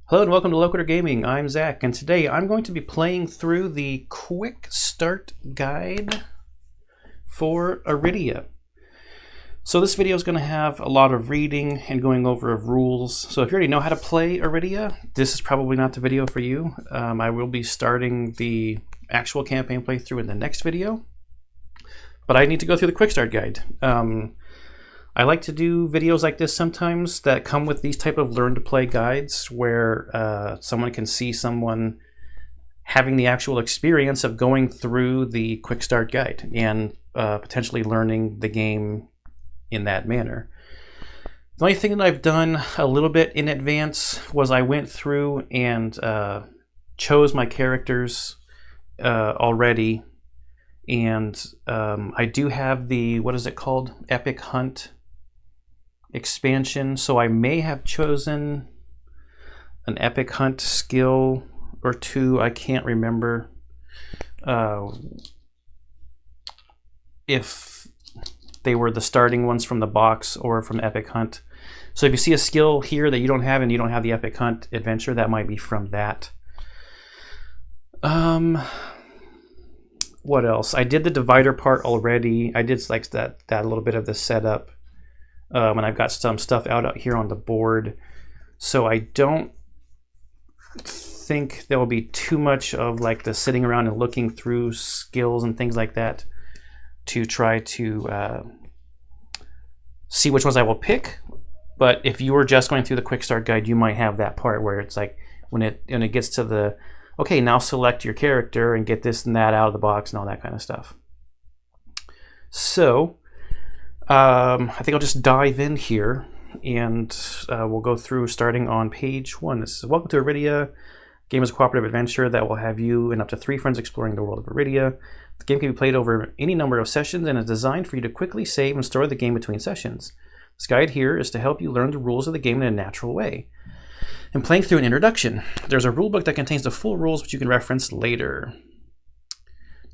Hello and welcome to Locator Gaming. I'm Zach, and today I'm going to be playing through the Quick Start guide for Arydia. So this video is going to have a lot of reading and going over of rules. So if you already know how to play Arydia, this is probably not the video for you. I will be starting the actual campaign playthrough in the next video, but I need to go through the Quick Start guide. I like to do videos like this sometimes that come with these type of learn to play guides where someone can see someone having the actual experience of going through the Quick Start guide and potentially learning the game in that manner. The only thing that I've done a little bit in advance was I went through and chose my characters already, and I do have the, what is it called, Epic Hunt expansion, so I may have chosen an Epic Hunt skill or two. I can't remember if they were the starting ones from the box or from Epic Hunt. So if you see a skill here that you don't have and you don't have the Epic Hunt adventure, that might be from that. What else? I did the divider part already. I did like that little bit of the setup. And I've got some stuff out here on the board, so I don't think there will be too much of like the sitting around and looking through skills and things like that to try to see which ones I will pick. But if you were just going through the Quick Start guide, you might have that part where it's like when it gets to the, okay, now select your character and get this and that out of the box and all that kind of stuff. So I think I'll just dive in here, and we'll go through starting on page 1. This is Welcome to Arydia. Game is a cooperative adventure that will have you and up to 3 friends exploring the world of Arydia. The game can be played over any number of sessions and is designed for you to quickly save and store the game between sessions. This guide here is to help you learn the rules of the game in a natural way. And playing through an introduction, there's a rulebook that contains the full rules which you can reference later.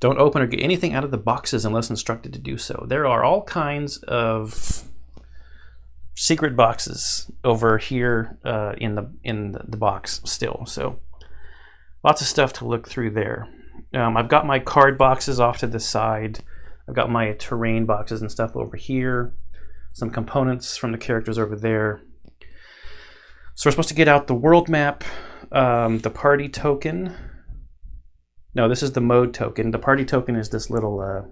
Don't open or get anything out of the boxes unless instructed to do so. There are all kinds of secret boxes over here in the box still. So lots of stuff to look through there. I've got my card boxes off to the side. I've got my terrain boxes and stuff over here. Some components from the characters over there. So we're supposed to get out the world map, the party token. No, this is the mode token. The party token is this little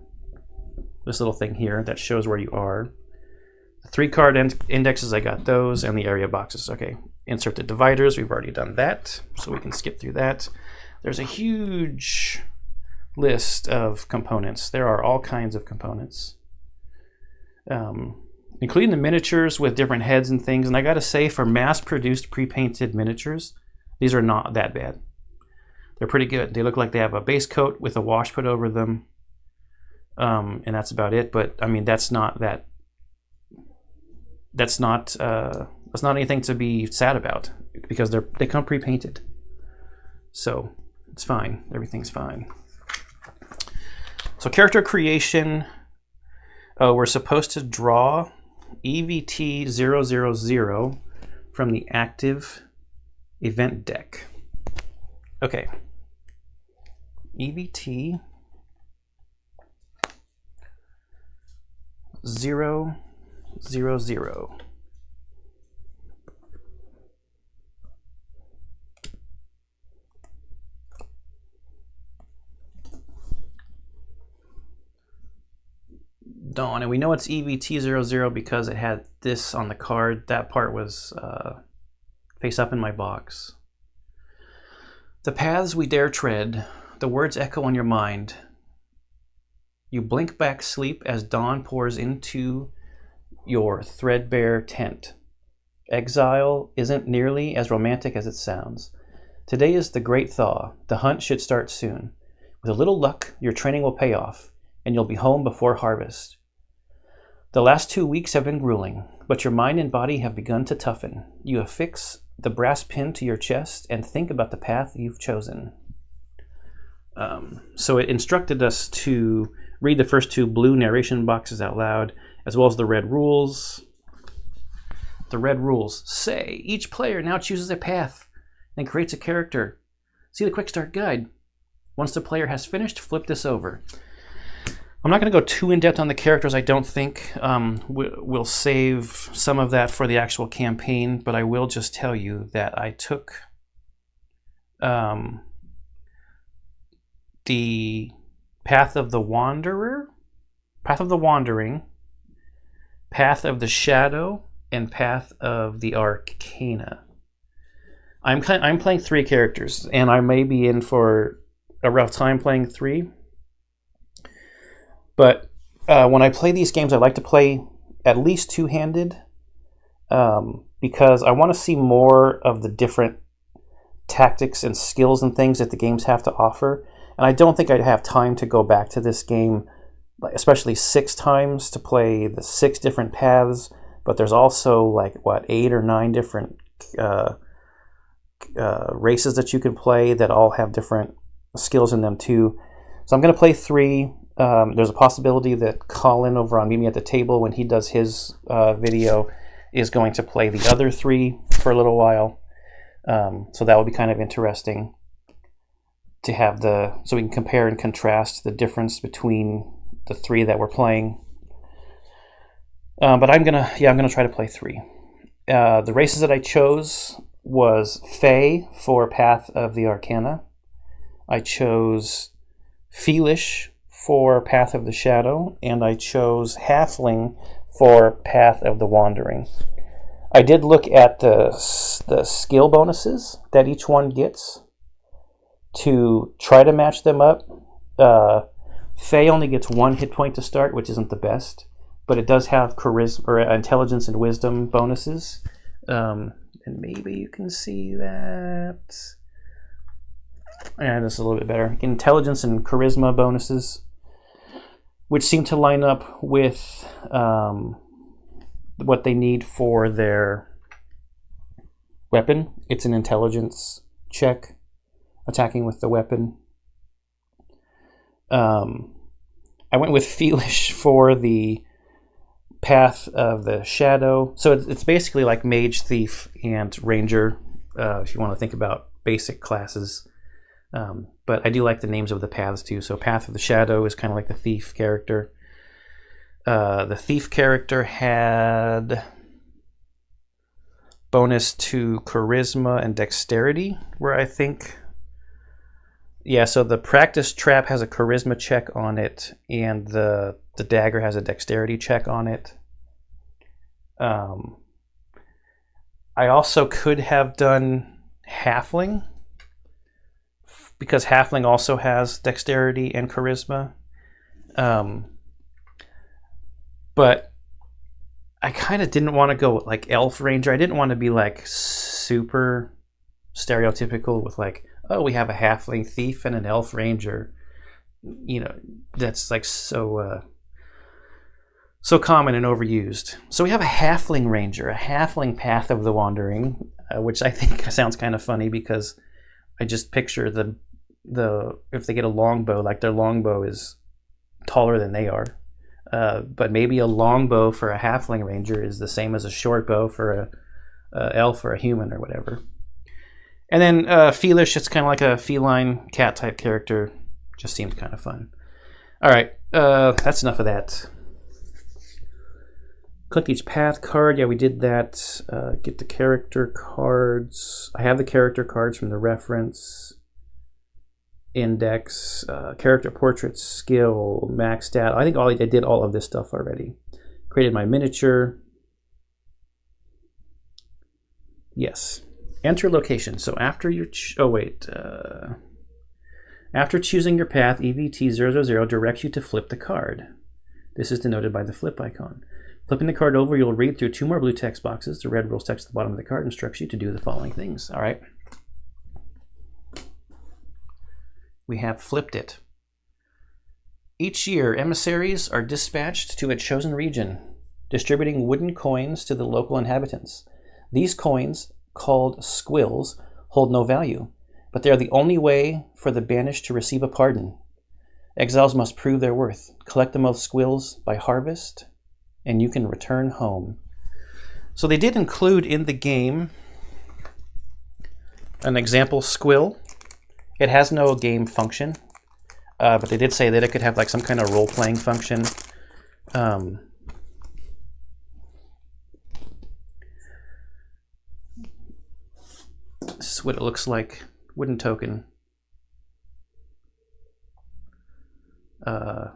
thing here that shows where you are. The 3 card indexes, I got those, and the area boxes. Okay, insert the dividers. We've already done that, so we can skip through that. There's a huge list of components. There are all kinds of components, including the miniatures with different heads and things. And I gotta say, for mass-produced pre-painted miniatures, these are not that bad. They're pretty good. They look like they have a base coat with a wash put over them, and that's about it. But I mean, that's not anything to be sad about because they come pre-painted, so it's fine. Everything's fine. So character creation, we're supposed to draw EVT000 from the active event deck. Okay. EVT 000. Dawn, and we know it's EVT00 because it had this on the card. That part was face up in my box. The paths we dare tread, the words echo on your mind. You blink back sleep as dawn pours into your threadbare tent. Exile isn't nearly as romantic as it sounds. Today is the great thaw. The hunt should start soon. With a little luck, your training will pay off, and you'll be home before harvest. The last 2 weeks have been grueling, but your mind and body have begun to toughen. You affix the brass pin to your chest and think about the path you've chosen. So it instructed us to read the first 2 blue narration boxes out loud, as well as the red rules. The red rules say, each player now chooses a path and creates a character. See the Quick Start guide. Once the player has finished, flip this over. I'm not going to go too in-depth on the characters, I don't think. We'll save some of that for the actual campaign, but I will just tell you that I took the Path of the Wanderer, Path of the Wandering, Path of the Shadow, and Path of the Arcana. I'm playing 3 characters, and I may be in for a rough time playing 3. But when I play these games, I like to play at least two-handed because I want to see more of the different tactics and skills and things that the games have to offer. And I don't think I'd have time to go back to this game, especially 6 times to play the 6 different paths. But there's also like, 8 or 9 different races that you can play that all have different skills in them too. So I'm going to play 3. There's a possibility that Colin over on Meet Me at the Table, when he does his video, is going to play the other 3 for a little while. So that will be kind of interesting to have so we can compare and contrast the difference between the 3 that we're playing. But I'm gonna try to play 3. The races that I chose was Fae for Path of the Arcana. I chose Feelish for Path of the Shadow, and I chose Halfling for Path of the Wandering. I did look at the skill bonuses that each one gets to try to match them up. Fae only gets 1 hit point to start, which isn't the best, but it does have charisma or intelligence and wisdom bonuses. And maybe you can see that. Yeah, this is a little bit better. Intelligence and charisma bonuses, which seem to line up with what they need for their weapon. It's an intelligence check, attacking with the weapon. I went with Feelish for the Path of the Shadow. So it's basically like Mage, Thief, and Ranger, if you want to think about basic classes. But I do like the names of the paths too. So Path of the Shadow is kind of like the Thief character. The Thief character had bonus to Charisma and Dexterity, where I think... Yeah, so the Practice Trap has a Charisma check on it, and the Dagger has a Dexterity check on it. I also could have done Halfling, because Halfling also has Dexterity and Charisma. But I kind of didn't want to go like Elf Ranger. I didn't want to be like super stereotypical with like, oh, we have a Halfling Thief and an Elf Ranger. You know, that's like so common and overused. So we have a Halfling Ranger, a Halfling Path of the Wandering, which I think sounds kind of funny because I just picture the if they get a longbow, like their longbow is taller than they are. But maybe a longbow for a Halfling Ranger is the same as a short bow for a elf or a human or whatever. And then Feelish, it's kind of like a feline cat type character. Just seems kind of fun. All right, that's enough of that. Click each path card. Yeah, we did that. Get the character cards. I have the character cards from the reference. Index, character portrait, skill, max stat. I think I did all of this stuff already. Created my miniature. Yes. Enter location. So after your after choosing your path, EVT000 directs you to flip the card. This is denoted by the flip icon. Flipping the card over, you'll read through 2 more blue text boxes. The red rules text at the bottom of the card instructs you to do the following things. All right. We have flipped it. Each year, emissaries are dispatched to a chosen region, distributing wooden coins to the local inhabitants. These coins, called squills, hold no value, but they are the only way for the banished to receive a pardon. Exiles must prove their worth. Collect the most squills by harvest, and you can return home. So they did include in the game an example squill. It has no game function, but they did say that it could have like some kind of role-playing function. This is what it looks like. Wooden token. What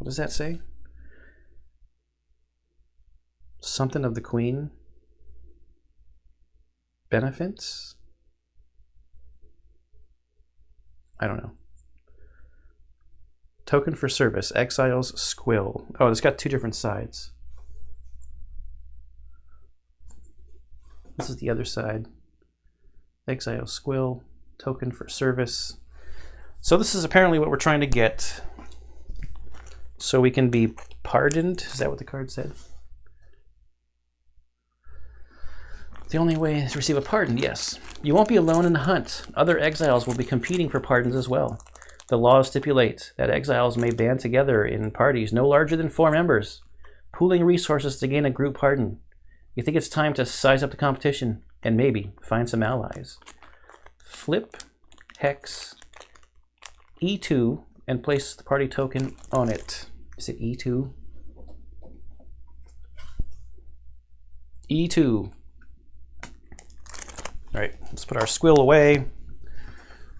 does that say? Something of the Queen. Benefits? I don't know. Token for service. Exiles Squill. Oh, it's got two different sides. This is the other side. Exile Squill. Token for service. So this is apparently what we're trying to get. So we can be pardoned. Is that what the card said? The only way is to receive a pardon, yes. You won't be alone in the hunt. Other exiles will be competing for pardons as well. The laws stipulate that exiles may band together in parties no larger than 4 members, pooling resources to gain a group pardon. You think it's time to size up the competition and maybe find some allies. Flip hex E2 and place the party token on it. Is it E2? E2. All right, let's put our squill away.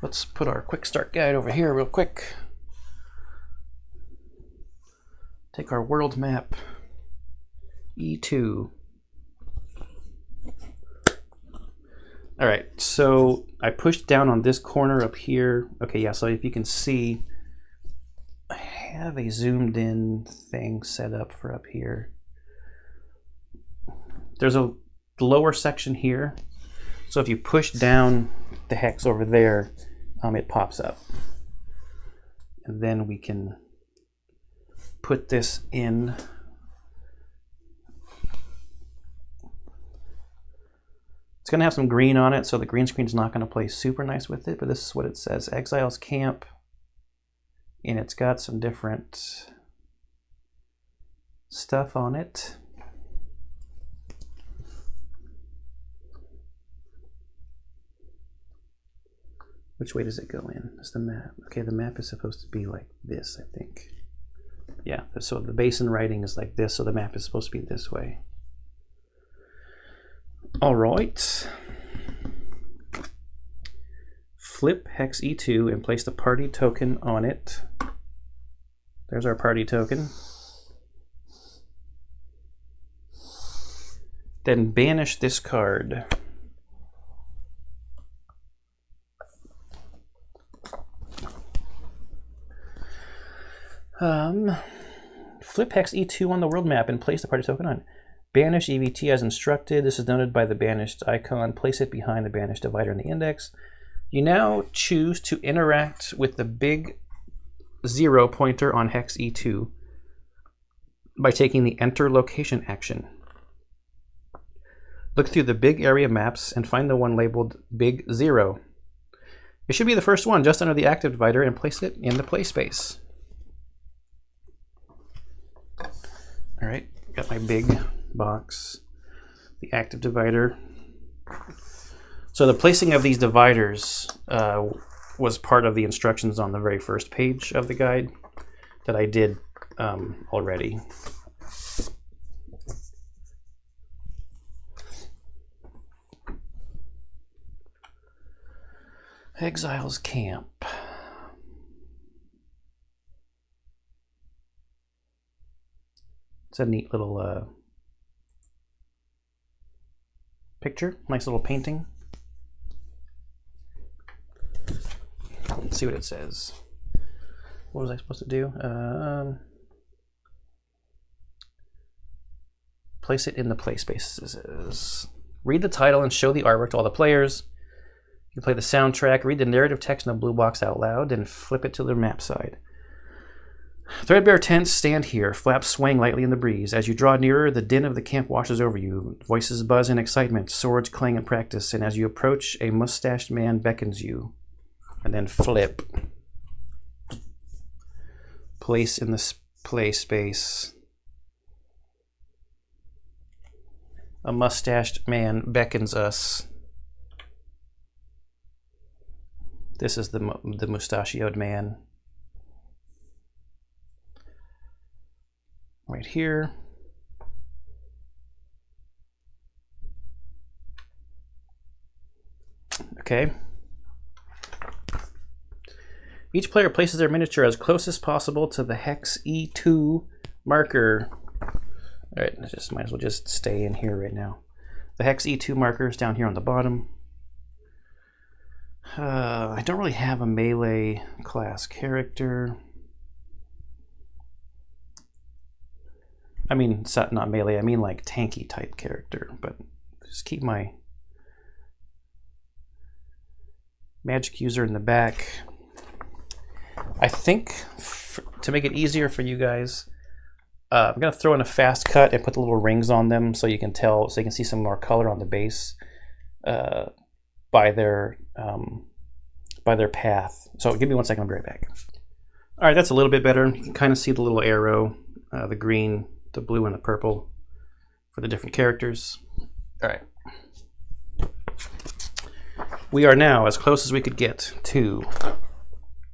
Let's put our quick start guide over here real quick. Take our world map, E2. All right, so I pushed down on this corner up here. Okay, yeah, so if you can see, I have a zoomed in thing set up for up here. There's a lower section here. So if you push down the hex over there, it pops up. And then we can put this in. It's going to have some green on it, so the green screen's not going to play super nice with it, but this is what it says. Exiles Camp. And it's got some different stuff on it. Which way does it go in? That's the map. Okay, the map is supposed to be like this, I think. Yeah, so the basin writing is like this, so the map is supposed to be this way. All right. Flip hex E2 and place the party token on it. There's our party token. Then banish this card. Flip hex E2 on the world map and place the party token on it. Banish EVT as instructed. This is noted by the banished icon. Place it behind the banished divider in the index. You now choose to interact with the big 0 pointer on hex E2 by taking the enter location action. Look through the big area maps and find the one labeled big 0. It should be the first one just under the active divider and place it in the play space. All right, got my big box, the active divider. So the placing of these dividers was part of the instructions on the very first page of the guide that I did already. Exiles Camp. It's a neat little picture, nice little painting. Let's see what it says. What was I supposed to do? Place it in the play spaces. Read the title and show the artwork to all the players. You play the soundtrack, read the narrative text in the blue box out loud, and flip it to the map side. Threadbare tents stand here, flaps swaying lightly in the breeze. As you draw nearer, the din of the camp washes over you. Voices buzz in excitement, swords clang in practice, and as you approach, a mustached man beckons you. And then flip. Place in the play space. A mustached man beckons us. This is the mustachioed man. Right here. Okay. Each player places their miniature as close as possible to the hex E2 marker. All right, might as well just stay in here right now. The hex E2 marker is down here on the bottom. I don't really have a melee class character. I mean, not melee, I mean like tanky type character, but just keep my magic user in the back. I think to make it easier for you guys, I'm gonna throw in a fast cut and put the little rings on them so you can tell, so you can see some more color on the base by their path. So give me 1 second, I'll be right back. All right, that's a little bit better. You can kind of see the little arrow, the green, the blue, and the purple for the different characters. All right. We are now as close as we could get to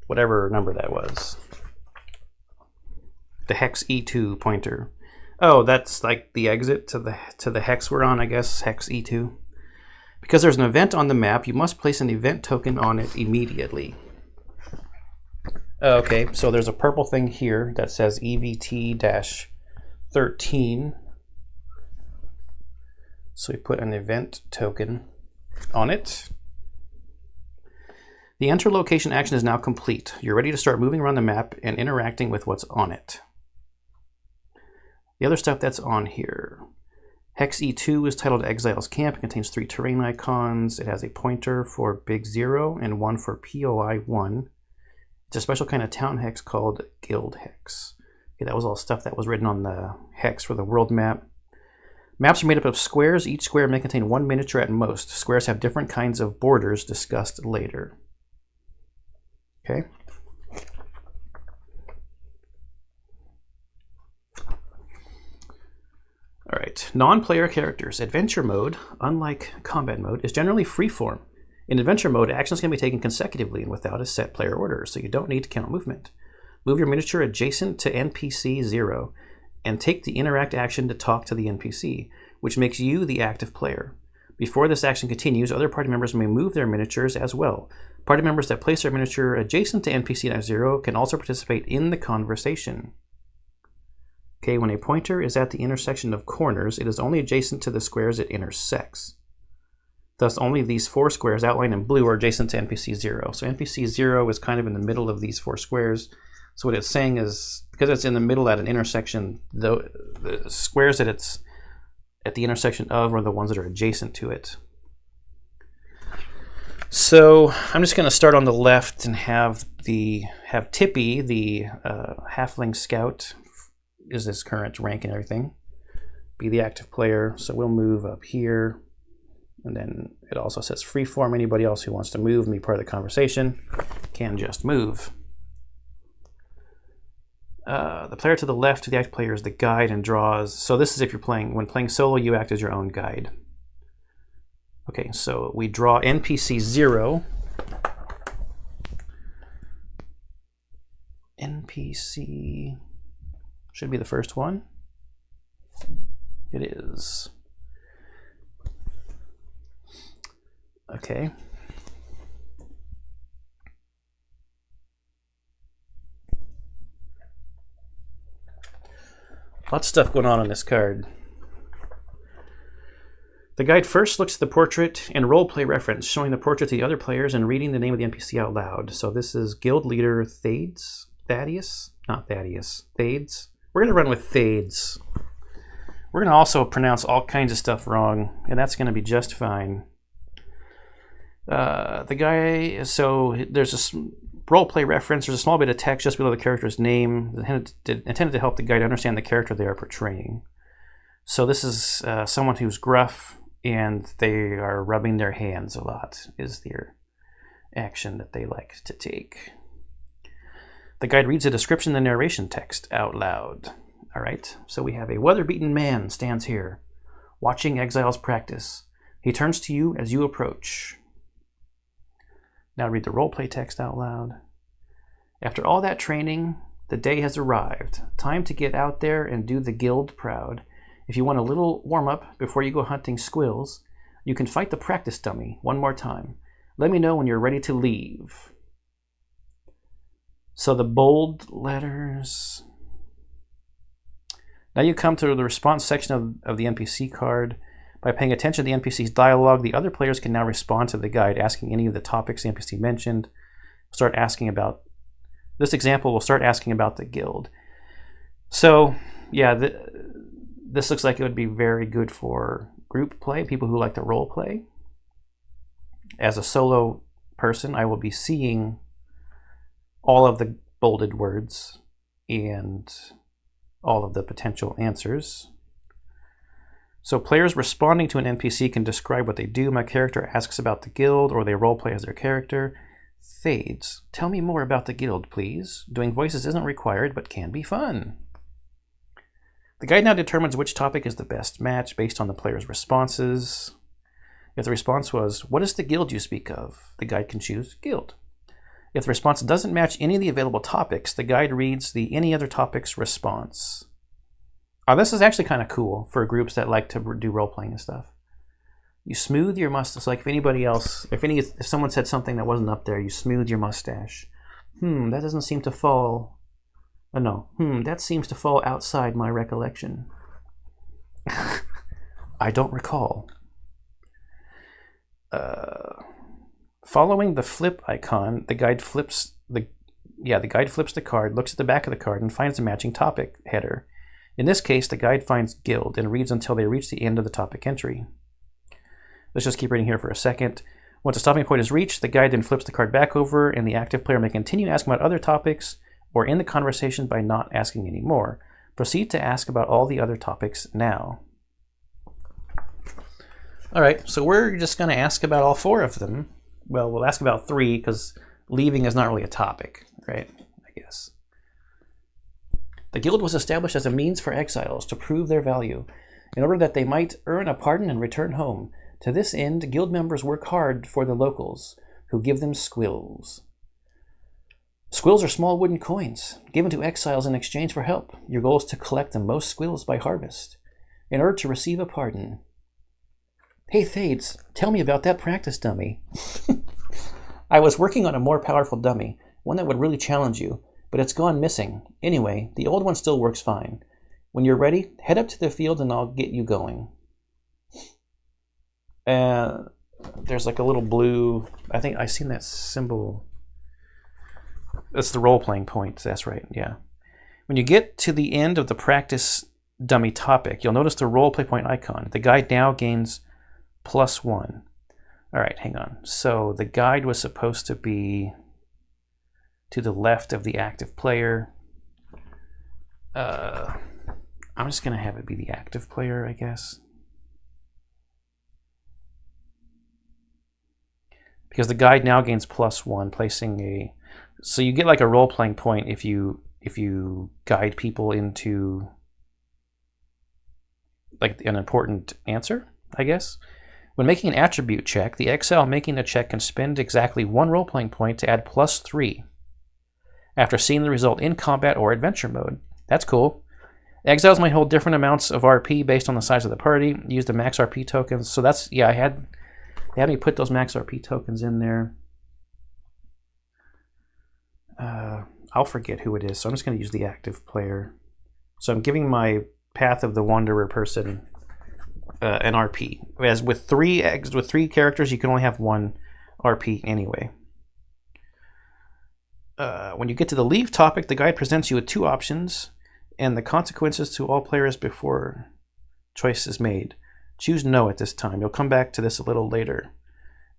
whatever number that was. The hex E2 pointer. Oh, that's like the exit to the hex we're on, I guess, hex E2. Because there's an event on the map, you must place an event token on it immediately. Okay, so there's a purple thing here that says EVT-13. So we put an event token on it. The enter location action is now complete. You're ready to start moving around the map and interacting with what's on it. The other stuff that's on here. Hex E2 is titled Exile's Camp. It contains 3 terrain icons. It has a pointer for Big 0 and one for POI 1. It's a special kind of town hex called Guild Hex. Okay, that was all stuff that was written on the hex for the world map. Maps are made up of squares. Each square may contain 1 miniature at most. Squares have different kinds of borders discussed later. Okay. All right, non-player characters. Adventure mode, unlike combat mode, is generally freeform. In adventure mode, actions can be taken consecutively and without a set player order, so you don't need to count movement. Move your miniature adjacent to NPC 0 and take the interact action to talk to the NPC, which makes you the active player. Before this action continues, other party members may move their miniatures as well. Party members that place their miniature adjacent to NPC 0 can also participate in the conversation. Okay, when a pointer is at the intersection of corners, it is only adjacent to the squares it intersects. Thus, only these 4 squares outlined in blue are adjacent to NPC 0. So NPC 0 is kind of in the middle of these 4 squares. So what it's saying is, because it's in the middle at an intersection, the squares that it's at the intersection of are the ones that are adjacent to it. So I'm just going to start on the left and have Tippy, the halfling scout, is this current rank and everything, be the active player. So we'll move up here, and then it also says freeform. Anybody else who wants to move and be part of the conversation can just move. The player to the left, the active player, is the guide and draws. So this is if you're playing, when playing solo, you act as your own guide. Okay, so we draw NPC 0. NPC should be the first one. It is. Okay. Lots of stuff going on this card. The guide first looks at the portrait and roleplay reference, showing the portrait to the other players and reading the name of the NPC out loud. So this is Guild Leader Thades? Thaddeus? Not Thaddeus. Thades? We're going to run with Thades. We're going to also pronounce all kinds of stuff wrong, and that's going to be just fine. The guy, so there's a roleplay reference. There's a small bit of text just below the character's name intended to help the guide understand the character they are portraying. So this is someone who's gruff, and they are rubbing their hands a lot, is their action that they like to take. The guide reads a description in the narration text out loud. All right, so we have a weather-beaten man stands here, watching exiles practice. He turns to you as you approach. Now read the roleplay text out loud. After all that training, the day has arrived. Time to get out there and do the guild proud. If you want a little warm-up before you go hunting squills, you can fight the practice dummy one more time. Let me know when you're ready to leave. So the bold letters. Now you come to the response section of the NPC card. By paying attention to the NPC's dialogue, the other players can now respond to the guide, asking any of the topics the NPC mentioned. Start asking about, this example will start asking about the guild. So, yeah, this looks like it would be very good for group play, people who like to role play. As a solo person, I will be seeing all of the bolded words and all of the potential answers. So players responding to an NPC can describe what they do. My character asks about the guild, or they roleplay as their character. Fades. Tell me more about the guild, please. Doing voices isn't required, but can be fun. The guide now determines which topic is the best match based on the player's responses. If the response was, what is the guild you speak of? The guide can choose guild. If the response doesn't match any of the available topics, the guide reads the any other topics response. This is actually kind of cool for groups that like to do role-playing and stuff. You smooth your mustache, like if anybody else, if someone said something that wasn't up there, you smooth your mustache. That doesn't seem to fall, oh no, that seems to fall outside my recollection. I don't recall. Following the flip icon, the guide flips the card, looks at the back of the card, and finds a matching topic header. In this case, the guide finds guild and reads until they reach the end of the topic entry. Let's just keep reading here for a second. Once a stopping point is reached, the guide then flips the card back over, and the active player may continue asking about other topics or end the conversation by not asking any more. Proceed to ask about all the other topics now. All right, so we're just going to ask about all 4 of them. Well, we'll ask about 3 because leaving is not really a topic, right? I guess. The guild was established as a means for exiles to prove their value, in order that they might earn a pardon and return home. To this end, guild members work hard for the locals, who give them squills. Squills are small wooden coins, given to exiles in exchange for help. Your goal is to collect the most squills by harvest, in order to receive a pardon. Hey Thades, tell me about that practice dummy. I was working on a more powerful dummy, one that would really challenge you, but it's gone missing. Anyway, the old one still works fine. When you're ready, head up to the field and I'll get you going. There's like a little blue, I think I've seen that symbol. That's the role-playing point, that's right, yeah. When you get to the end of the practice dummy topic, you'll notice the role-play point icon. The guide now gains +1. All right, hang on. So the guide was supposed to be to the left of the active player. I'm just going to have it be the active player, I guess. Because the guide now gains +1, placing a... So you get like a role-playing point if you guide people into like an important answer, I guess. When making an attribute check, the exile making the check can spend exactly 1 role-playing point to add +3 after seeing the result in combat or adventure mode. That's cool. Exiles might hold different amounts of RP based on the size of the party. Use the max RP tokens. So that's, yeah, they had me put those max RP tokens in there. I'll forget who it is, so I'm just going to use the active player. So I'm giving my Path of the Wanderer person an RP. As with three characters, you can only have 1 RP anyway. When you get to the leave topic, the guide presents you with 2 options and the consequences to all players before choice is made. Choose no at this time. You'll come back to this a little later.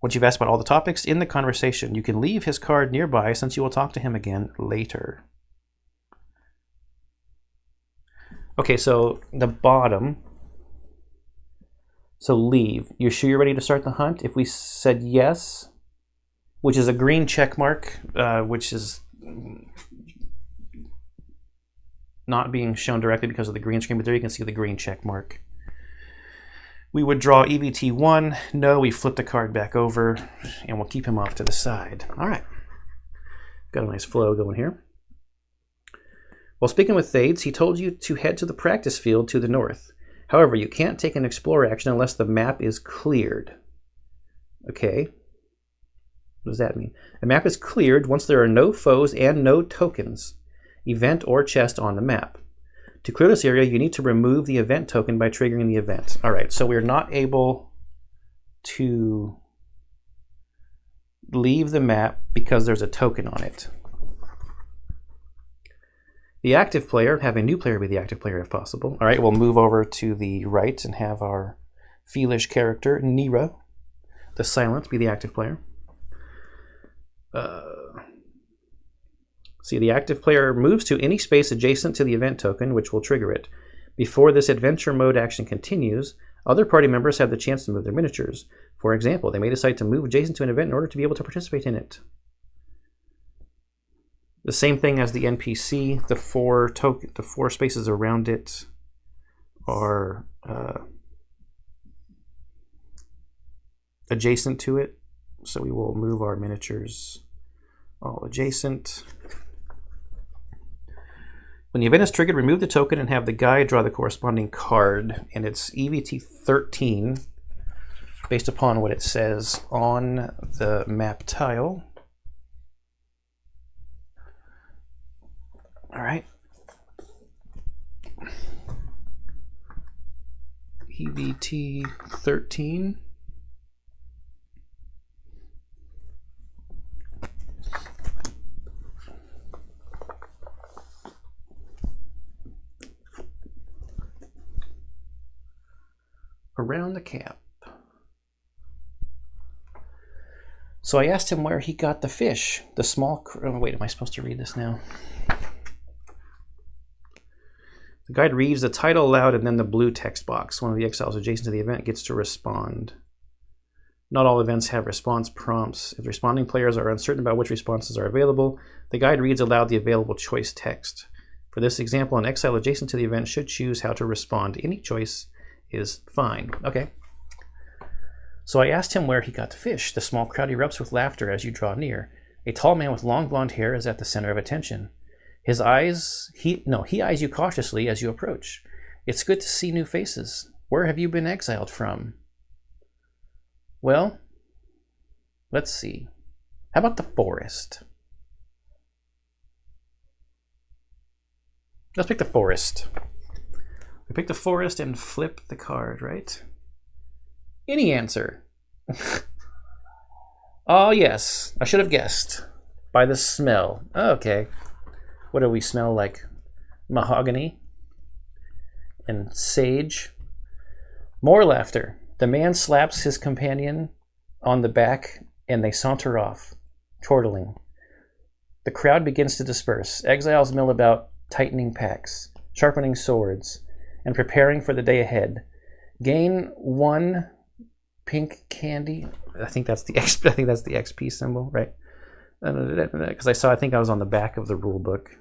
Once you've asked about all the topics in the conversation, you can leave his card nearby since you will talk to him again later. Okay, so the bottom. So leave. You're sure you're ready to start the hunt? If we said yes, which is a green check mark, which is not being shown directly because of the green screen, but there you can see the green check mark. We would draw EVT1. No, we flip the card back over, and we'll keep him off to the side. All right. Got a nice flow going here. While speaking with Thades, he told you to head to the practice field to the north. However, you can't take an explorer action unless the map is cleared. Okay. What does that mean? A map is cleared once there are no foes and no tokens, event or chest on the map. To clear this area, you need to remove the event token by triggering the event. All right, so we're not able to leave the map because there's a token on it. The active player, have a new player be the active player if possible. All right, we'll move over to the right and have our Feelish character, Nira, the Silent, be the active player. See, the active player moves to any space adjacent to the event token, which will trigger it. Before this adventure mode action continues, other party members have the chance to move their miniatures. For example, they may decide to move adjacent to an event in order to be able to participate in it. The same thing as the NPC. The four spaces around it are adjacent to it, so we will move our miniatures all adjacent. When the event is triggered, remove the token and have the guide draw the corresponding card, and it's EVT 13 based upon what it says on the map tile. All right. EVT 13. Around the camp. So I asked him where he got the fish. The small... Oh, wait, am I supposed to read this now? The guide reads the title aloud and then the blue text box. One of the exiles adjacent to the event gets to respond. Not all events have response prompts. If the responding players are uncertain about which responses are available, the guide reads aloud the available choice text. For this example, an exile adjacent to the event should choose how to respond. Any choice is fine. Okay. So I asked him where he got the fish. The small crowd erupts with laughter as you draw near. A tall man with long blonde hair is at the center of attention. His eyes, he eyes you cautiously as you approach. It's good to see new faces. Where have you been exiled from? Well, let's see. How about the forest? Let's pick the forest. We pick the forest and flip the card, right? Any answer. Oh, yes. I should have guessed. By the smell. Okay. What do we smell like? Mahogany and sage. More laughter. The man slaps his companion on the back and they saunter off, chortling. The crowd begins to disperse. Exiles mill about, tightening packs, sharpening swords, and preparing for the day ahead. Gain 1 pink candy. I think that's the XP symbol, right? Because I think I was on the back of the rule book.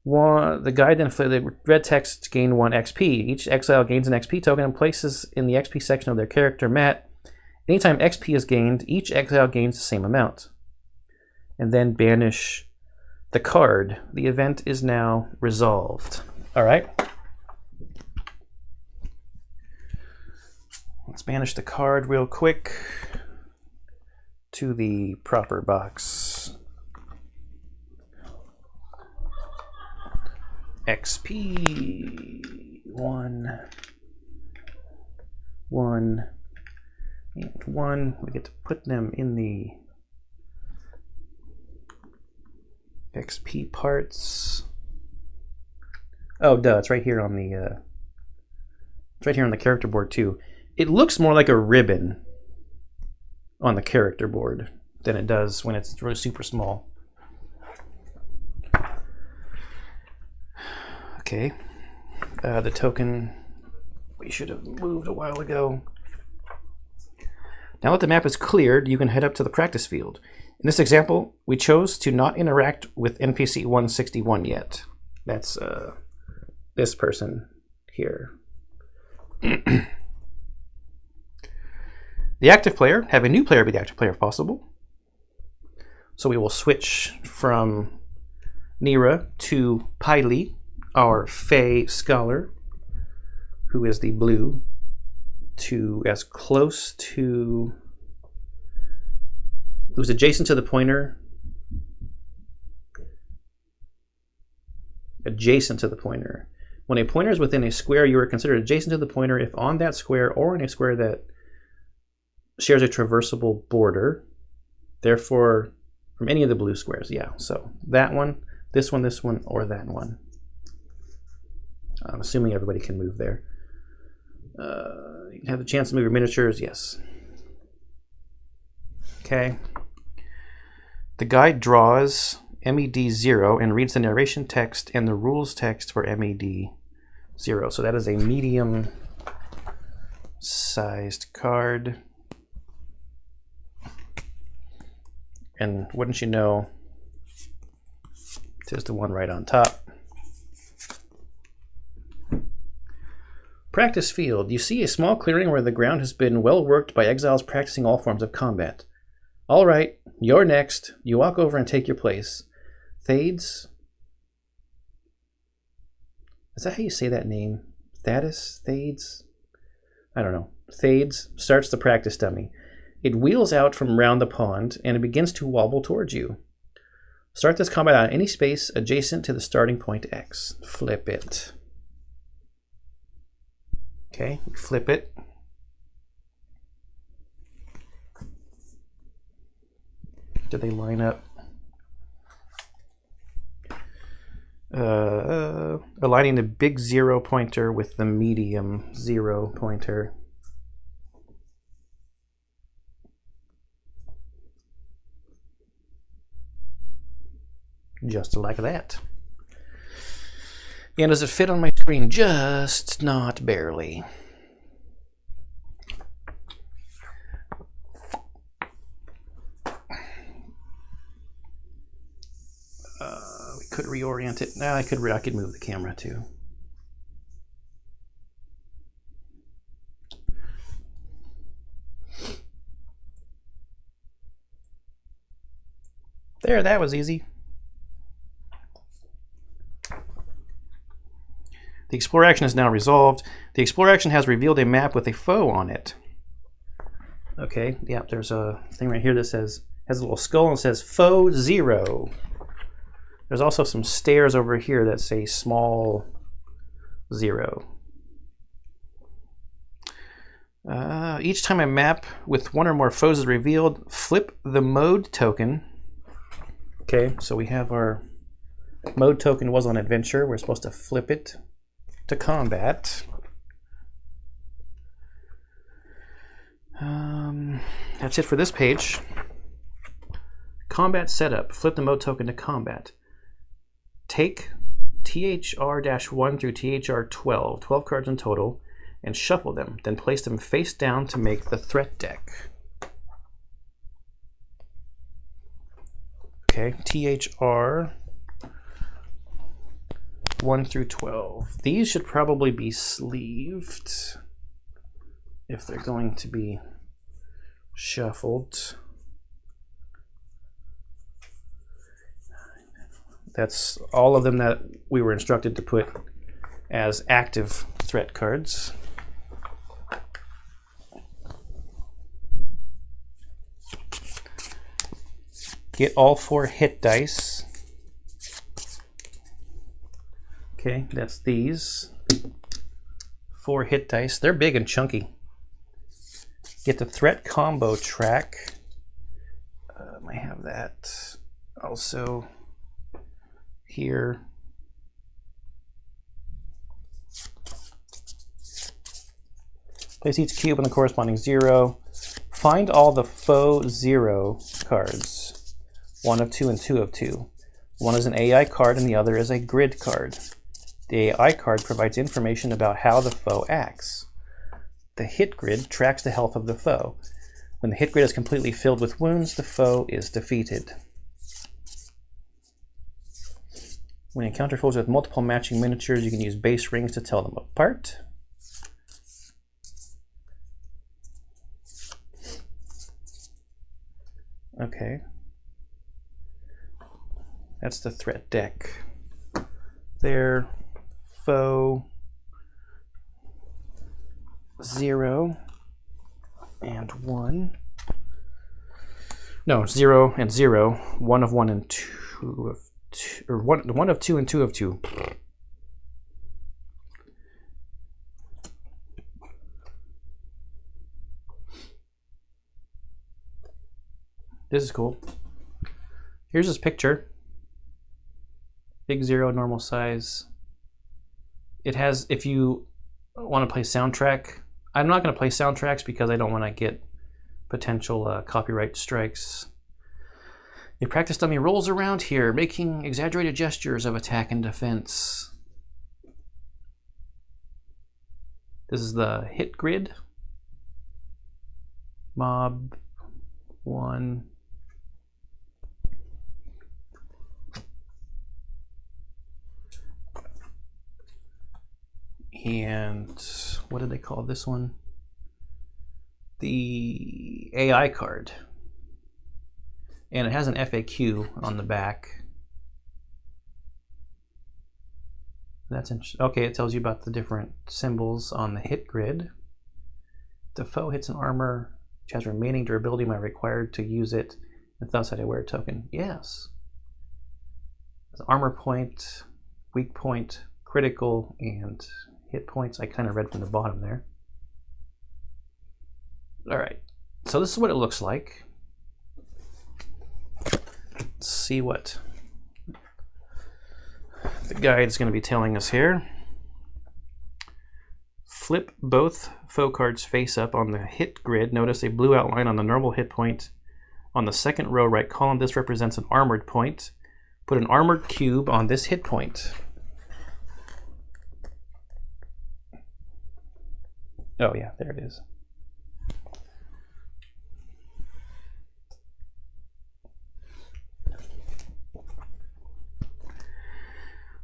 The guide then the red text gain 1 XP. Each exile gains an XP token and places in the XP section of their character mat. Anytime XP is gained, each exile gains the same amount. And then banish the card. The event is now resolved. All right. Let's banish the card real quick to the proper box. XP 1, 1, and 1. We get to put them in the XP parts. Oh, duh! It's right here on the. It's right here on the character board too. It looks more like a ribbon on the character board than it does when it's really super small. Okay, the token we should have moved a while ago. Now that the map is cleared, you can head up to the practice field. In this example, we chose to not interact with NPC 161 yet. That's this person here. The active player, have a new player be the active player if possible. So we will switch from Nira to Piley, our Fey Scholar, who is the blue, to as close to, who's adjacent to the pointer, adjacent to the pointer. When a pointer is within a square, you are considered adjacent to the pointer if on that square or in a square that shares a traversable border. Therefore, from any of the blue squares, yeah. So that one, or that one. I'm assuming everybody can move there. You can have the chance to move your miniatures, yes. Okay. The guide draws MED 0 and reads the narration text and the rules text for MED 0. So that is a medium sized card. And wouldn't you know, it is the one right on top. Practice field. You see a small clearing where the ground has been well worked by exiles practicing all forms of combat. All right, you're next. You walk over and take your place. Thades? Is that how you say that name? Thaddeus? Thades? I don't know. Thades starts the practice dummy. It wheels out from round the pond and it begins to wobble towards you. Start this combat on any space adjacent to the starting point X. Flip it. Okay, flip it. Do they line up? Aligning the big 0 pointer with the medium 0 pointer. Just like that. And does it fit on my screen? Just not barely. We could reorient it. I could move the camera too. There, that was easy. The Explore action is now resolved. The Explore action has revealed a map with a foe on it. Okay, yeah, there's a thing right here that says, has a little skull and says foe 0. There's also some stairs over here that say small 0. Each time a map with one or more foes is revealed, flip the mode token. Okay, so we have our mode token was on adventure. We're supposed to flip it to combat. That's it for this page. Combat setup. Flip the mode token to combat. Take THR-1 through THR-12, 12 cards in total, and shuffle them. Then place them face down to make the threat deck. Okay, THR 1 through 12. These should probably be sleeved if they're going to be shuffled. That's all of them that we were instructed to put as active threat cards. Get all 4 hit dice. Okay, that's these. 4 hit dice. They're big and chunky. Get the threat combo track. I have that also here. Place each cube on the corresponding 0. Find all the foe 0 cards. 1 of 2 and 2 of 2. One is an AI card and the other is a grid card. The AI card provides information about how the foe acts. The hit grid tracks the health of the foe. When the hit grid is completely filled with wounds, the foe is defeated. When you encounter foes with multiple matching miniatures, you can use base rings to tell them apart. Okay. That's the threat deck. There, foe, 0 and 1. No, 0 and 0. 1 of 1 and 2 of 2, or 1 of 2 and 2 of 2. This is cool. Here's this picture. Big 0, normal size. It has, if you want to play soundtrack, I'm not going to play soundtracks because I don't want to get potential copyright strikes. A practice dummy rolls around here, making exaggerated gestures of attack and defense. This is the hit grid. Mob 1. And what did they call this one? The AI card. And it has an FAQ on the back. That's interesting. Okay, it tells you about the different symbols on the hit grid. The foe hits an armor which has remaining durability am I required to use it, and thus I wear a token. Yes. There's armor point, weak point, critical, and hit points. I kind of read from the bottom there. All right, so this is what it looks like. Let's see what the guide's going to be telling us here. Flip both foe cards face up on the hit grid. Notice a blue outline on the normal hit point on the second row right column. This represents an armored point. Put an armored cube on this hit point. Oh yeah, there it is.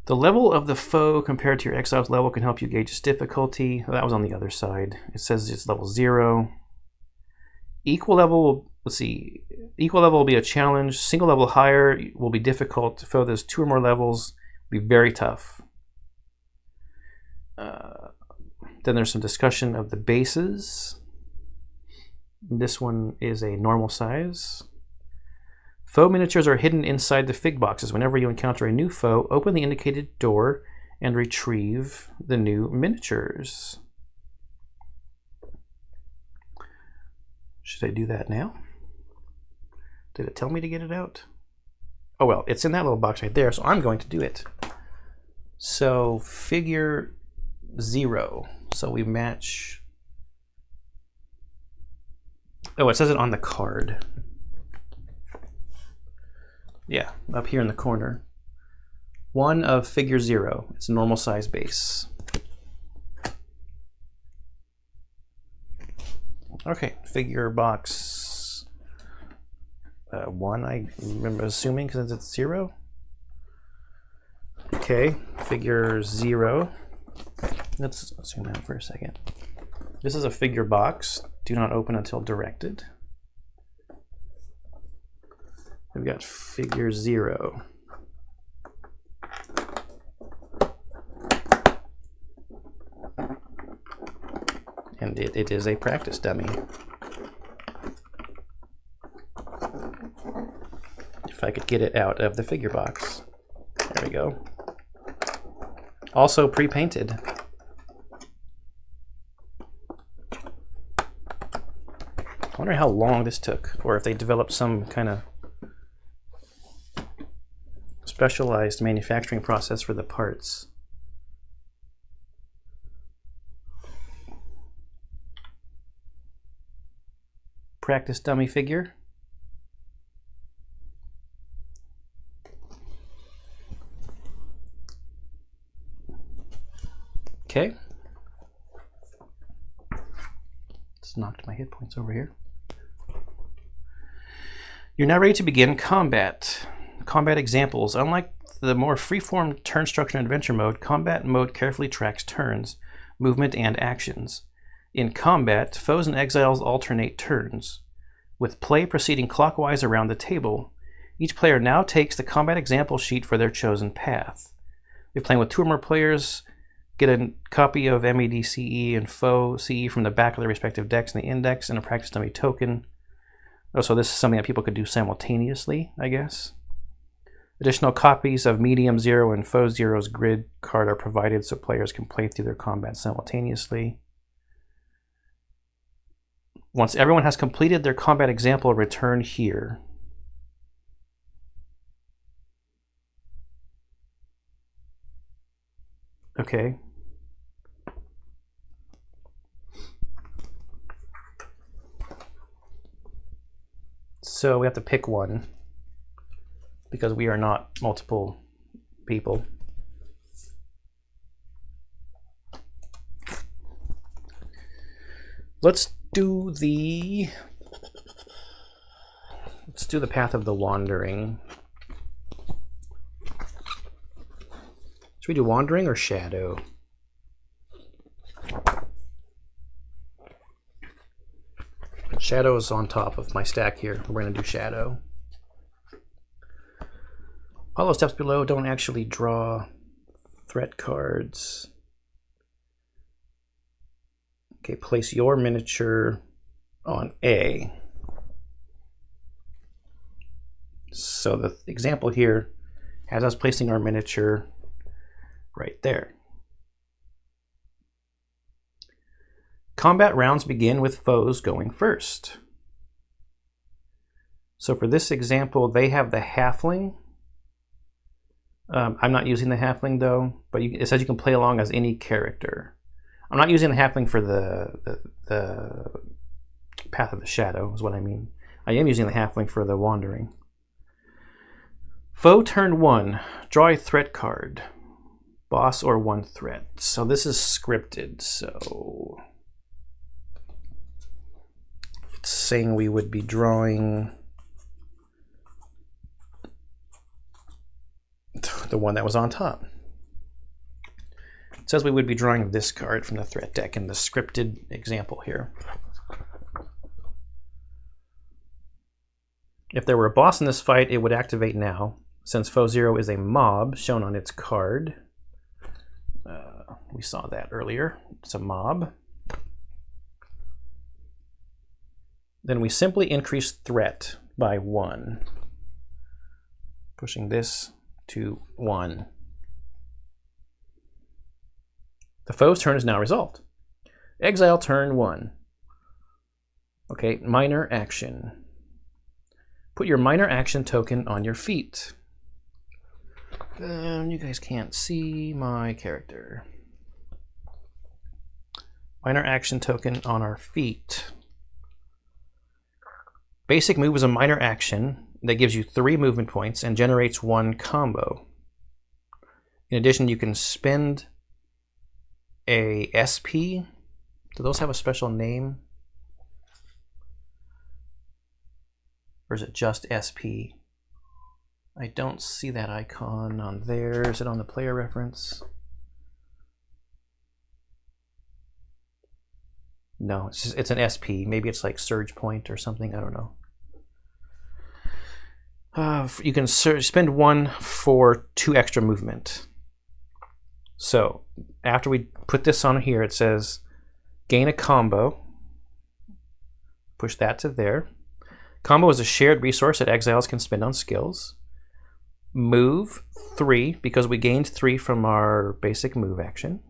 The level of the foe compared to your exile's level can help you gauge its difficulty. That was on the other side. It says it's level 0. Equal level, let's see. Equal level will be a challenge. Single level higher will be difficult. Foe there's 2 or more levels will be very tough. Then there's some discussion of the bases. This one is a normal size. Foe miniatures are hidden inside the fig boxes. Whenever you encounter a new foe, open the indicated door and retrieve the new miniatures. Should I do that now? Did it tell me to get it out? Oh well, it's in that little box right there, so I'm going to do it. So figure 0. So we match. Oh, it says it on the card. Yeah, up here in the corner. 1 of figure 0. It's a normal size base. Okay, figure box 1, I'm assuming, because it's 0. Okay, figure 0. Let's zoom out for a second. This is a figure box. Do not open until directed. We've got figure 0. And it is a practice dummy. If I could get it out of the figure box. There we go. Also pre-painted. I wonder how long this took, or if they developed some kind of specialized manufacturing process for the parts. Practice dummy figure. Okay. Just knocked my hit points over here. You're now ready to begin combat. Combat examples. Unlike the more free-form turn structure in adventure mode, combat mode carefully tracks turns, movement, and actions. In combat, foes and exiles alternate turns. With play proceeding clockwise around the table, each player now takes the combat example sheet for their chosen path. If playing with 2 or more players, get a copy of MAD CE and Foe CE from the back of their respective decks in the index and a practice dummy token. Oh, so this is something that people could do simultaneously, I guess. Additional copies of Medium Zero and Foe Zero's grid card are provided so players can play through their combat simultaneously. Once everyone has completed their combat example, return here. Okay. So we have to pick one because we are not multiple people. Let's do the Path of the Wandering. Should we do Wandering or Shadow? Shadow is on top of my stack here. We're going to do Shadow. Follow steps below. Don't actually draw threat cards. Okay, place your miniature on A. So the example here has us placing our miniature right there. Combat rounds begin with foes going first. So for this example, they have the halfling. I'm not using the halfling though, but it says you can play along as any character. I'm not using the halfling for the Path of the Shadow, is what I mean. I am using the halfling for the Wandering. Foe turn 1, draw a threat card. Boss or 1 threat. So this is scripted, so it's saying we would be drawing the one that was on top. It says we would be drawing this card from the threat deck in the scripted example here. If there were a boss in this fight, it would activate now. Since Foe Zero is a mob shown on its card, we saw that earlier. It's a mob. Then we simply increase threat by 1, pushing this to 1. The foe's turn is now resolved. Exile turn 1. Okay, minor action. Put your minor action token on your feet. You guys can't see my character. Minor action token on our feet. Basic move is a minor action that gives you 3 movement points and generates 1 combo. In addition, you can spend a SP. Do those have a special name? Or is it just SP? I don't see that icon on there. Is it on the player reference? No, it's an SP. Maybe it's like Surge Point or something. I don't know. You can spend 1 for 2 extra movement. So after we put this on here, it says gain a combo. Push that to there. Combo is a shared resource that exiles can spend on skills. Move 3, because we gained 3 from our basic move action.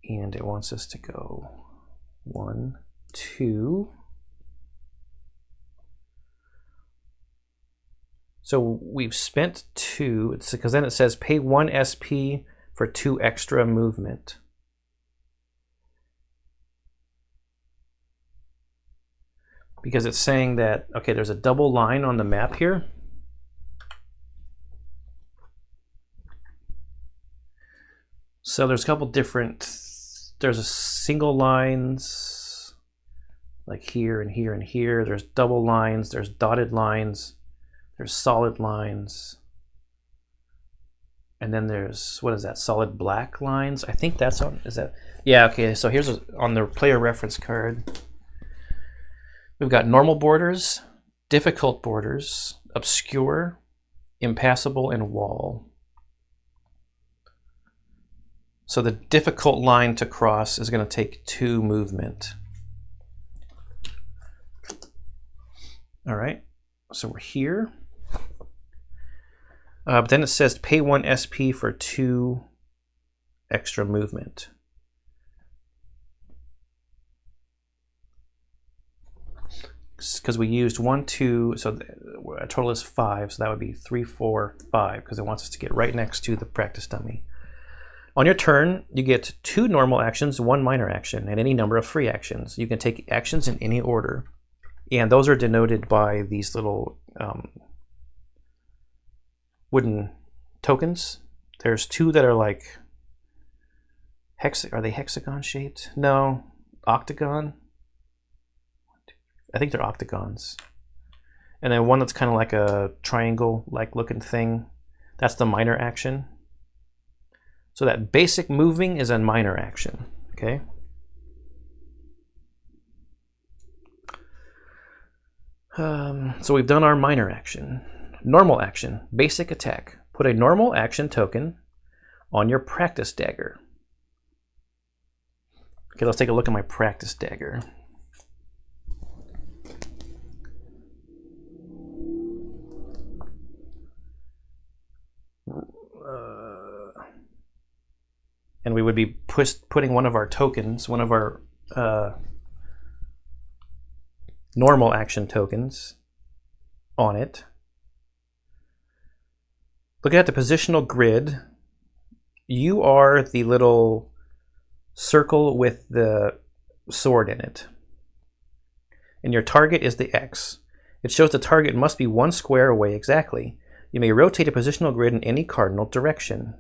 And it wants us to go 1, 2. So we've spent 2, it's because then it says pay 1 SP for 2 extra movement. Because it's saying that, okay, there's a double line on the map here. So there's a couple different, there's a single lines like here and here and here. There's double lines, there's dotted lines, there's solid lines. And then there's, what is that, solid black lines? I think that's on, is that, yeah, okay, so here's on the player reference card. We've got normal borders, difficult borders, obscure, impassable, and wall. So the difficult line to cross is going to take 2 movement. All right, so we're here. But then it says pay 1 SP for 2 extra movement. Because we used 1, 2, so a total is 5, so that would be 3, 4, 5, because it wants us to get right next to the practice dummy. On your turn, you get 2 normal actions, 1 minor action, and any number of free actions. You can take actions in any order, and those are denoted by these little wooden tokens. There's 2 that are like are they hexagon shaped? No, octagon. I think they're octagons. And then one that's kind of like a triangle like looking thing. That's the minor action. So that basic moving is a minor action, okay? So we've done our minor action. Normal action, basic attack. Put a normal action token on your practice dagger. Okay, let's take a look at my practice dagger. And we would be putting one of our tokens, one of our normal action tokens on it. Looking at the positional grid, you are the little circle with the sword in it. And your target is the X. It shows the target must be 1 square away exactly. You may rotate a positional grid in any cardinal direction.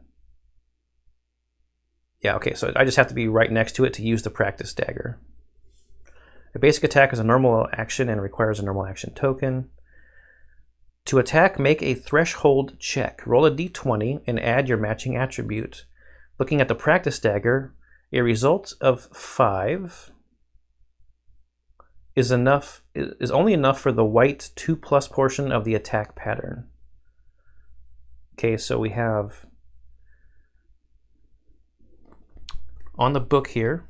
Yeah, okay, so I just have to be right next to it to use the practice dagger. A basic attack is a normal action and requires a normal action token. To attack, make a threshold check. Roll a d20 and add your matching attribute. Looking at the practice dagger, a result of 5 is only enough for the white 2+ portion of the attack pattern. Okay, so we have on the book here,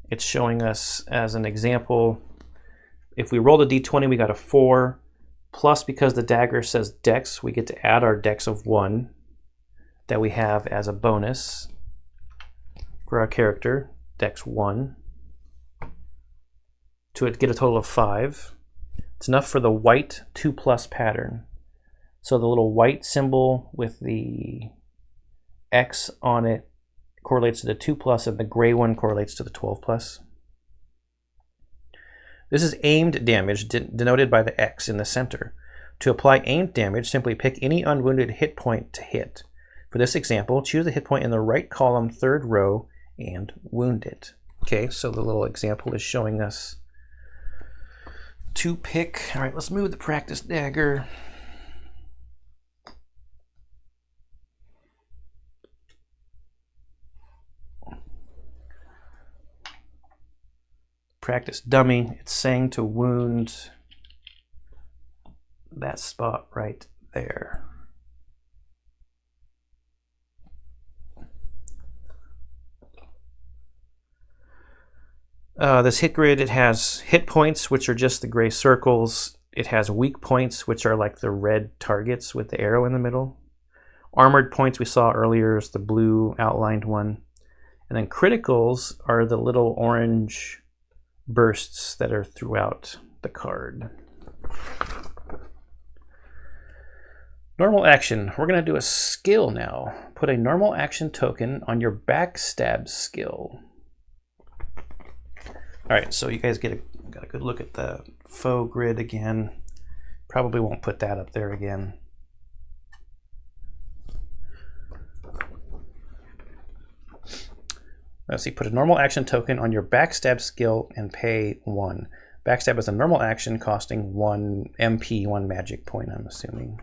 it's showing us as an example, if we rolled a d20, we got a 4, plus because the dagger says dex, we get to add our dex of 1 that we have as a bonus for our character, dex 1, to get a total of 5. It's enough for the white 2+ pattern. So the little white symbol with the X on it correlates to the 2+, and the gray one correlates to the 12+. This is aimed damage, denoted by the X in the center. To apply aimed damage, simply pick any unwounded hit point to hit. For this example, choose the hit point in the right column, 3rd row, and wound it. Okay, so the little example is showing us to pick. All right, let's move the practice dagger. Practice dummy, it's saying to wound that spot right there. This hit grid, it has hit points, which are just the gray circles. It has weak points, which are like the red targets with the arrow in the middle. Armored points we saw earlier is the blue outlined one. And then criticals are the little orange bursts that are throughout the card. Normal action. We're going to do a skill now. Put a normal action token on your backstab skill. All right, so you guys got a good look at the faux grid again. Probably won't put that up there again. Let's see, put a normal action token on your backstab skill and pay 1. Backstab is a normal action costing 1 MP, 1 magic point, I'm assuming.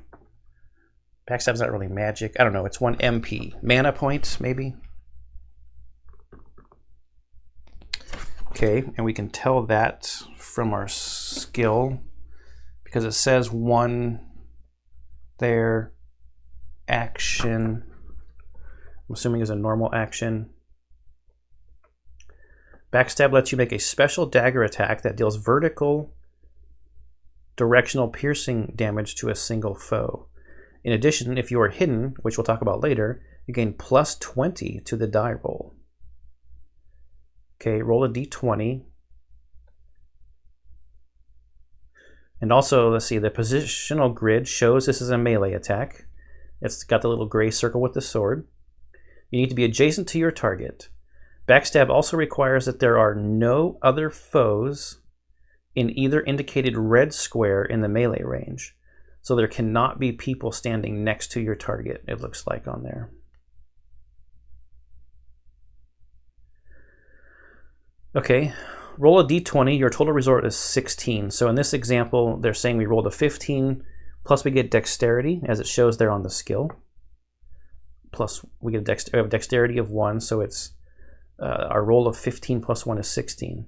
Backstab's not really magic. I don't know, it's 1 MP. Mana points, maybe? Okay, and we can tell that from our skill because it says one there, action. I'm assuming is a normal action. Backstab lets you make a special dagger attack that deals vertical directional piercing damage to a single foe. In addition, if you are hidden, which we'll talk about later, you gain plus 20 to the die roll. Okay, roll a d20. And also, let's see, the positional grid shows this is a melee attack. It's got the little gray circle with the sword. You need to be adjacent to your target. Backstab also requires that there are no other foes in either indicated red square in the melee range. So there cannot be people standing next to your target, it looks like on there. Okay, roll a d20. Your total result is 16. So in this example, they're saying we rolled a 15, plus we get dexterity, as it shows there on the skill. Plus we get a dexterity of 1, so it's our roll of 15 plus 1 is 16.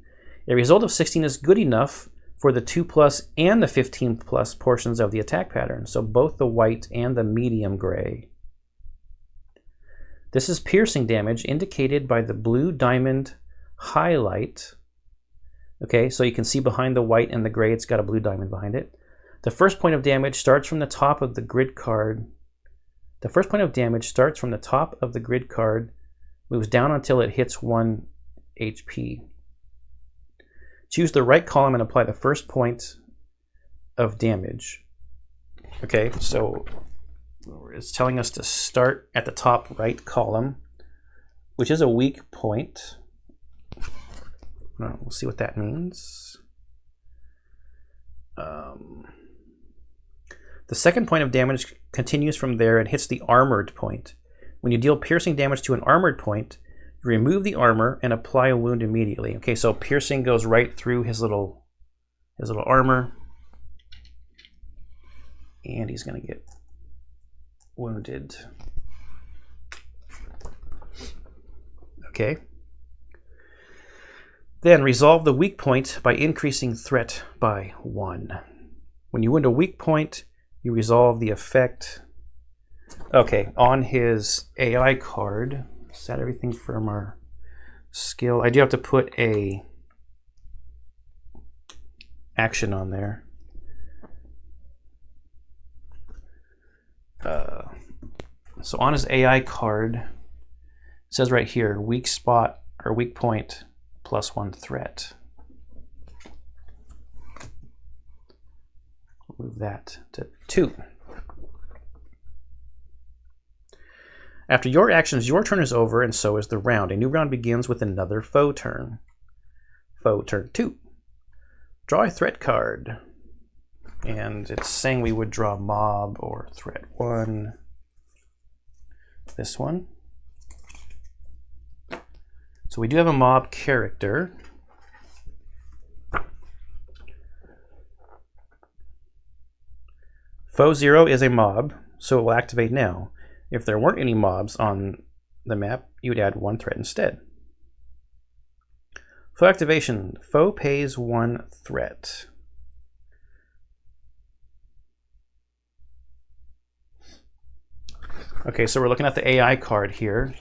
A result of 16 is good enough for the 2 plus and the 15 plus portions of the attack pattern, so both the white and the medium gray. This is piercing damage indicated by the blue diamond highlight. Okay, so you can see behind the white and the gray, it's got a blue diamond behind it. The first point of damage starts from the top of the grid card. The first point of damage starts from the top of the grid card, moves down until it hits 1 HP. Choose the right column and apply the first point of damage. Okay, so it's telling us to start at the top right column, which is a weak point. We'll see what that means. The second point of damage continues from there and hits the armored point. When you deal piercing damage to an armored point, you remove the armor and apply a wound immediately. Okay, so piercing goes right through his little armor, and he's going to get wounded. Okay. Then resolve the weak point by increasing threat by 1. When you wound a weak point, you resolve the effect. Okay, on his AI card, set everything from our skill. I do have to put a action on there. So on his AI card, it says right here, weak spot or weak point plus 1 threat. Move that to 2. After your actions, your turn is over, and so is the round. A new round begins with another foe turn. Foe turn 2. Draw a threat card. And it's saying we would draw mob or threat 1. This one. So we do have a mob character. Foe 0 is a mob, so it will activate now. If there weren't any mobs on the map, you would add 1 threat instead. Foe activation. Foe pays 1 threat. Okay, so we're looking at the AI card here.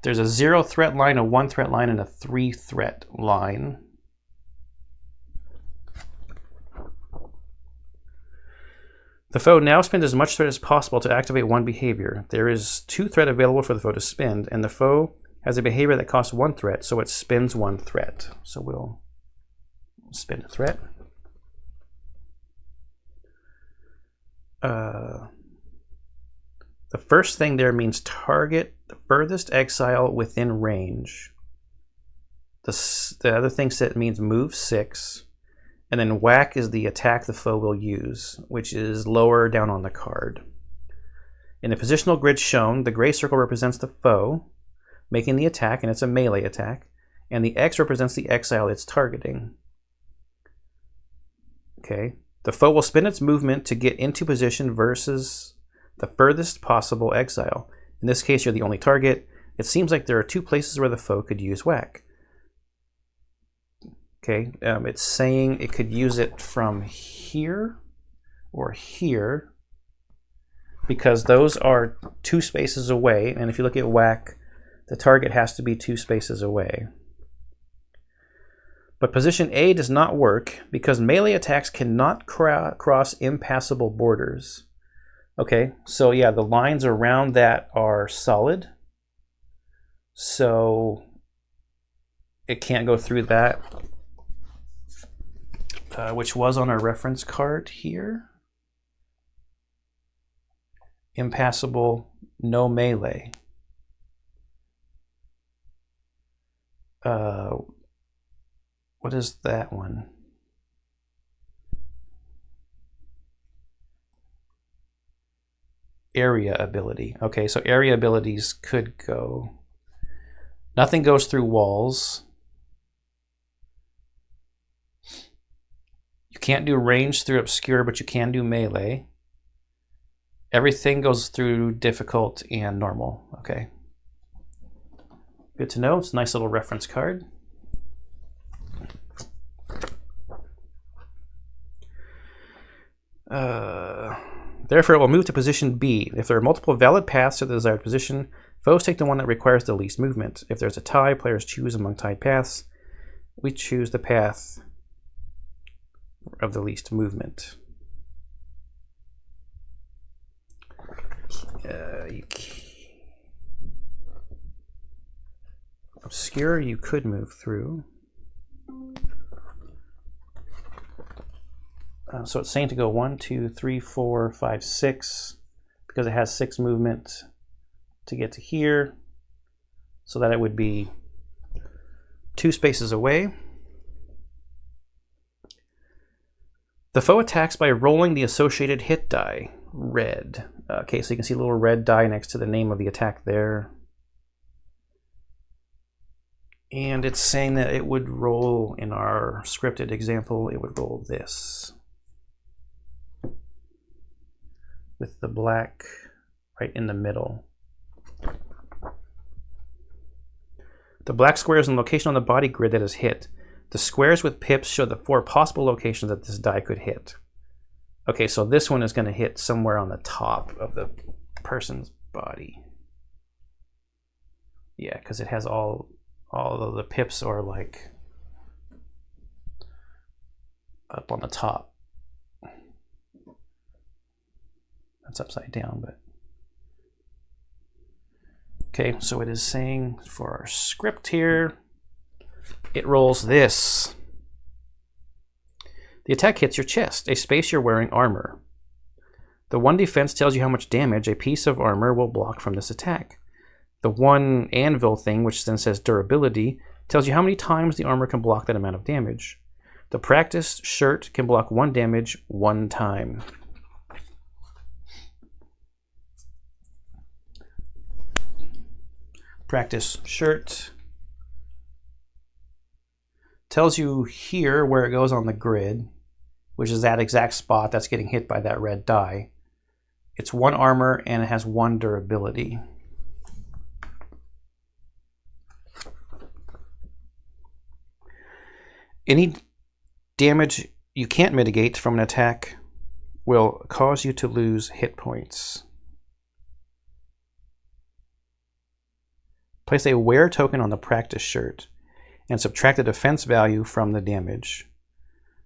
There's a 0 threat line, a 1 threat line, and a 3 threat line. The foe now spends as much threat as possible to activate 1 behavior. There is 2 threat available for the foe to spend, and the foe has a behavior that costs 1 threat, so it spends 1 threat. So we'll spend a threat. The first thing there means target the furthest exile within range. The other thing set means move 6. And then whack is the attack the foe will use, which is lower down on the card. In the positional grid shown, the gray circle represents the foe making the attack, and it's a melee attack. And the X represents the exile it's targeting. Okay. The foe will spend its movement to get into position versus the furthest possible exile. In this case, you're the only target. It seems like there are 2 places where the foe could use whack. Okay, it's saying it could use it from here or here, because those are 2 spaces away, and if you look at whack, the target has to be 2 spaces away. But position A does not work because melee attacks cannot cross impassable borders. Okay, so yeah, the lines around that are solid, so it can't go through that, which was on our reference card here. Impassable, no melee. What is that one? Area ability. Okay, so area abilities could go. Nothing goes through walls. You can't do range through obscure, but you can do melee. Everything goes through difficult and normal. Okay. Good to know. It's a nice little reference card. Therefore, it will move to position B. If there are multiple valid paths to the desired position, foes take the one that requires the least movement. If there's a tie, players choose among tied paths. We choose the path of the least movement. Obscure, you could move through. So it's saying to go 1, 2, 3, 4, 5, 6, because it has 6 movement to get to here, so that it would be 2 spaces away. The foe attacks by rolling the associated hit die, red. Okay, so you can see a little red die next to the name of the attack there. And it's saying that it would roll, in our scripted example, it would roll this, with the black right in the middle. The black square is in location on the body grid that is hit. The squares with pips show the 4 possible locations that this die could hit. Okay, so this one is going to hit somewhere on the top of the person's body. Yeah, because it has all of the pips are like up on the top. That's upside down, but okay, so it is saying for our script here, it rolls this. The attack hits your chest, a space you're wearing armor. The 1 defense tells you how much damage a piece of armor will block from this attack. The 1 anvil thing, which then says durability, tells you how many times the armor can block that amount of damage. The practice shirt can block 1 damage 1 time. Practice shirt tells you here where it goes on the grid, which is that exact spot that's getting hit by that red die. It's 1 armor and it has 1 durability. Any damage you can't mitigate from an attack will cause you to lose hit points. Place a wear token on the practice shirt and subtract the defense value from the damage.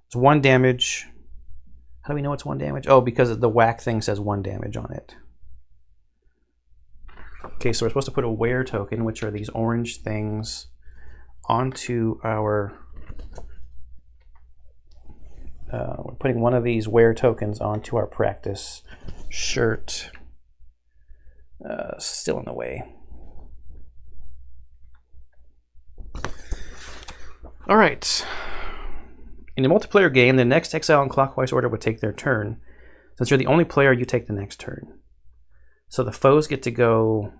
It's 1 damage. How do we know it's 1 damage? Oh, because the whack thing says 1 damage on it. Okay, so we're supposed to put a wear token, which are these orange things, onto our... we're putting one of these wear tokens onto our practice shirt. Still in the way. All right. In a multiplayer game, the next exile in clockwise order would take their turn. Since you're the only player, you take the next turn. So the foes get to go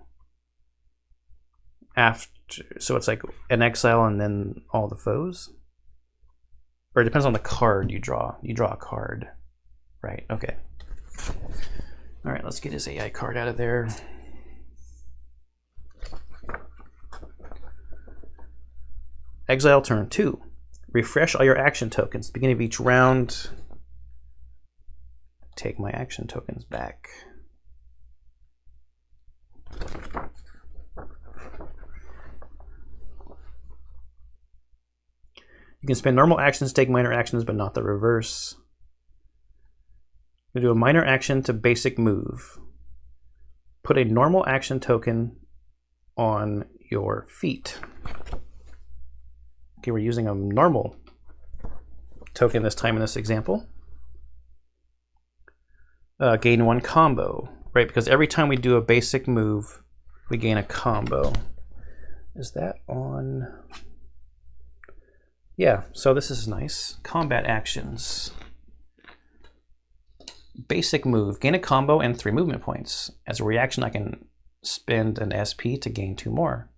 after. So it's like an exile and then all the foes? Or it depends on the card you draw. You draw a card. Right, okay. All right, let's get his AI card out of there. Exile turn 2. refresh all your action tokens. Beginning of each round, take my action tokens back. You can spend normal actions, take minor actions, but not the reverse. You do a minor action to basic move. Put a normal action token on your feet. Okay, we're using a normal token this time in this example. Gain 1 combo, right? Because every time we do a basic move, we gain a combo. Is that on? Yeah, so this is nice. Combat actions. Basic move, gain a combo and 3 movement points. As a reaction, I can spend an SP to gain 2 more.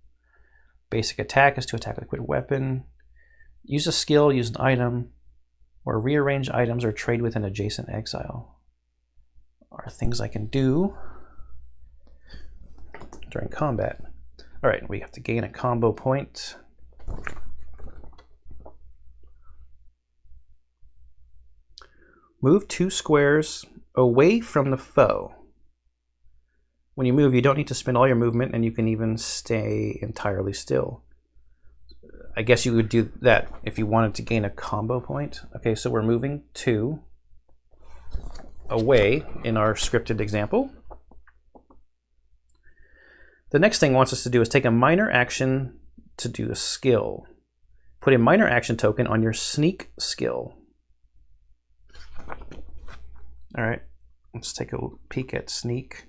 Basic attack is to attack with a quick weapon. Use a skill, use an item, or rearrange items or trade with an adjacent exile. Are things I can do during combat. All right, we have to gain a combo point. Move 2 squares away from the foe. When you move, you don't need to spend all your movement, and you can even stay entirely still. I guess you would do that if you wanted to gain a combo point. Okay, so we're moving 2 away in our scripted example. The next thing it wants us to do is take a minor action to do a skill. Put a minor action token on your sneak skill. All right, let's take a peek at sneak.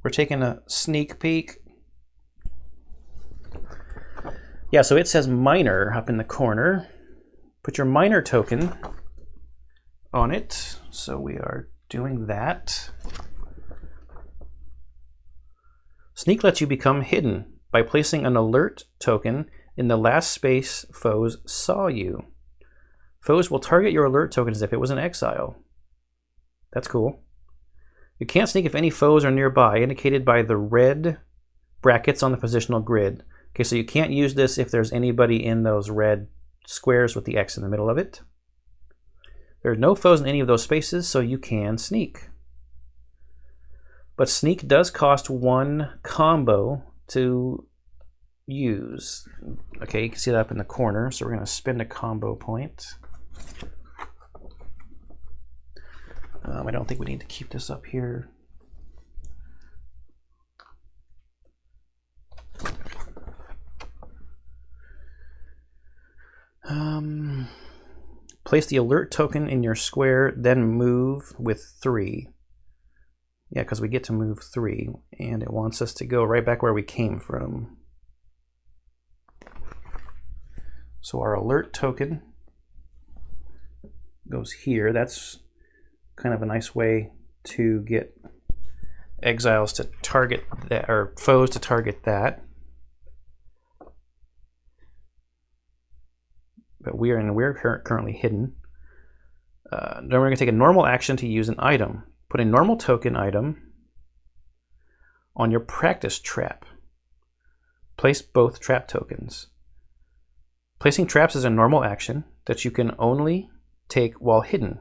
We're taking a sneak peek. Yeah, so it says minor up in the corner. Put your minor token on it. So we are doing that. Sneak lets you become hidden by placing an alert token in the last space foes saw you. Foes will target your alert token as if it was an exile. That's cool. You can't sneak if any foes are nearby, indicated by the red brackets on the positional grid. Okay, so you can't use this if there's anybody in those red squares with the X in the middle of it. There are no foes in any of those spaces, so you can sneak. But sneak does cost 1 combo to use. Okay, you can see that up in the corner, so we're going to spend a combo point. I don't think we need to keep this up here. Place the alert token in your square, then move with 3. Yeah, because we get to move 3, and it wants us to go right back where we came from. So our alert token goes here. That's kind of a nice way to get exiles to target that, or foes to target that. But we're currently hidden. Then we're going to take a normal action to use an item. Put a normal token item on your practice trap. Place both trap tokens. Placing traps is a normal action that you can only take while hidden.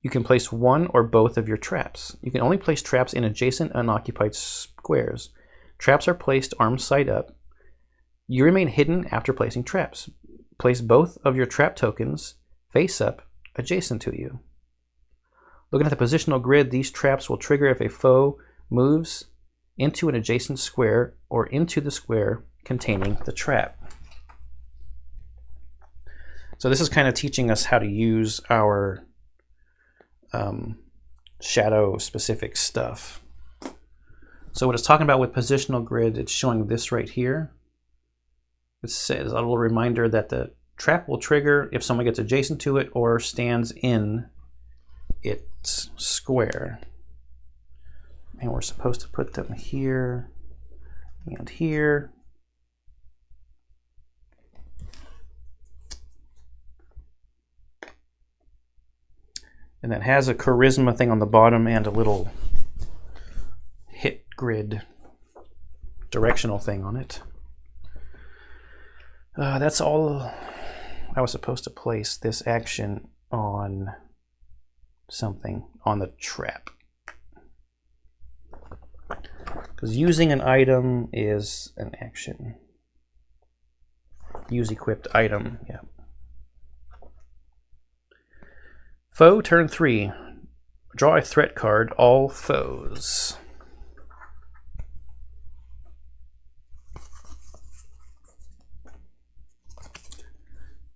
You can place 1 or both of your traps. You can only place traps in adjacent unoccupied squares. Traps are placed arm side up. You remain hidden after placing traps. Place both of your trap tokens face up adjacent to you. Looking at the positional grid, these traps will trigger if a foe moves into an adjacent square or into the square containing the trap. So this is kind of teaching us how to use our shadow specific stuff. So what it's talking about with positional grid, it's showing this right here. It says a little reminder that the trap will trigger if someone gets adjacent to it or stands in its square. And we're supposed to put them here and here. And that has a charisma thing on the bottom and a little hit grid directional thing on it. That's all. I was supposed to place this action on something, on the trap. Because using an item is an action. Use equipped item, yeah. Foe, turn 3. Draw a threat card, all foes.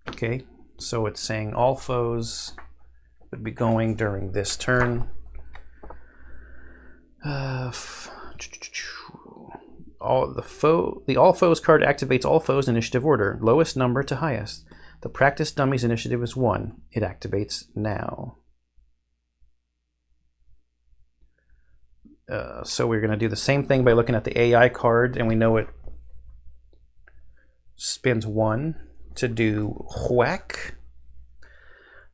Okay, so it's saying all foes would be going during this turn. The all foes card activates all foes initiative order, lowest number to highest. The practice dummies initiative is 1. It activates now. So we're going to do the same thing by looking at the AI card, and we know it spends 1 to do whack.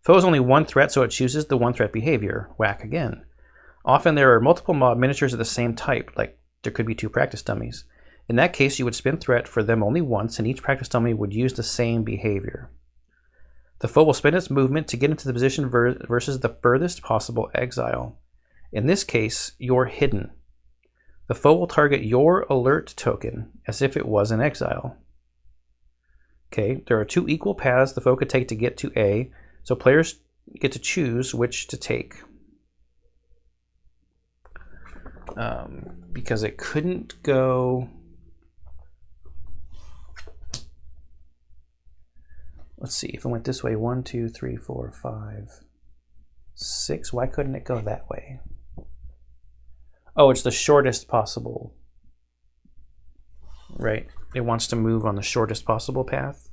Foe is only 1 threat, so it chooses the 1 threat behavior, whack again. Often there are multiple mob miniatures of the same type, like there could be 2 practice dummies. In that case, you would spin threat for them only once, and each practice dummy would use the same behavior. The foe will spend its movement to get into the position versus the furthest possible exile. In this case, you're hidden. The foe will target your alert token as if it was an exile. Okay, there are 2 equal paths the foe could take to get to A, so players get to choose which to take. Because it couldn't go... Let's see, if it went this way, 1, 2, 3, 4, 5, 6, why couldn't it go that way? Oh, it's the shortest possible. Right, it wants to move on the shortest possible path.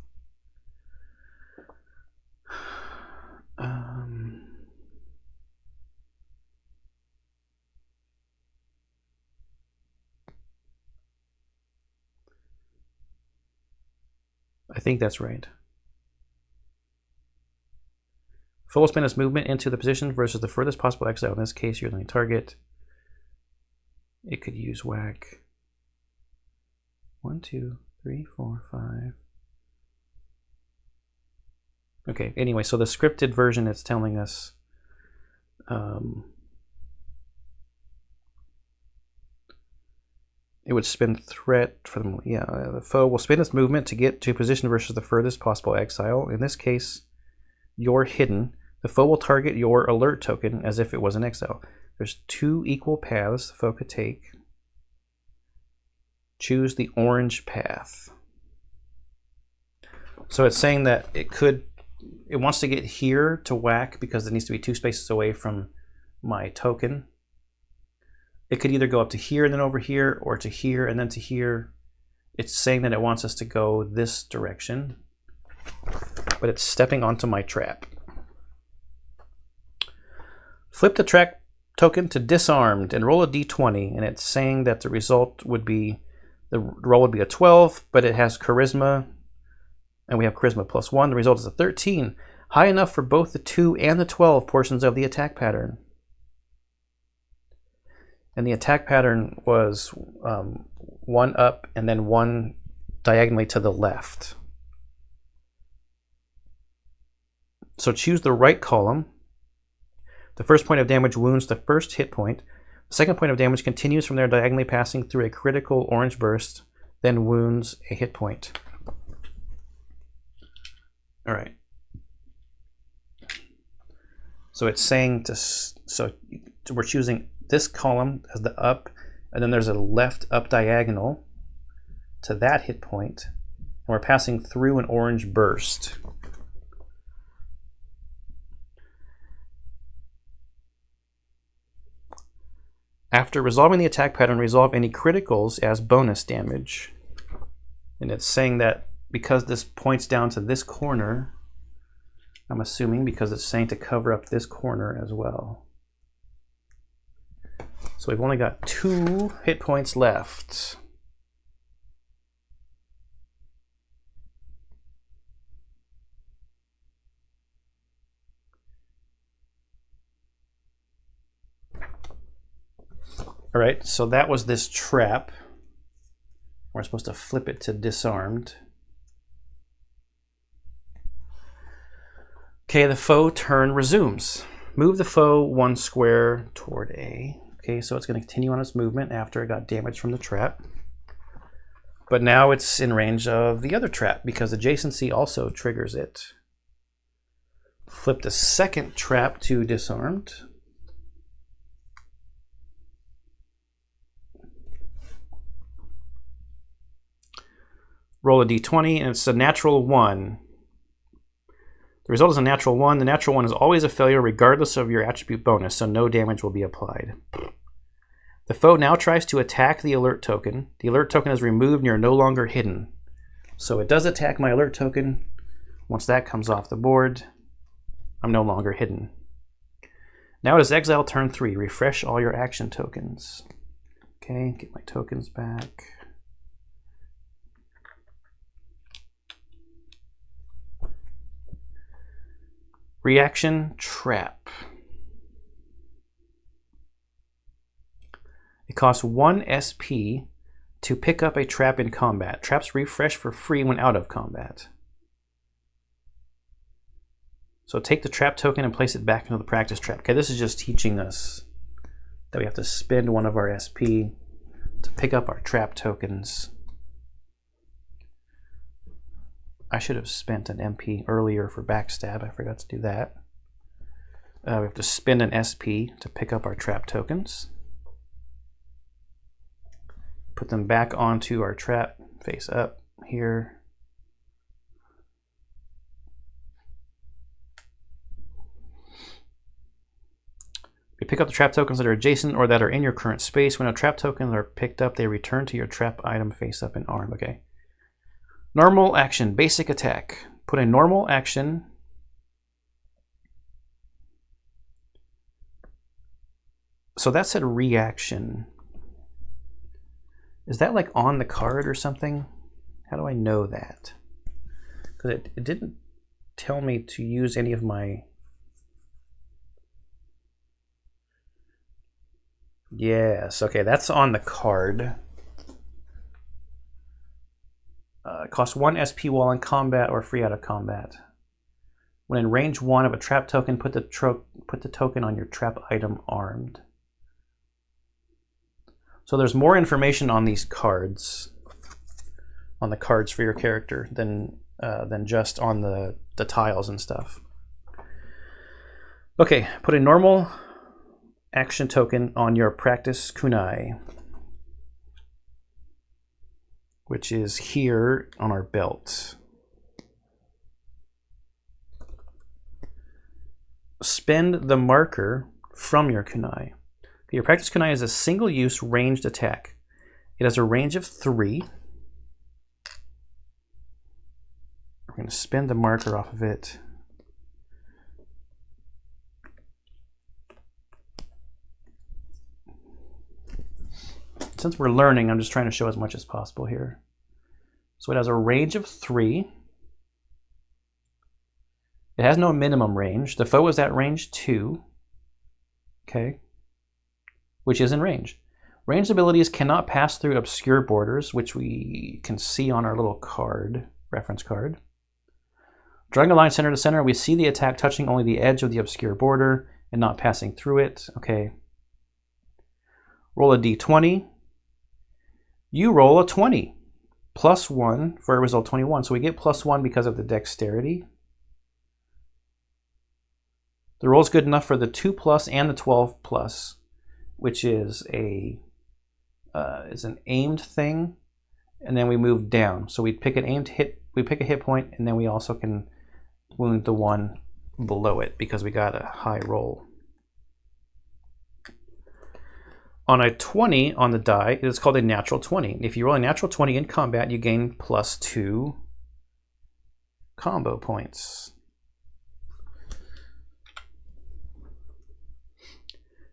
I think that's right. Full spin its movement into the position versus the furthest possible exile. In this case, you're the only target. It could use whack. 1, 2, 3, 4, 5. Okay, anyway, so the scripted version is telling us it would spin threat for them. Yeah, the foe will spin its movement to get to a position versus the furthest possible exile. In this case, you're hidden. The foe will target your alert token as if it was an exile. There's 2 equal paths the foe could take. Choose the orange path. So it's saying that it wants to get here to whack because it needs to be 2 spaces away from my token. It could either go up to here and then over here, or to here and then to here. It's saying that it wants us to go this direction, but it's stepping onto my trap. Flip the trap token to disarmed and roll a d20, and it's saying that the result would be, the roll would be a 12, but it has charisma, and we have charisma +1. The result is a 13, high enough for both the 2 and the 12 portions of the attack pattern. And the attack pattern was 1 up and then 1 diagonally to the left. So choose the right column. The first point of damage wounds the first hit point. The second point of damage continues from there, diagonally passing through a critical orange burst, then wounds a hit point. All right. So it's saying so we're choosing this column as the up, and then there's a left up diagonal to that hit point, and we're passing through an orange burst. After resolving the attack pattern, resolve any criticals as bonus damage. And it's saying that because this points down to this corner, I'm assuming because it's saying to cover up this corner as well. So we've only got 2 hit points left. All right, so that was this trap. We're supposed to flip it to disarmed. Okay, the foe turn resumes. Move the foe 1 square toward A. Okay, so it's going to continue on its movement after it got damaged from the trap. But now it's in range of the other trap because adjacency also triggers it. Flip the second trap to disarmed. Roll a d20 and it's a natural 1. The result is a natural 1. The natural 1 is always a failure regardless of your attribute bonus, so no damage will be applied. The foe now tries to attack the alert token. The alert token is removed and you're no longer hidden. So it does attack my alert token. Once that comes off the board, I'm no longer hidden. Now it is exile turn 3. Refresh all your action tokens. Okay, get my tokens back. Reaction trap. It costs 1 SP to pick up a trap in combat. Traps refresh for free when out of combat. So take the trap token and place it back into the practice trap. Okay, this is just teaching us that we have to spend 1 of our SP to pick up our trap tokens. I should have spent an MP earlier for backstab. I forgot to do that. We have to spend an SP to pick up our trap tokens. Put them back onto our trap, face up here. We pick up the trap tokens that are adjacent or that are in your current space. When a trap tokens are picked up, they return to your trap item face up and armed. Okay. Normal action, basic attack. Put a normal action. So that said reaction. Is that like on the card or something? How do I know that? Because it didn't tell me to use any of my... Yes, okay, that's on the card. It costs 1 SP while in combat or free out of combat. When in range 1 of a trap token, put the token on your trap item armed. So there's more information on these cards, on the cards for your character, than just on the tiles and stuff. Okay, put a normal action token on your practice kunai, which is here on our belt. Spend the marker from your kunai. Your practice kunai is a single-use ranged attack. It has a range of 3. We're going to spend the marker off of it. Since we're learning, I'm just trying to show as much as possible here. So it has a range of 3. It has no minimum range. The foe is at range 2. Okay. Which is in range. Ranged abilities cannot pass through obscure borders, which we can see on our little card, reference card. Drawing a line center to center, we see the attack touching only the edge of the obscure border and not passing through it. Okay. Roll a d20. You roll a 20. Plus 1 for a result 21. So we get plus 1 because of the dexterity. The roll is good enough for the 2+ and the 12+, which is an aimed thing, and then we move down. So we pick an aimed hit, we pick a hit point, and then we also can wound the one below it because we got a high roll. On a 20 on the die, it is called a natural 20. If you roll a natural 20 in combat, you gain +2 combo points.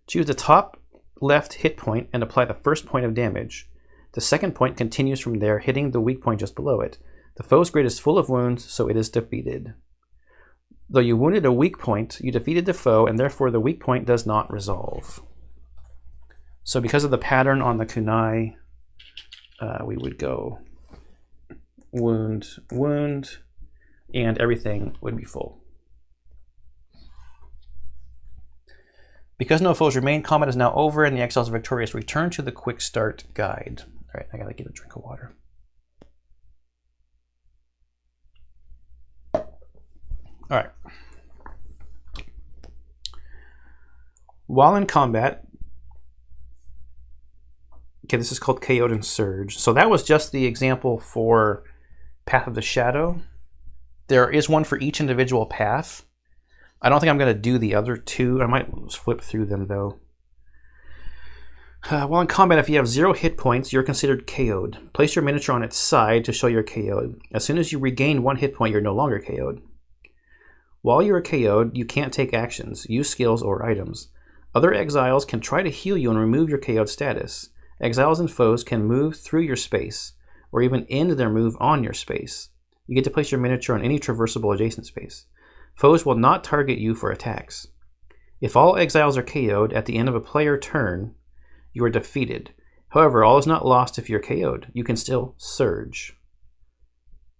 Choose the top left hit point and apply the first point of damage. The second point continues from there, hitting the weak point just below it. The foe's grid is full of wounds, so it is defeated. Though you wounded a weak point, you defeated the foe, and therefore the weak point does not resolve. So because of the pattern on the kunai, we would go wound, wound, and everything would be full. Because no foes remain, combat is now over and the exiles are victorious. Return to the quick start guide. All right, I gotta get a drink of water. All right. While in combat, okay, this is called KO'd and Surge. So that was just the example for Path of the Shadow. There is one for each individual path. I don't think I'm going to do the other two. I might flip through them though. While in combat, if you have 0 hit points, you're considered KO'd. Place your miniature on its side to show you're KO'd. As soon as you regain 1 hit point, you're no longer KO'd. While you are KO'd, you can't take actions, use skills, or items. Other exiles can try to heal you and remove your KO'd status. Exiles and foes can move through your space, or even end their move on your space. You get to place your miniature on any traversable adjacent space. Foes will not target you for attacks. If all exiles are KO'd at the end of a player turn, you are defeated. However, all is not lost if you're KO'd. You can still surge.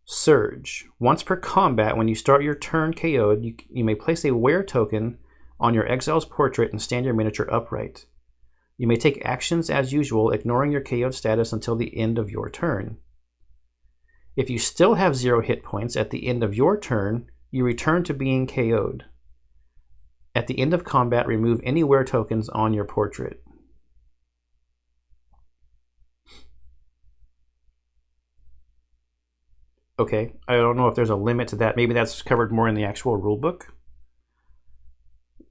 Surge. Once per combat, when you start your turn KO'd, you may place a wear token on your exile's portrait and stand your miniature upright. You may take actions as usual, ignoring your KO'd status until the end of your turn. If you still have 0 hit points at the end of your turn, you return to being KO'd. At the end of combat, remove any wear tokens on your portrait. Okay, I don't know if there's a limit to that. Maybe that's covered more in the actual rulebook.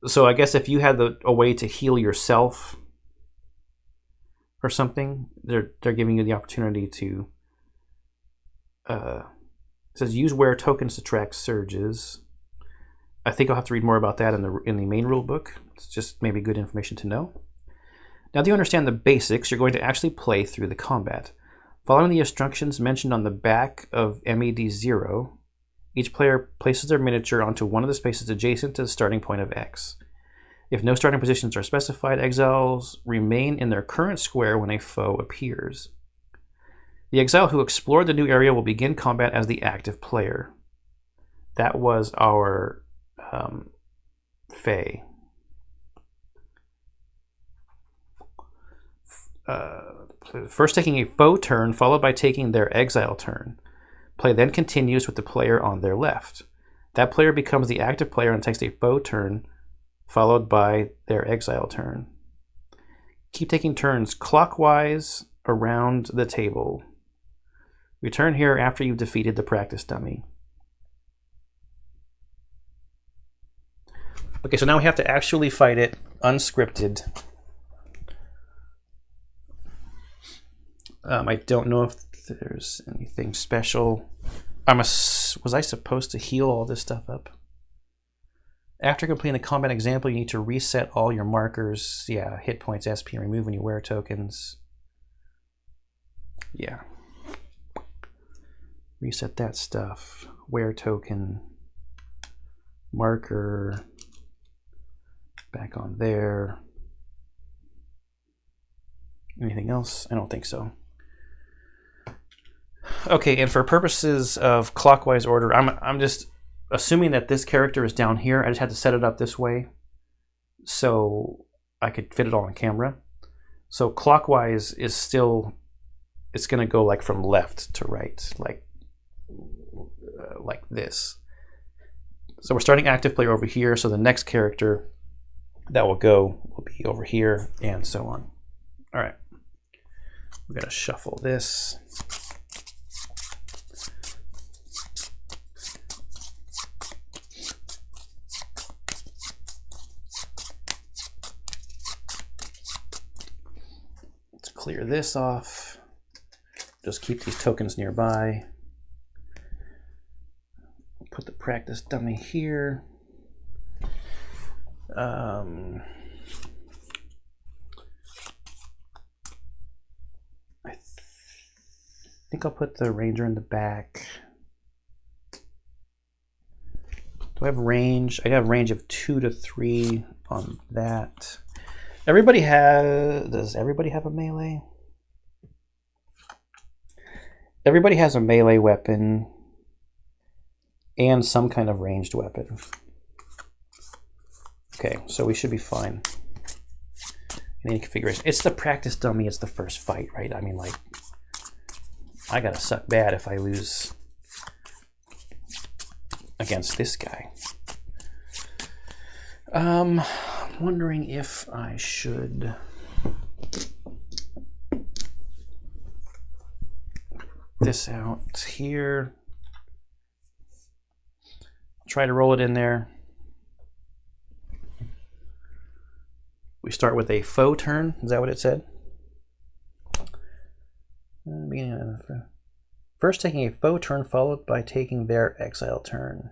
So I guess if you had a way to heal yourself or something, they're giving you the opportunity to. It says use wear tokens to track surges. I think I'll have to read more about that in the main rulebook. It's just maybe good information to know. Now that you understand the basics, you're going to actually play through the combat. Following the instructions mentioned on the back of MED0, each player places their miniature onto one of the spaces adjacent to the starting point of X. If no starting positions are specified, exiles remain in their current square when a foe appears. The exile who explored the new area will begin combat as the active player. That was our Fae. First taking a foe turn, followed by taking their exile turn. Play then continues with the player on their left. That player becomes the active player and takes a foe turn, followed by their exile turn. Keep taking turns clockwise around the table. Return here after you've defeated the practice dummy. Okay, so now we have to actually fight it unscripted. I don't know if there's anything special. Was I supposed to heal all this stuff up? After completing the combat example, you need to reset all your markers. Yeah, hit points, SP, and remove when you wear tokens. Yeah. Reset that stuff. Wear token. Marker. Back on there. Anything else? I don't think so. Okay, and for purposes of clockwise order, I'm just assuming that this character is down here. I just had to set it up this way so I could fit it all on camera. So clockwise is still, it's going to go like from left to right, like this. So we're starting active player over here, so the next character that will go will be over here, and so on. All right, we're going to shuffle this. Let's clear this off. Just keep these tokens nearby. Put the practice dummy here. I think I'll put the ranger in the back. Do I have range? I have range of 2 to 3 on that. Does everybody have a melee? Everybody has a melee weapon and some kind of ranged weapon. Okay, so we should be fine. in any configuration. It's the practice dummy. It's the first fight, right? I mean, like, I gotta suck bad if I lose against this guy. Wondering if I should this out here. Try to roll it in there. We start with a faux turn. Is that what it said? First taking a faux turn followed by taking their exile turn.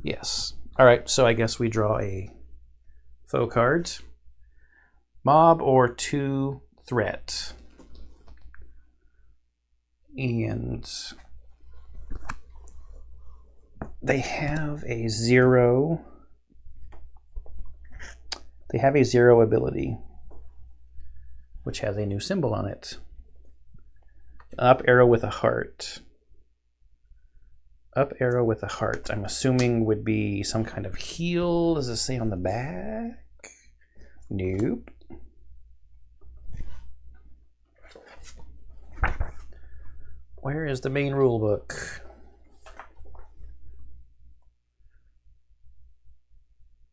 Yes. All right, so I guess we draw a faux card. Mob or 2 threat. And they have a 0. They have a 0 ability, which has a new symbol on it. Up arrow with a heart. Up arrow with a heart, I'm assuming would be some kind of heal. Does it say on the back? Nope. Where is the main rule book?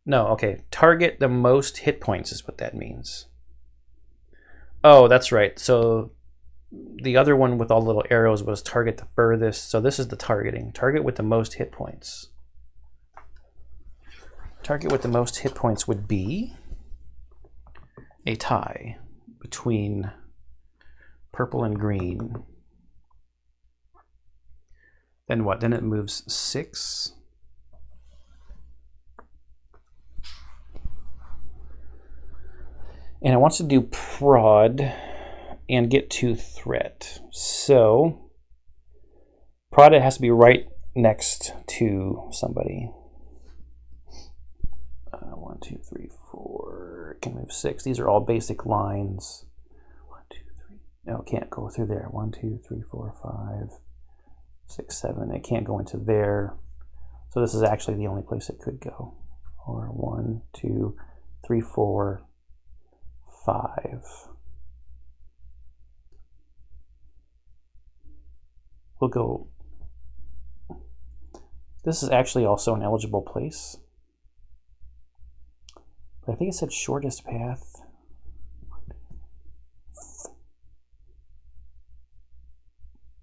No, okay. Target the most hit points is what that means. Oh, that's right. So the other one with all the little arrows was target the furthest. So this is the targeting. Target with the most hit points. Target with the most hit points would be a tie between purple and green. Then what? Then it moves 6. And it wants to do prod and get 2 threat. So prod, it has to be right next to somebody. 1, 2, 3, 4. It can move 6. These are all basic lines. 1, 2, 3. No, it can't go through there. 1, 2, 3, 4, 5, 6, 7. It can't go into there. So this is actually the only place it could go. Or 1, 2, 3, 4, 5. We'll go. This is actually also an eligible place. But I think it said shortest path.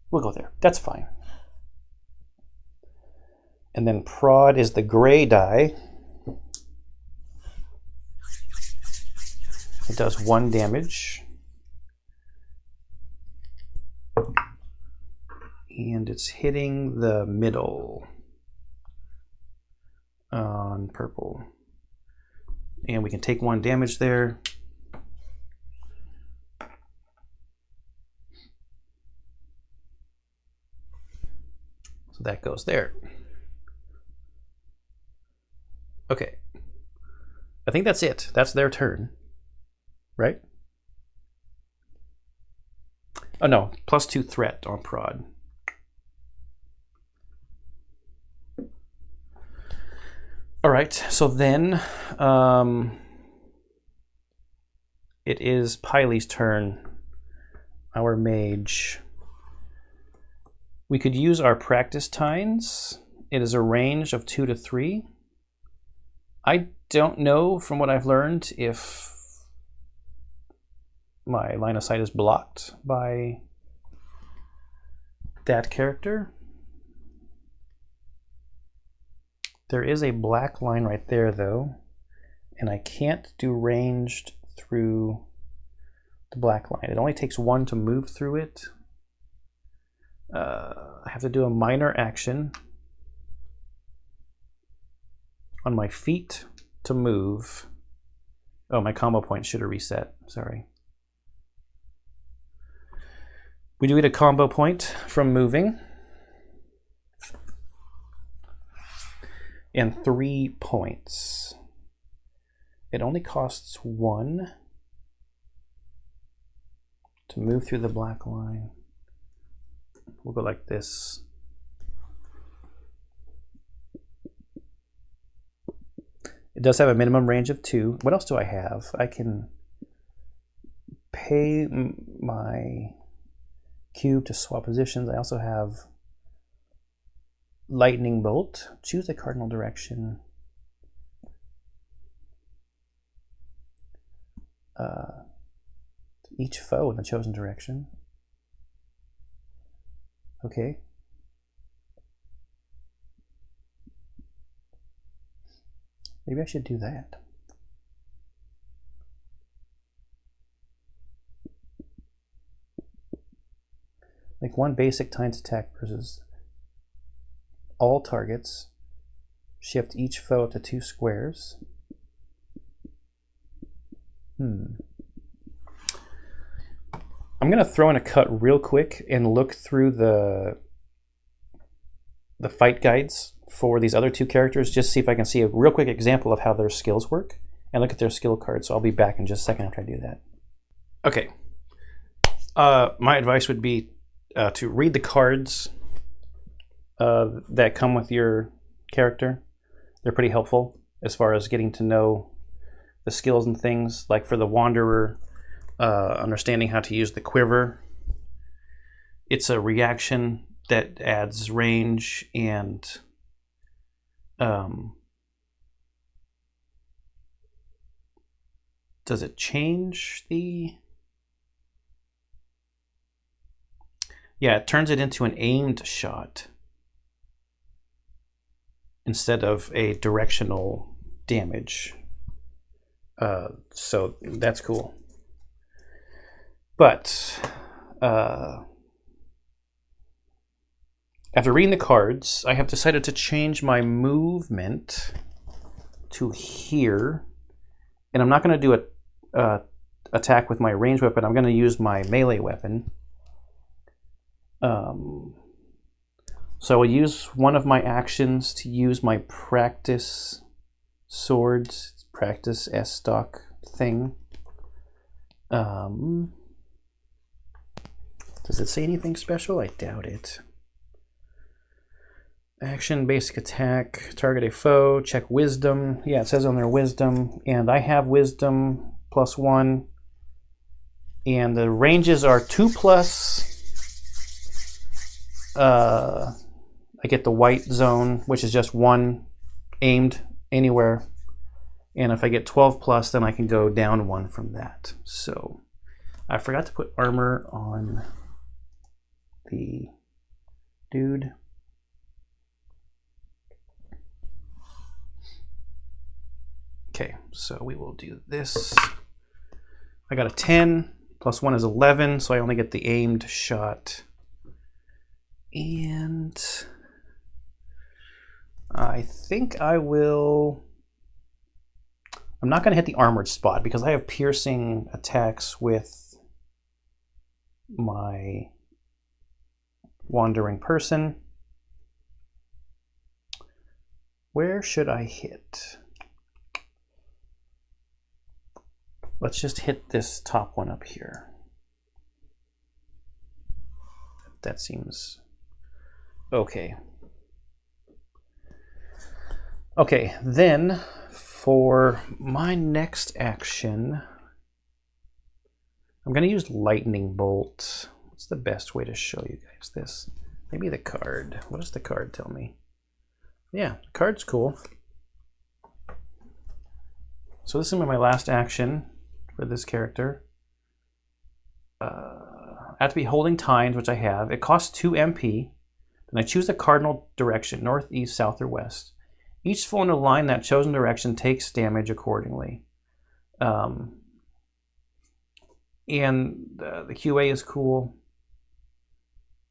We'll go there. That's fine. And then prod is the gray die. It does 1 damage. And it's hitting the middle on purple. And we can take 1 damage there. So that goes there. Okay. I think that's it. That's their turn. Right? Oh no, +2 threat on prod. All right, so then it is Piley's turn, our mage. We could use our practice tines. It is a range of 2 to 3. I don't know from what I've learned if my line of sight is blocked by that character. There is a black line right there though, and I can't do ranged through the black line. It only takes 1 to move through it. I have to do a minor action on my feet to move. Oh, my combo point should have reset, sorry. We do get a combo point from moving. And 3 points. It only costs 1 to move through the black line. We'll go like this. It does have a minimum range of 2. What else do I have? I can pay my cube to swap positions. I also have lightning bolt. Choose a cardinal direction. Each foe in the chosen direction. Okay. Maybe I should do that. Make one basic times attack versus all targets. Shift each foe up to 2 squares. I'm going to throw in a cut real quick and look through the fight guides for these other 2 characters, just see if I can see a real quick example of how their skills work and look at their skill cards. So I'll be back in just a second after I do that. Okay. My advice would be to read the cards that come with your character. They're pretty helpful as far as getting to know the skills and things. Like for the Wanderer, understanding how to use the quiver. It's a reaction that adds range and does it change the... Yeah, it turns it into an aimed shot instead of a directional damage. So that's cool. But after reading the cards, I have decided to change my movement to here. And I'm not going to do a attack with my ranged weapon. I'm going to use my melee weapon. So I will use one of my actions to use my practice swords, practice S-stock thing. Does it say anything special? I doubt it. Action, basic attack, target a foe, check wisdom. Yeah, it says on there wisdom, and I have wisdom +1. And the ranges are 2+. I get the white zone, which is just 1 aimed anywhere. And if I get 12+, then I can go down 1 from that. So I forgot to put armor on the dude. Okay, so we will do this. I got a 10, +1 is 11, so I only get the aimed shot. And I think I will... I'm not going to hit the armored spot because I have piercing attacks with my wandering person. Where should I hit? Let's just hit this top one up here. That seems okay. Okay, then for my next action, I'm going to use lightning bolt. What's the best way to show you guys this? Maybe the card. What does the card tell me? Yeah, the card's cool. So this is my last action for this character. I have to be holding tines, which I have. It costs 2 MP. Then I choose a cardinal direction, north, east, south, or west. Each foe in a line that chosen direction takes damage accordingly. And the QA is cool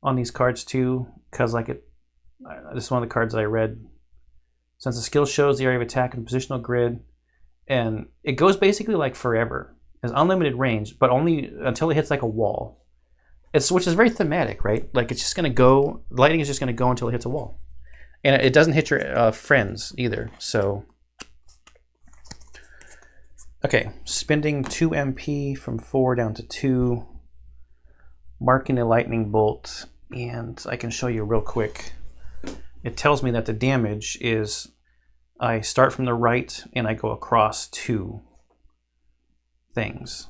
on these cards too, because like this is one of the cards that I read. Since the skill shows the area of attack and positional grid, and it goes basically like forever. It's unlimited range, but only until it hits like a wall. Which is very thematic, right? Like it's just gonna go. Lightning is just gonna go until it hits a wall, and it doesn't hit your friends either. So, okay, spending 2 MP from 4 down to 2, marking a lightning bolt, and I can show you real quick. It tells me that the damage is I start from the right and I go across 2 things.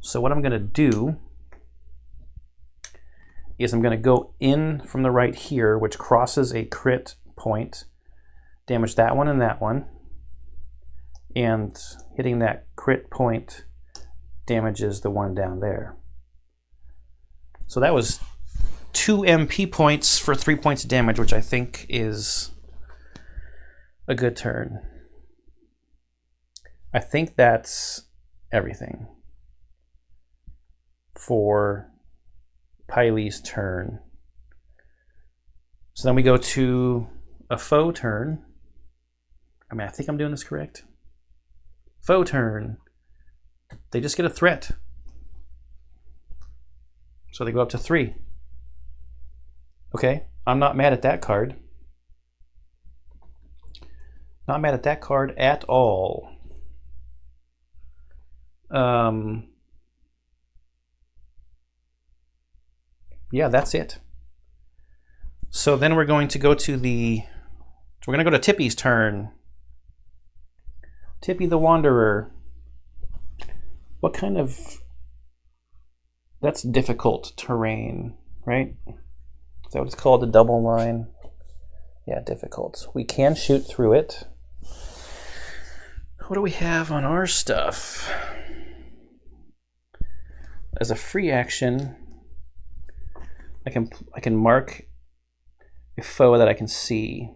So what I'm going to do is I'm going to go in from the right here, which crosses a crit point, damage that one and that one, and hitting that crit point damages the one down there. So that was 2 MP points for 3 points of damage, which I think is a good turn. I think that's everything for Pyle's turn. So then we go to a foe turn. I mean, I think I'm doing this correct. Foe turn. They just get a threat. So they go up to 3. Okay, I'm not mad at that card. Not mad at that card at all. Yeah, that's it. So then we're going to go to we're going to go to Tippy's turn. Tippy the Wanderer. What kind of... That's difficult terrain, right? Is that what it's called, a double line? Yeah, difficult. We can shoot through it. What do we have on our stuff? As a free action, I can mark a foe that I can see.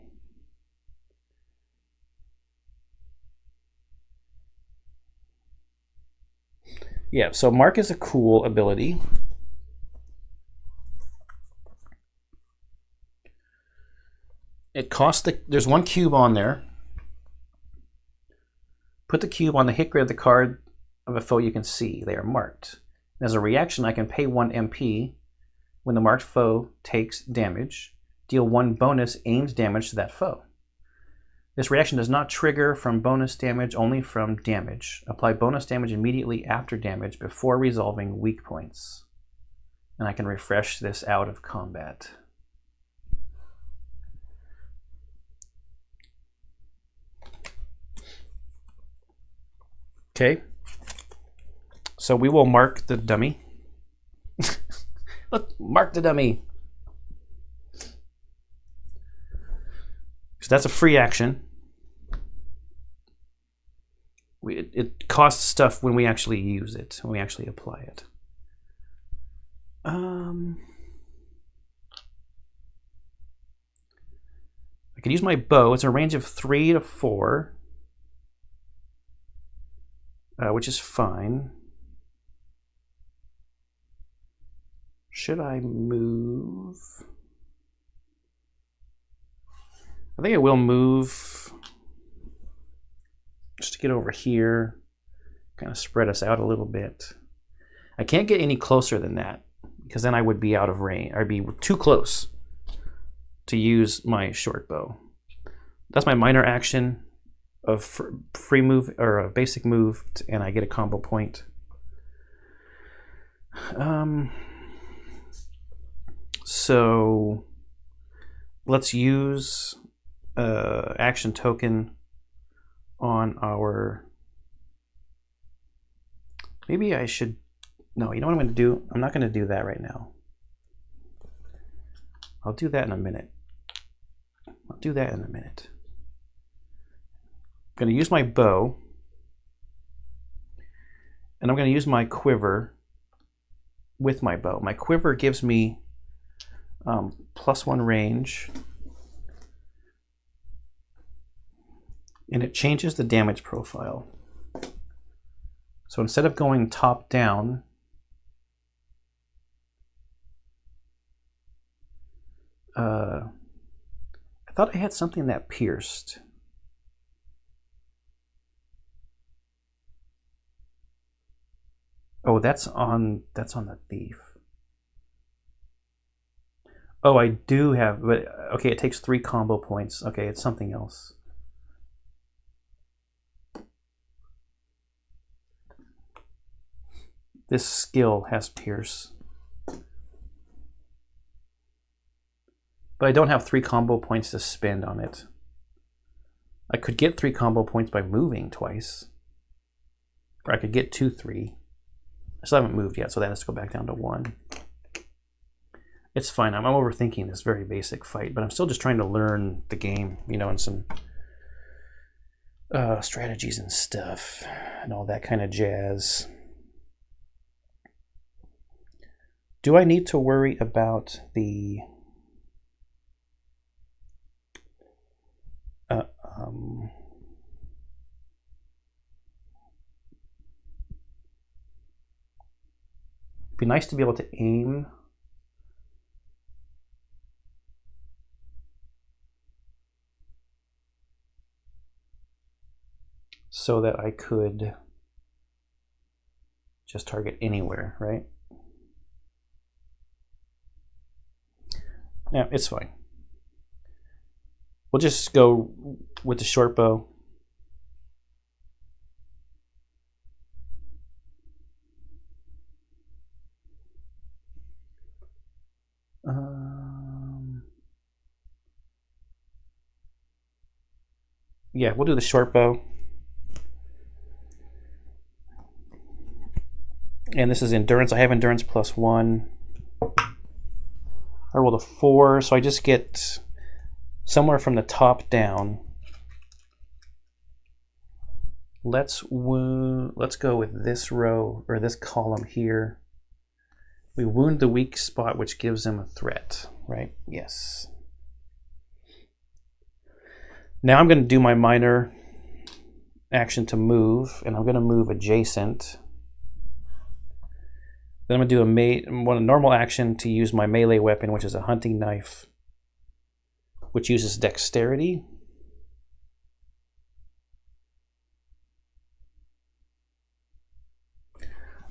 Yeah, so mark is a cool ability. It costs there's 1 cube on there. Put the cube on the hit grid of the card of a foe you can see. They are marked. As a reaction, I can pay 1 MP when the marked foe takes damage. Deal 1 bonus aimed damage to that foe. This reaction does not trigger from bonus damage, only from damage. Apply bonus damage immediately after damage before resolving weak points. And I can refresh this out of combat. Okay. So we will mark the dummy. Let's mark the dummy. So that's a free action. It costs stuff when we actually use it, when we actually apply it. I can use my bow. It's a range of 3 to 4, which is fine. Should I move? I think I will move just to get over here, kind of spread us out a little bit. I can't get any closer than that because then I would be out of range. I'd be too close to use my short bow. That's my minor action of free move or a basic move, and I get a combo point. So let's use action token on our... Maybe I should... No, you know what I'm going to do? I'm not going to do that right now. I'll do that in a minute. I'll do that in a minute. I'm going to use my bow, and I'm going to use my quiver with my bow. My quiver gives me +1 range, and it changes the damage profile. So instead of going top down, I thought I had something that pierced. Oh, that's on the thief. Oh, I do have, but okay, it takes 3 combo points. Okay, it's something else. This skill has pierce. But I don't have 3 combo points to spend on it. I could get 3 combo points by moving twice. Or I could get 2, 3. I still haven't moved yet, so that has to go back down to 1. It's fine. I'm overthinking this very basic fight, but I'm still just trying to learn the game, you know, and some strategies and stuff and all that kind of jazz. Do I need to worry about the it'd be nice to be able to aim so that I could just target anywhere, right? Yeah, it's fine. We'll just go with the short bow. Yeah, we'll do the short bow. And this is endurance. I have endurance +1. I rolled a 4, so I just get somewhere from the top down. Let's go with this row, or this column here. We wound the weak spot, which gives him a threat, right? Yes. Now I'm going to do my minor action to move, and I'm going to move adjacent. Then I'm going to do a normal action to use my melee weapon, which is a hunting knife, which uses dexterity.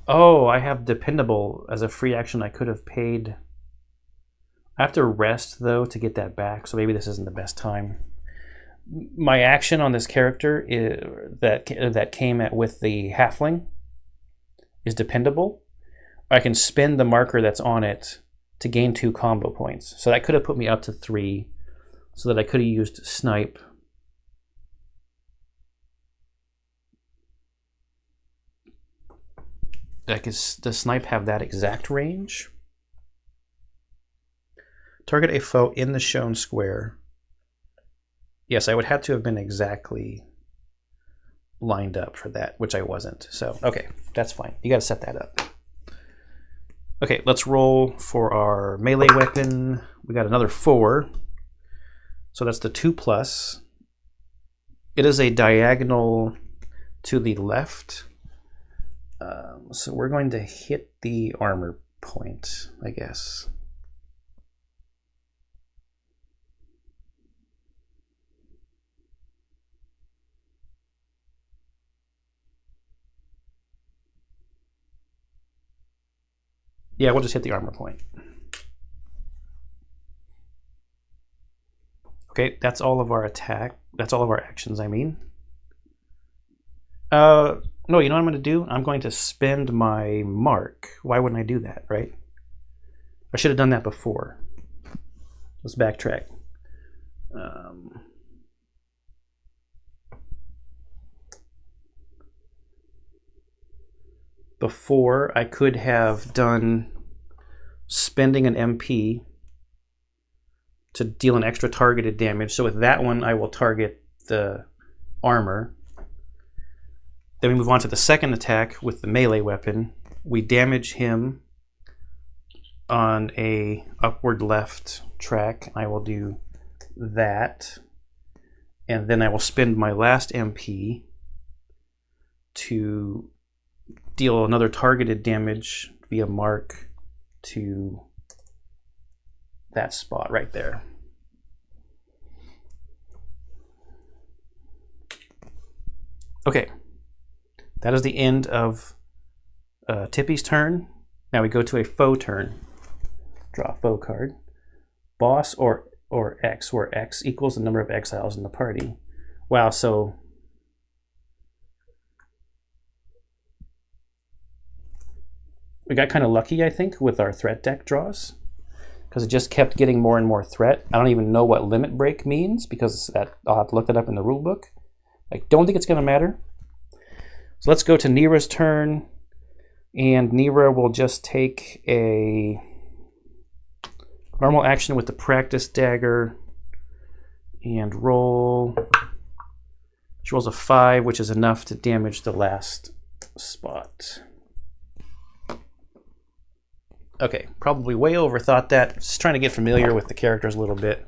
Oh, I have dependable as a free action I could have paid. I have to rest, though, to get that back, so maybe this isn't the best time. My action on this character that came with the halfling is dependable. I can spend the marker that's on it to gain 2 combo points. So that could have put me up to 3, so that I could have used snipe. Does snipe have that exact range? Target a foe in the shown square. Yes, I would have to have been exactly lined up for that, which I wasn't. So, okay, that's fine. You got to set that up. Okay, let's roll for our melee weapon. We got another 4. So that's the 2+. It is a diagonal to the left. So we're going to hit the armor point, I guess. Yeah, we'll just hit the armor point. Okay, that's all of our attack. That's all of our actions, I mean. No, you know what I'm going to do? I'm going to spend my mark. Why wouldn't I do that, right? I should have done that before. Let's backtrack. Before, I could have done spending an MP to deal an extra targeted damage. So with that one, I will target the armor. Then we move on to the second attack with the melee weapon. We damage him on a upward left track. I will do that. And then I will spend my last MP to deal another targeted damage via mark to that spot right there. Okay, that is the end of Tippy's turn. Now we go to a foe turn. Draw a foe card. Boss or X, where X equals the number of exiles in the party. Wow, so we got kind of lucky, I think, with our threat deck draws, because it just kept getting more and more threat. I don't even know what limit break means, because I'll have to look that up in the rule book. I don't think it's going to matter. So let's go to Nira's turn. And Nira will just take a normal action with the practice dagger and roll. She rolls a 5, which is enough to damage the last spot. Okay, probably way overthought that. Just trying to get familiar with the characters a little bit.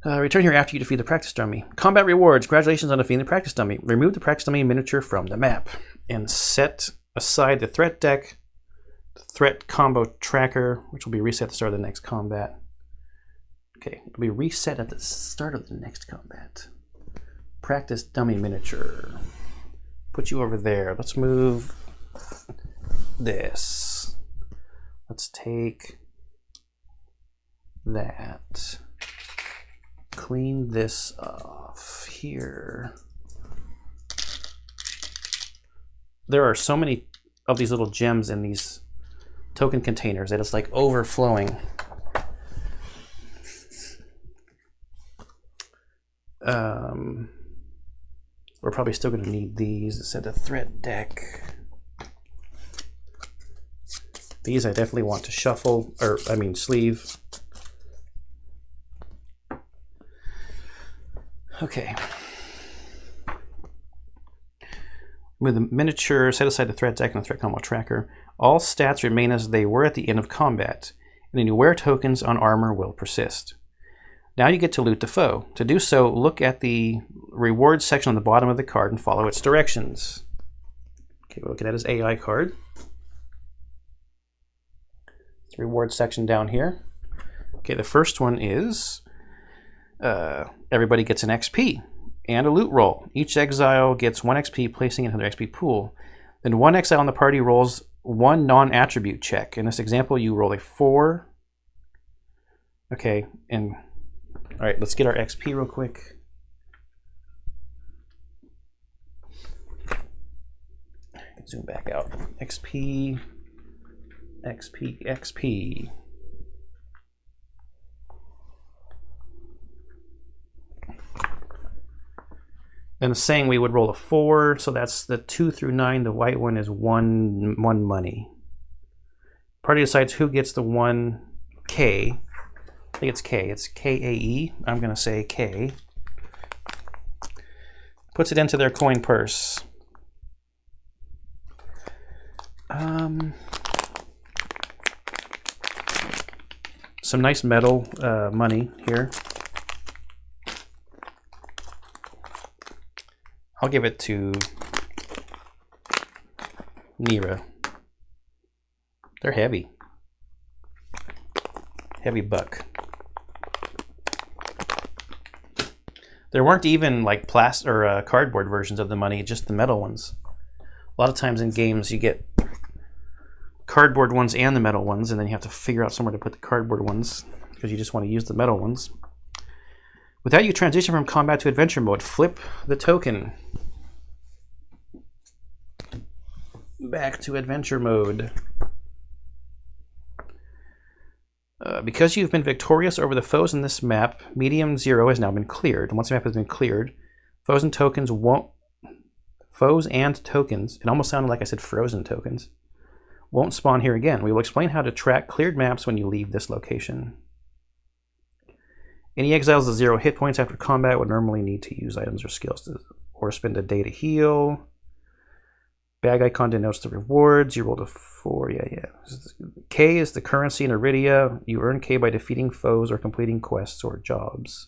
Return here after you defeat the practice dummy. Combat rewards. Congratulations on defeating the practice dummy. Remove the practice dummy miniature from the map and set aside the threat deck, the threat combo tracker, which will be reset at the start of the next combat. Okay, it'll be reset at the start of the next combat. Practice dummy miniature. Put you over there. Let's move this. Let's take that. Clean this off here. There are so many of these little gems in these token containers that it's like overflowing. We're probably still going to need these to set a threat deck. These I definitely want to shuffle, or I mean sleeve. Okay. With the miniature, set aside the threat deck and the threat combo tracker. All stats remain as they were at the end of combat, and any wear tokens on armor will persist. Now you get to loot the foe. To do so, look at the rewards section on the bottom of the card and follow its directions. Okay, we're looking at his AI card. The rewards section down here. Okay, the first one is everybody gets an XP and a loot roll. Each exile gets 1 XP, placing it in their XP pool. Then 1 exile in the party rolls 1 non-attribute check. In this example, you roll a 4. Okay, and all right, let's get our XP real quick. Zoom back out. XP, XP, XP. And the saying we would roll a 4, so that's the 2 through 9. The white one is one money. Party decides who gets the 1K. I think it's K. It's KAE. I'm going to say K. Puts it into their coin purse. Some nice metal money here. I'll give it to Nira. They're heavy. Heavy buck. There weren't even like plastic or cardboard versions of the money, just the metal ones. A lot of times in games you get cardboard ones and the metal ones, and then you have to figure out somewhere to put the cardboard ones because you just want to use the metal ones. With that, you transition from combat to adventure mode. Flip the token. Back to adventure mode. Because you've been victorious over the foes in this map, medium 0 has now been cleared. Once the map has been cleared, foes and tokens, it almost sounded like I said frozen tokens, won't spawn here again. We will explain how to track cleared maps when you leave this location. Any exiles with 0 hit points after combat would normally need to use items or skills or spend a day to heal. Bag icon denotes the rewards. You rolled a 4. Yeah. K is the currency in Arydia. You earn K by defeating foes or completing quests or jobs.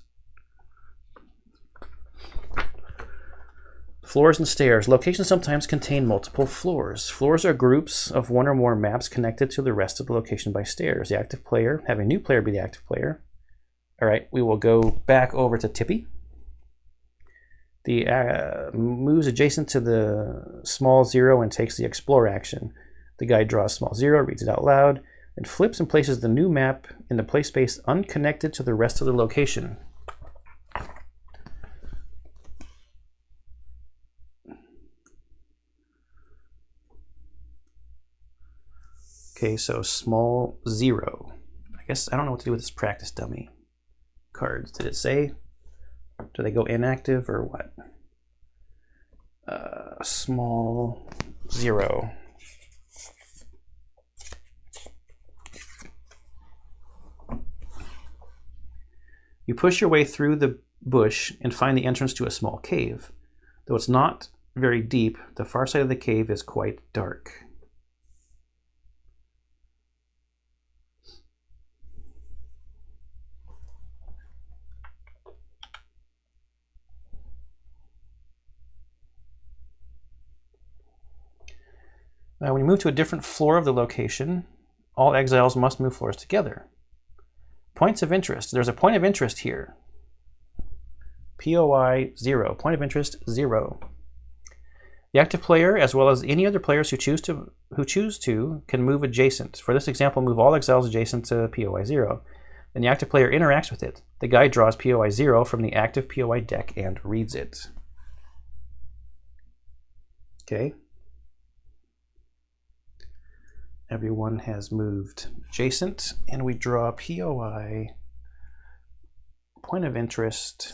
Floors and stairs. Locations sometimes contain multiple floors. Floors are groups of 1 or more maps connected to the rest of the location by stairs. The active player, have a new player be the active player. All right, we will go back over to Tippy. The moves adjacent to the small 0 and takes the explore action. The guy draws small 0, reads it out loud, and flips and places the new map in the play space unconnected to the rest of the location. Okay, so small 0. I guess I don't know what to do with this practice dummy cards. Did it say? Do they go inactive or what? Small 0. You push your way through the bush and find the entrance to a small cave. Though it's not very deep, the far side of the cave is quite dark. When you move to a different floor of the location, all exiles must move floors together. Points of interest. There's a point of interest here. POI 0. Point of interest 0. The active player, as well as any other players who choose to, can move adjacent. For this example, move all exiles adjacent to POI 0. Then the active player interacts with it. The guide draws POI 0 from the active POI deck and reads it. Okay. Everyone has moved adjacent, and we draw POI, point of interest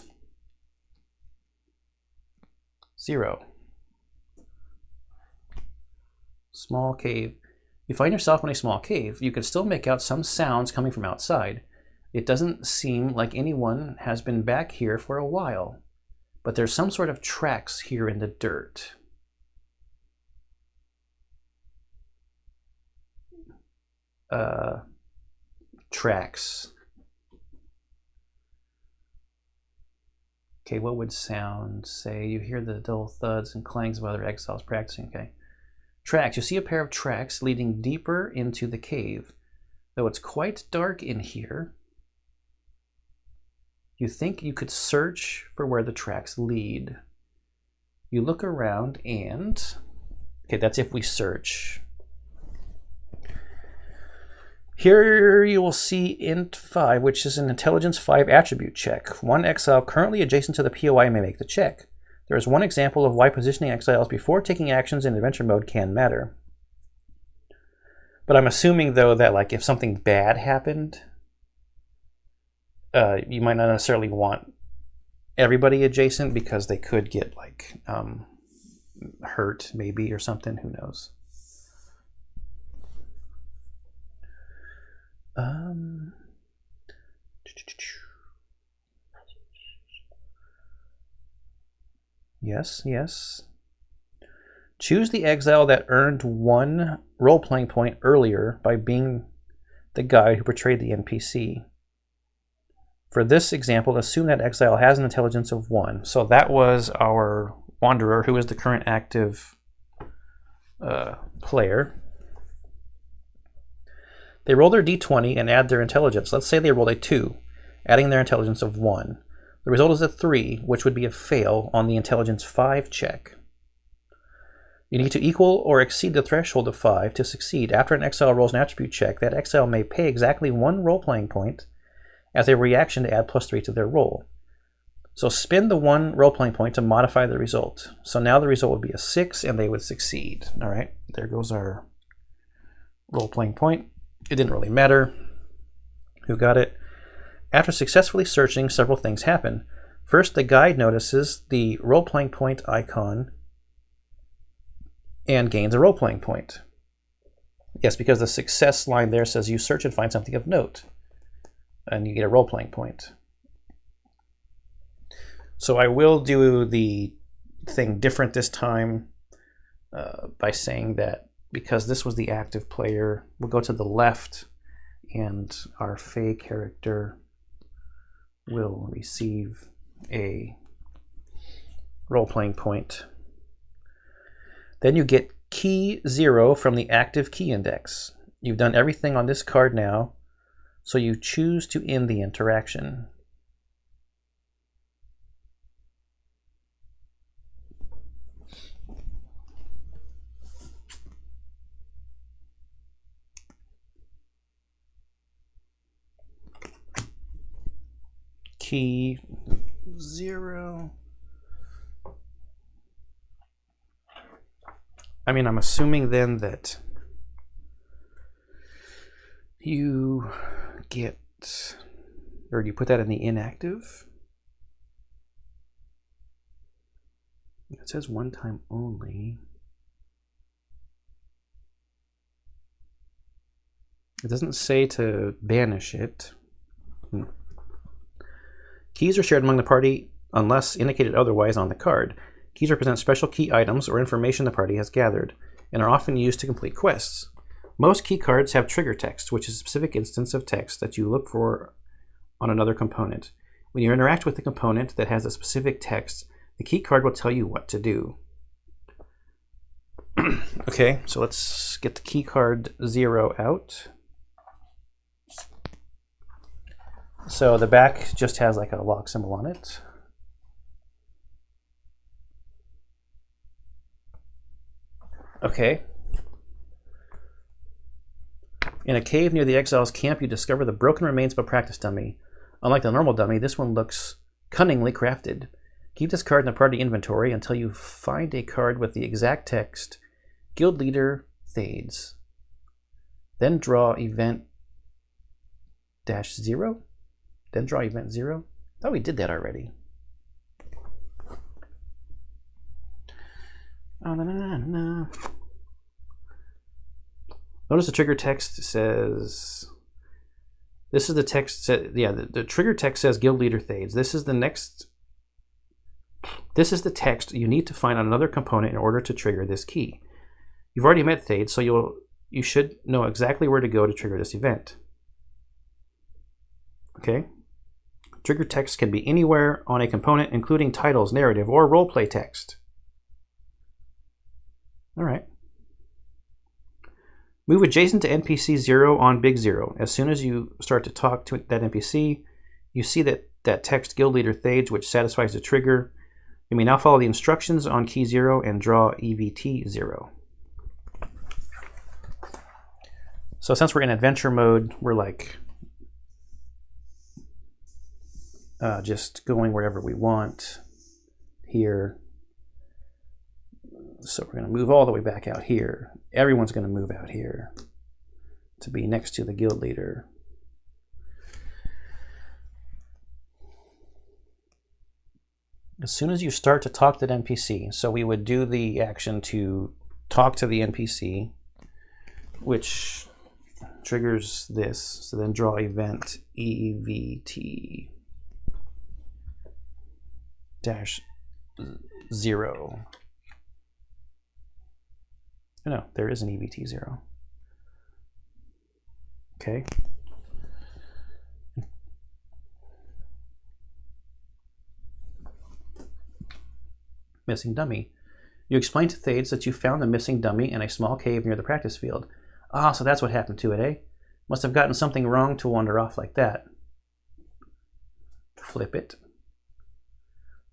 0. Small cave. You find yourself in a small cave. You can still make out some sounds coming from outside. It doesn't seem like anyone has been back here for a while, but there's some sort of tracks here in the dirt. Tracks. Okay, what would sound say? You hear the dull thuds and clangs of other exiles practicing. Okay. Tracks. You see a pair of tracks leading deeper into the cave. Though it's quite dark in here, you think you could search for where the tracks lead. You look around and... Okay, that's if we search. Here you will see int 5, which is an intelligence 5 attribute check. One exile currently adjacent to the POI may make the check. There is one example of why positioning exiles before taking actions in adventure mode can matter. But I'm assuming, though, that like if something bad happened, you might not necessarily want everybody adjacent because they could get like hurt maybe or something. Who knows? Yes. Choose the exile that earned 1 role-playing point earlier by being the guide who portrayed the NPC. For this example, assume that exile has an intelligence of 1. So that was our wanderer, who is the current active player. They roll their d20 and add their intelligence. Let's say they rolled a 2, adding their intelligence of 1. The result is a 3, which would be a fail on the intelligence 5 check. You need to equal or exceed the threshold of 5 to succeed. After an exile rolls an attribute check, that exile may pay exactly 1 role-playing point as a reaction to add +3 to their roll. So spend the 1 role-playing point to modify the result. So now the result would be a 6, and they would succeed. All right, there goes our role-playing point. It didn't really matter who got it. After successfully searching, several things happen. First, the guide notices the role-playing point icon and gains a role-playing point. Yes, because the success line there says you search and find something of note, and you get a role-playing point. So I will do the thing different this time by saying that because this was the active player, we'll go to the left and our Fey character will receive a role-playing point. Then you get key 0 from the active key index. You've done everything on this card now, so you choose to end the interaction. Key 0. I mean, I'm assuming then that you get, or do you put that in the inactive? It says one time only. It doesn't say to banish it. Keys are shared among the party unless indicated otherwise on the card. Keys represent special key items or information the party has gathered, and are often used to complete quests. Most key cards have trigger text, which is a specific instance of text that you look for on another component. When you interact with the component that has a specific text, the key card will tell you what to do. Okay, so let's get the key card 0 out. So the back just has like a lock symbol on it. Okay. In a cave near the exiles' camp, you discover the broken remains of a practice dummy. Unlike the normal dummy, this one looks cunningly crafted. Keep this card in the party inventory until you find a card with the exact text, Guild Leader Thades. Then draw event -0? Then draw event 0? I thought we did that already. Oh, no. Notice the trigger text says, this is the text, the trigger text says Guild Leader Thades. This is the text you need to find on another component in order to trigger this key. You've already met Thades, so you should know exactly where to go to trigger this event. Okay? Trigger text can be anywhere on a component, including titles, narrative, or roleplay text. All right. Move adjacent to NPC 0 on Big 0. As soon as you start to talk to that NPC, you see that text Guild Leader Thades, which satisfies the trigger. You may now follow the instructions on key 0 and draw EVT 0. So since we're in adventure mode, we're like just going wherever we want here. So we're going to move all the way back out here. Everyone's going to move out here to be next to the guild leader. As soon as you start to talk to the NPC, so we would do the action to talk to the NPC, which triggers this. So then draw event EVT -0. No, there is an EVT 0. Okay. Missing dummy. You explain to Thades that you found the missing dummy in a small cave near the practice field. Ah, so that's what happened to it, eh? Must have gotten something wrong to wander off like that. Flip it.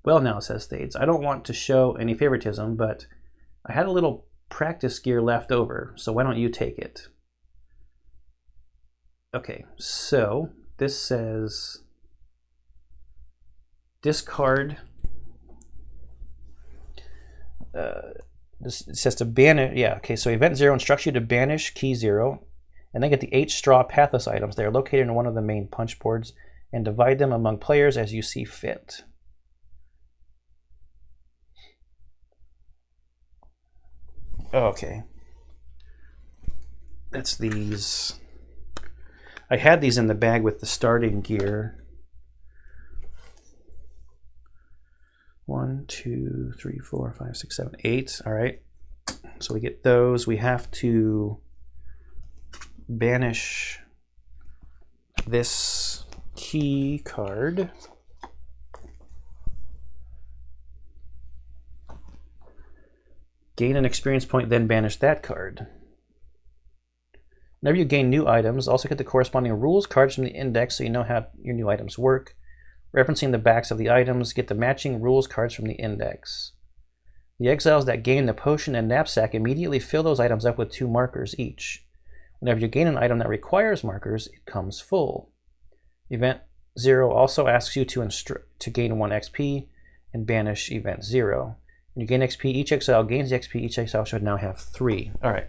Well now, says Thades, I don't want to show any favoritism, but I had a little practice gear left over, so why don't you take it? Okay, so this says discard. This says to banish. Yeah, okay, so event 0 instructs you to banish key 0 and then get the 8 straw pathless items. They are located in one of the main punch boards and divide them among players as you see fit. Okay. That's these. I had these in the bag with the starting gear. 1, 2, 3, 4, 5, 6, 7, 8. All right. So we get those. We have to banish this key card. Gain an experience point, then banish that card. Whenever you gain new items, also get the corresponding rules cards from the index so you know how your new items work. Referencing the backs of the items, get the matching rules cards from the index. The exiles that gain the potion and knapsack immediately fill those items up with 2 markers each. Whenever you gain an item that requires markers, it comes full. Event 0 also asks you to gain 1 XP and banish event 0. When you gain XP, each exile gains the XP. Each exile should now have 3. All right.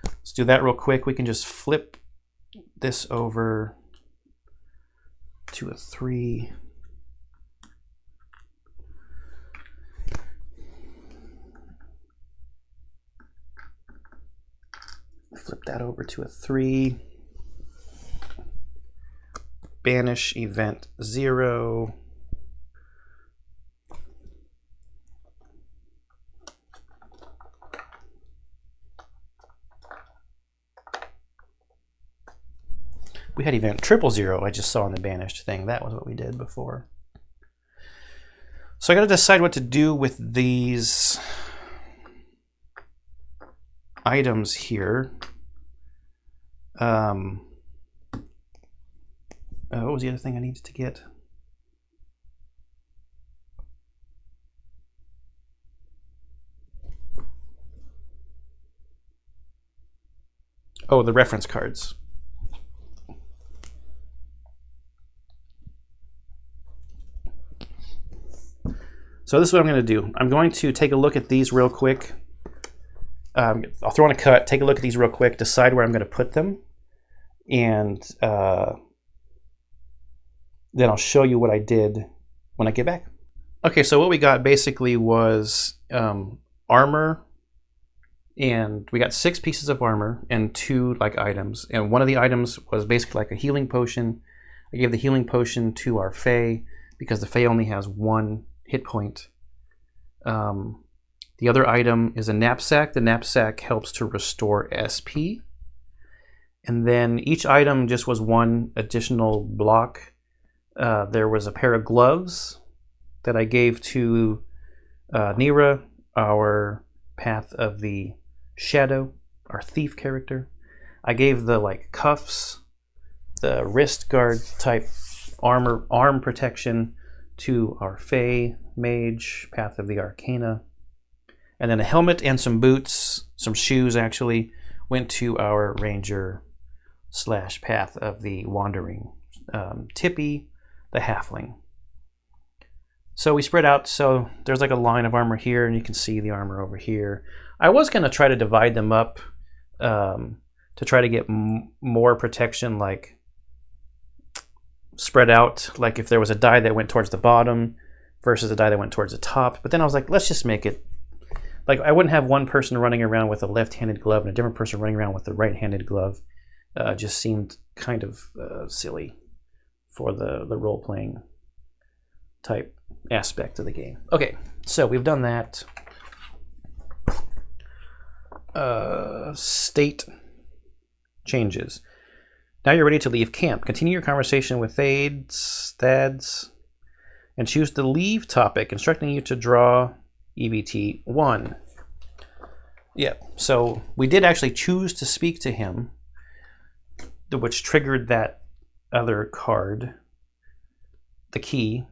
Let's do that real quick. We can just flip this over to a 3. Flip that over to a 3. banish event 0. We had event 000 I just saw in the banished thing. That was what we did before. So I got to decide what to do with these items here. What was the other thing I needed to get? Oh, the reference cards. So this is what I'm going to do. I'm going to take a look at these real quick. I'll throw in a cut, take a look at these real quick, decide where I'm going to put them, and then I'll show you what I did when I get back. Okay, so what we got basically was armor, and we got 6 pieces of armor and 2 like items. And one of the items was basically like a healing potion. I gave the healing potion to our Fae because the Fae only has 1 hit point. The other item is a knapsack. The knapsack helps to restore SP. And then each item just was 1 additional block. There was a pair of gloves that I gave to Nira, our Path of the Shadow, our thief character. I gave the like cuffs, the wrist guard type arm protection to our Fae mage, Path of the Arcana. And then a helmet and some boots, some shoes actually, went to our ranger / Path of the Wandering, Tippy, the halfling. So we spread out, so there's like a line of armor here, and you can see the armor over here. I was going to try to divide them up to try to get more protection, like spread out, like if there was a die that went towards the bottom versus a die that went towards the top. But then I was like, let's just make it, like I wouldn't have one person running around with a left-handed glove and a different person running around with the right-handed glove. Just seemed kind of silly for the role-playing type aspect of the game. Okay, so we've done that. State changes. Now you're ready to leave camp. Continue your conversation with Thads, and choose the leave topic, instructing you to draw EVT 1. Yeah, so we did actually choose to speak to him, which triggered that other card, the key.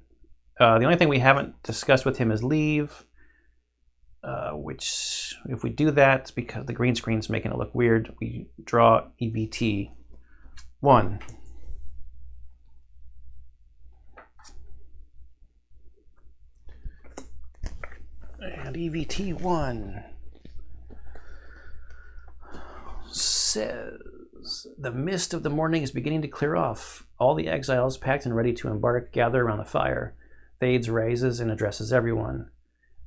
The only thing we haven't discussed with him is leave, which if we do that, because the green screen's making it look weird, we draw EVT 1. And EVT 1 says, the mist of the morning is beginning to clear off. All the exiles packed and ready to embark gather around the fire. Thades rises and addresses everyone.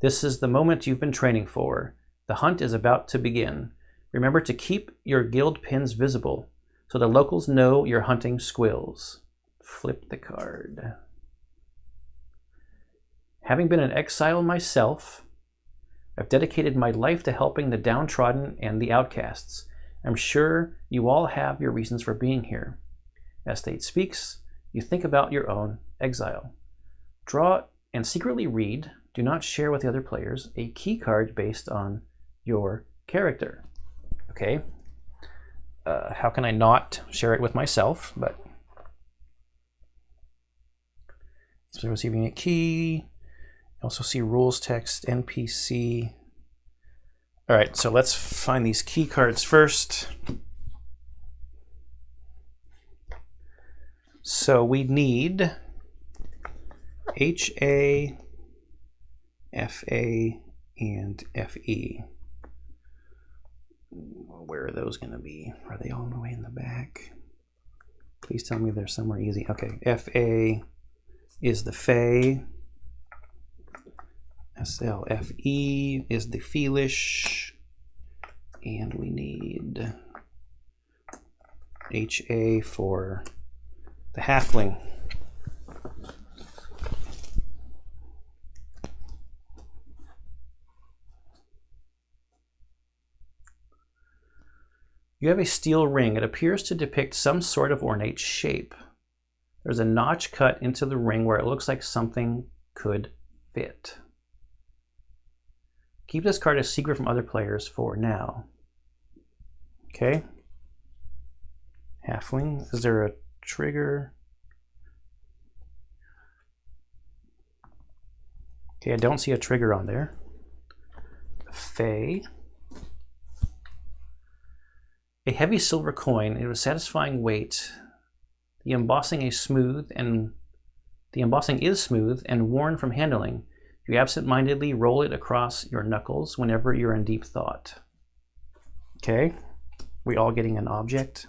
This is the moment you've been training for. The hunt is about to begin. Remember to keep your guild pins visible so the locals know you're hunting squills. Flip the card. Having been an exile myself, I've dedicated my life to helping the downtrodden and the outcasts. I'm sure you all have your reasons for being here. As Thade speaks, you think about your own exile. Draw and secretly read, do not share with the other players, a key card based on your character. Okay. How can I not share it with myself? But so receiving a key. Also see rules text, NPC. All right, so let's find these key cards first. So we need HA, FA, and FE. Where are those going to be? Are they all the way in the back? Please tell me they're somewhere easy. Okay, FA is the Fae. SLFE is the Feelish. And we need HA for the halfling. You have a steel ring. It appears to depict some sort of ornate shape. There's a notch cut into the ring where it looks like something could fit. Keep this card a secret from other players for now. Okay. Halfling. Is there a trigger? Okay, I don't see a trigger on there. Fae. A heavy silver coin. It was satisfying weight. The embossing is smooth and worn from handling. You absent-mindedly roll it across your knuckles whenever you're in deep thought. Okay, we all getting an object.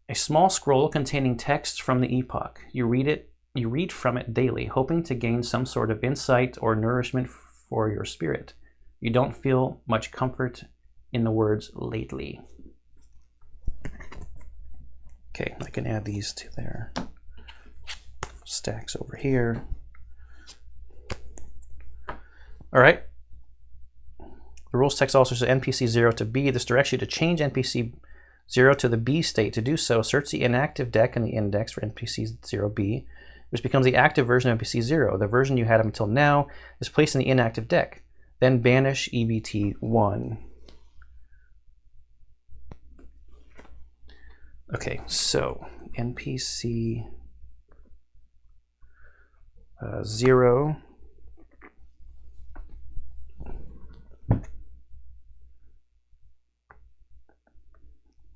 A small scroll containing text from the epoch. You read from it daily, hoping to gain some sort of insight or nourishment for your spirit. You don't feel much comfort in the words lately. Okay, I can add these to their stacks over here. All right. The rules text also says NPC 0 to B. This directs you to change NPC 0 to the B state. To do so, search the inactive deck in the index for NPC 0B, which becomes the active version of NPC 0. The version you had up until now is placed in the inactive deck. Then banish EBT 1. Okay, so NPC 0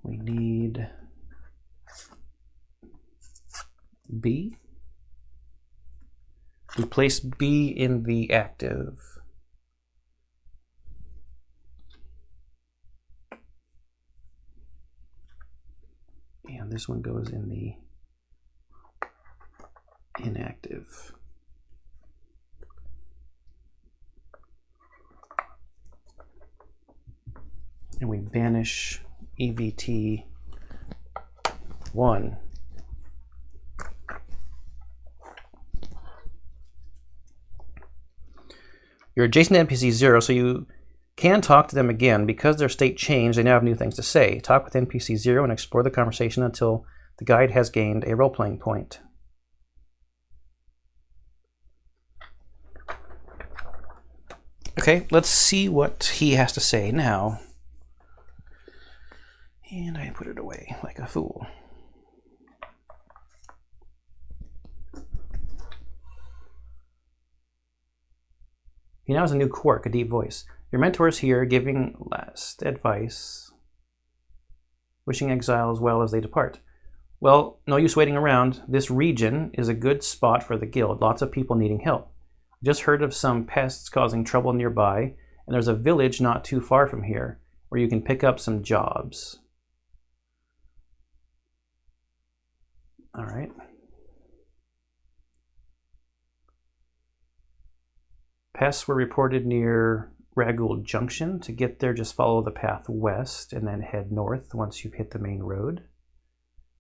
we need B. We place B in the active. And this one goes in the inactive. And we banish EVT 1. You're adjacent to NPC 0, so you can talk to them again. Because their state changed, they now have new things to say. Talk with NPC 0 and explore the conversation until the guide has gained a role-playing point. Okay, let's see what he has to say now. And I put it away like a fool. He now has a new quirk, a deep voice. Your mentor is here, giving last advice, wishing exiles well as they depart. Well, no use waiting around. This region is a good spot for the guild. Lots of people needing help. Just heard of some pests causing trouble nearby, and there's a village not too far from here where you can pick up some jobs. All right. Pests were reported near Ragul Junction. To get there, just follow the path west and then head north once you've hit the main road.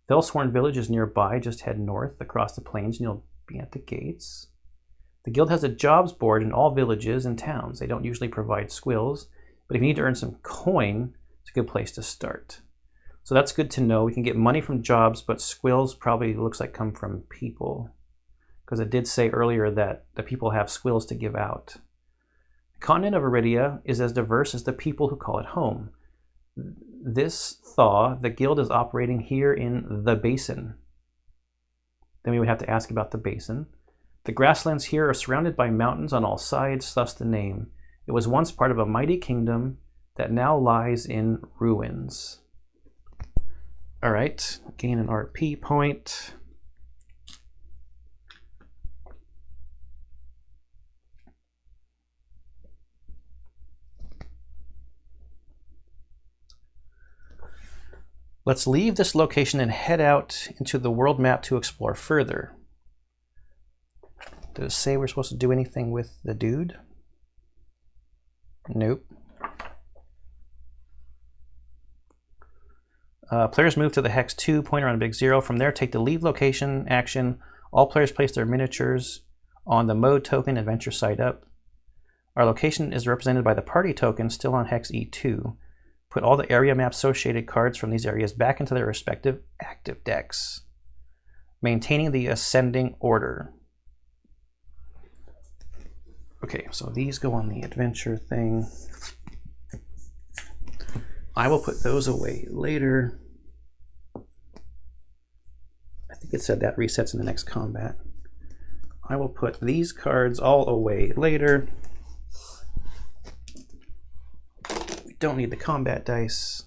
Fellsworn Village is nearby. Just head north across the plains and you'll be at the gates. The guild has a jobs board in all villages and towns. They don't usually provide squills, but if you need to earn some coin, it's a good place to start. So that's good to know. We can get money from jobs, but squills probably looks like come from people, because it did say earlier that the people have squills to give out. The continent of Arydia is as diverse as the people who call it home. This thaw, the guild is operating here in the basin. Then we would have to ask about the basin. The grasslands here are surrounded by mountains on all sides, thus the name. It was once part of a mighty kingdom that now lies in ruins. All right, gain an RP point. Let's leave this location and head out into the world map to explore further. Does it say we're supposed to do anything with the dude? Nope. Players move to the hex 2 pointer on big 0. From there, take the leave location action. All players place their miniatures on the mode token adventure side up. Our location is represented by the party token still on hex E2. Put all the area map associated cards from these areas back into their respective active decks, maintaining the ascending order. Okay, so these go on the adventure thing. I will put those away later. I think it said that resets in the next combat. I will put these cards all away later. We don't need the combat dice.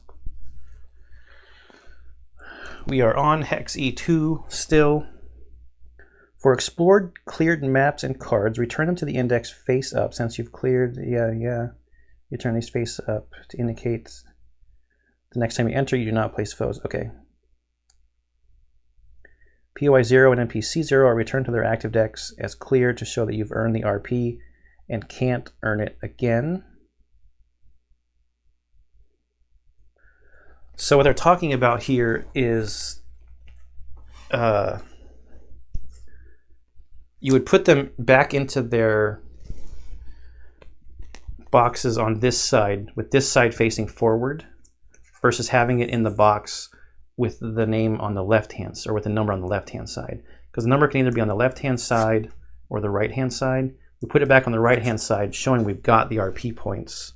We are on hex E2 still. For explored cleared maps and cards, return them to the index face up. Since you've cleared, you turn these face up to indicate the next time you enter, you do not place foes. Okay. POI 0 and NPC 0 are returned to their active decks as cleared to show that you've earned the RP and can't earn it again. So what they're talking about here is you would put them back into their boxes on this side, with this side facing forward, versus having it in the box with the name on the left hand, or with the number on the left hand side. Because the number can either be on the left hand side or the right hand side. We put it back on the right hand side, showing we've got the RP points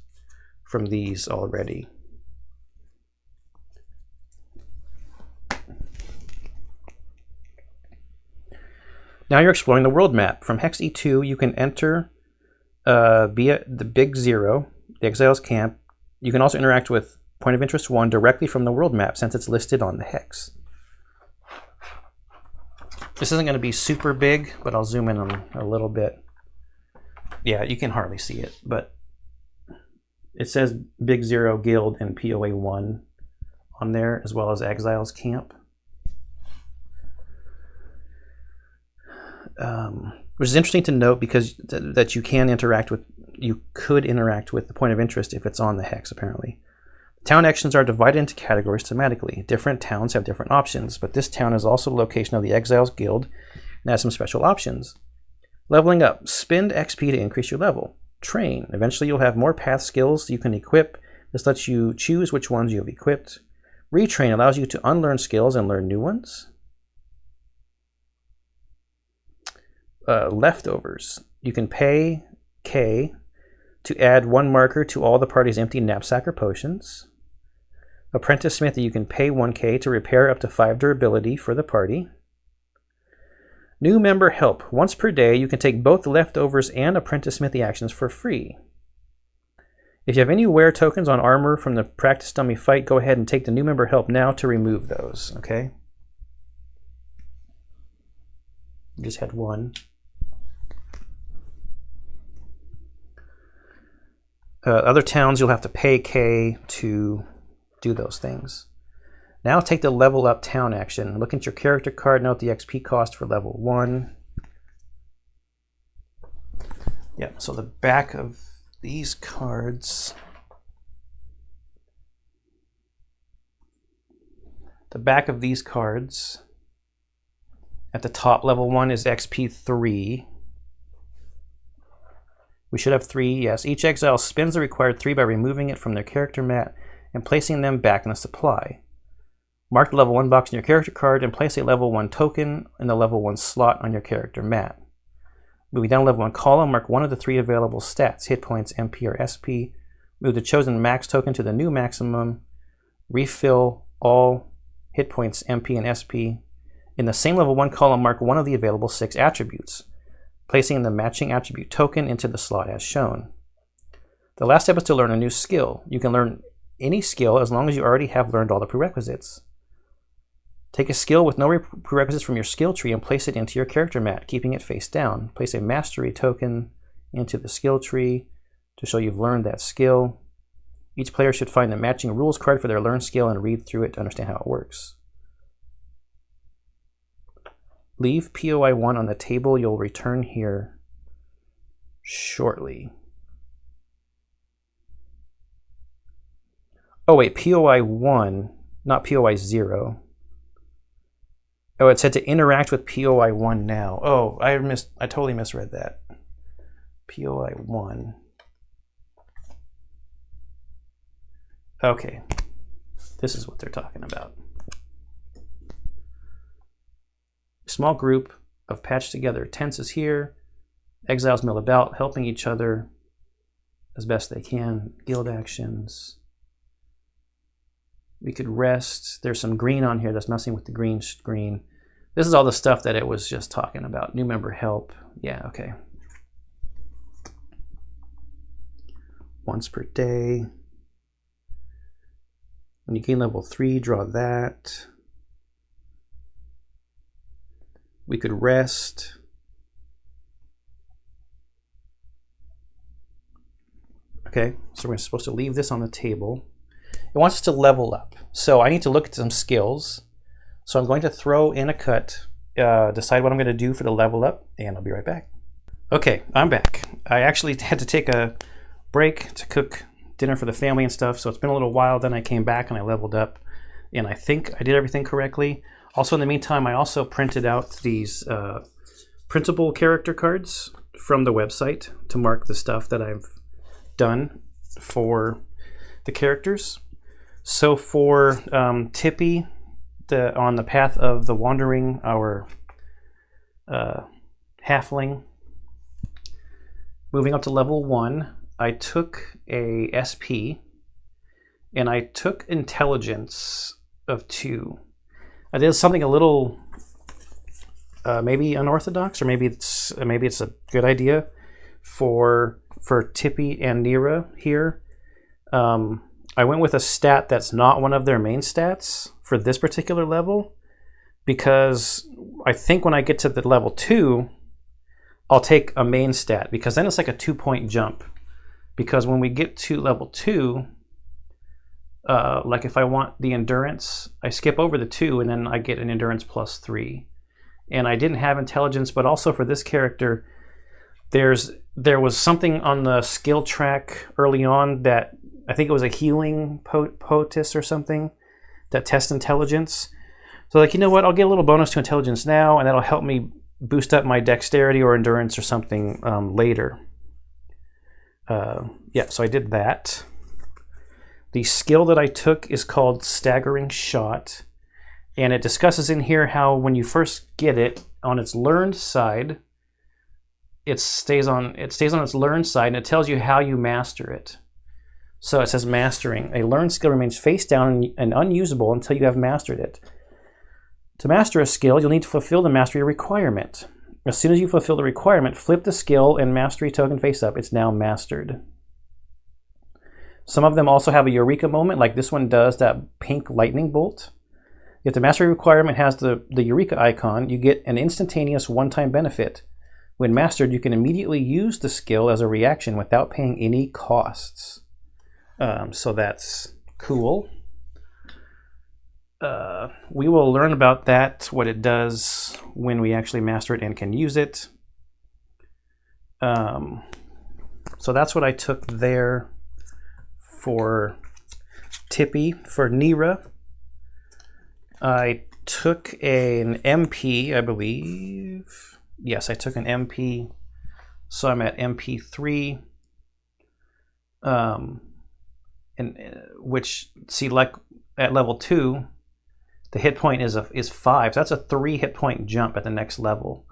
from these already. Now you're exploring the world map. From hex E2, you can enter via the big 0, the Exiles camp. You can also interact with Point of Interest 1 directly from the world map, since it's listed on the hex. This isn't going to be super big, but I'll zoom in on a little bit. Yeah, you can hardly see it, but it says Big 0 Guild and POA 1 on there, as well as Exiles camp. Which is interesting to note, because that you can interact with, you could interact with the Point of Interest if it's on the hex, apparently. Town actions are divided into categories thematically. Different towns have different options, but this town is also the location of the Exiles Guild and has some special options. Leveling up. Spend XP to increase your level. Train. Eventually you'll have more path skills you can equip. This lets you choose which ones you have equipped. Retrain allows you to unlearn skills and learn new ones. Leftovers. You can pay K to add 1 marker to all the party's empty knapsack or potions. Apprentice Smithy, you can pay 1K to repair up to 5 durability for the party. New member help. Once per day, you can take both the leftovers and Apprentice Smithy actions for free. If you have any wear tokens on armor from the practice dummy fight, go ahead and take the new member help now to remove those, okay? You just had 1. Other towns, you'll have to pay K to do those things. Now take the level up town action. Look at your character card, note the XP cost for level 1. Yeah, so the back of these cards, at the top, level 1 is XP 3. We should have 3, yes. Each exile spends the required 3 by removing it from their character mat and placing them back in the supply. Mark the level 1 box in your character card and place a level 1 token in the level 1 slot on your character mat. Moving down level 1 column, mark one of the 3 available stats, hit points, MP, or SP. Move the chosen max token to the new maximum. Refill all hit points, MP, and SP. In the same level 1 column, mark one of the available 6 attributes, placing the matching attribute token into the slot as shown. The last step is to learn a new skill. You can learn any skill as long as you already have learned all the prerequisites. Take a skill with no prerequisites from your skill tree and place it into your character mat, keeping it face down. Place a mastery token into the skill tree to show you've learned that skill. Each player should find the matching rules card for their learned skill and read through it to understand how it works. Leave POI 1 on the table. You'll return here shortly. Oh wait, POI 1 not POI 0. Oh, it said to interact with POI 1 now. Oh, I totally misread that. POI 1. Okay. This is what they're talking about. Small group of patched together tents is here. Exiles mill about, helping each other as best they can. Guild actions. We could rest. There's some green on here that's messing with the green screen. This is all the stuff that it was just talking about. New member help. Yeah, okay. Once per day. When you gain level 3, draw that. We could rest. Okay, so we're supposed to leave this on the table. It wants us to level up. So I need to look at some skills. So I'm going to throw in a cut, decide what I'm going to do for the level up, and I'll be right back. Okay, I'm back. I actually had to take a break to cook dinner for the family and stuff, so it's been a little while. Then I came back and I leveled up, and I think I did everything correctly. Also, in the meantime, I also printed out these printable character cards from the website to mark the stuff that I've done for the characters. So for Tippy, on the path of the wandering, our halfling, moving up to level 1, I took a SP and I took intelligence of 2. I did something a little maybe unorthodox, or maybe it's a good idea for Tippy and Nira here. I went with a stat that's not one of their main stats for this particular level, because I think when I get to the level 2, I'll take a main stat, because then it's like a 2-point jump. Because when we get to level 2, like if I want the endurance, I skip over the 2 and then I get an endurance plus 3. And I didn't have intelligence, but also for this character, there was something on the skill track early on that I think it was a healing potus or something that tests intelligence. So like, you know what, I'll get a little bonus to intelligence now, and that'll help me boost up my dexterity or endurance or something later. Yeah, so I did that. The skill that I took is called Staggering Shot, and it discusses in here how when you first get it, on its learned side, it stays on its learned side, and it tells you how you master it. So it says mastering. A learned skill remains face down and unusable until you have mastered it. To master a skill, you'll need to fulfill the mastery requirement. As soon as you fulfill the requirement, flip the skill and mastery token face up. It's now mastered. Some of them also have a eureka moment, like this one does, that pink lightning bolt. If the mastery requirement has the eureka icon, you get an instantaneous one-time benefit. When mastered, you can immediately use the skill as a reaction without paying any costs. So that's cool. We will learn about that, what it does when we actually master it and can use it. So that's what I took there for Tippy. For Nira, I took an MP, I believe. Yes, I took an MP. So I'm at MP 3. And which, see, like at level 2, the hit point is 5. So that's a 3 hit point jump at the next level.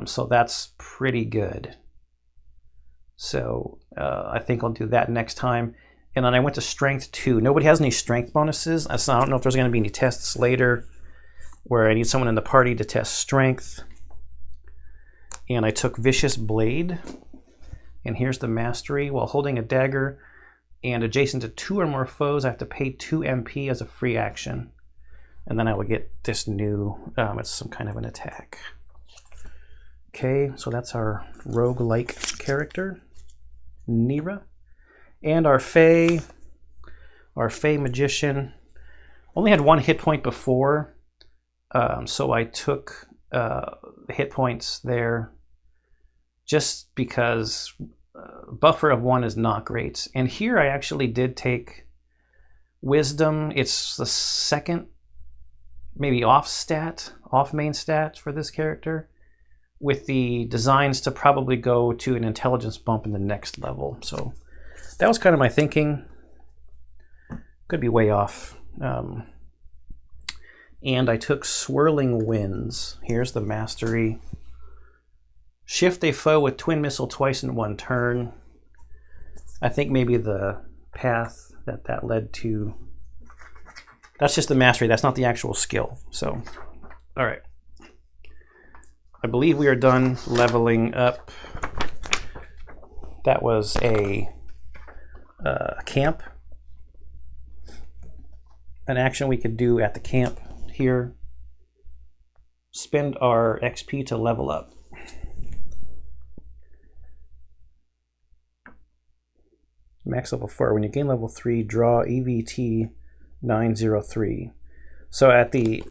So that's pretty good. So I think I'll do that next time. And then I went to strength 2. Nobody has any strength bonuses. So I don't know if there's going to be any tests later where I need someone in the party to test strength. And I took Vicious Blade. And here's the mastery. While holding a dagger and adjacent to 2 or more foes, I have to pay 2 MP as a free action. And then I will get this new, it's some kind of an attack. Okay, so that's our roguelike character, Nira. And our Fae Magician only had 1 hit point before, so I took hit points there just because buffer of 1 is not great. And here I actually did take Wisdom, it's the second, maybe off main stat for this character, with the designs to probably go to an intelligence bump in the next level. So that was kind of my thinking. Could be way off. And I took Swirling Winds. Here's the mastery. Shift a foe with twin missile twice in one turn. I think maybe the path that led to, that's just the mastery, that's not the actual skill. So, all right. I believe we are done leveling up. That was a camp. An action we could do at the camp here. Spend our XP to level up. Max level 4. When you gain level 3, draw EVT 903. So at the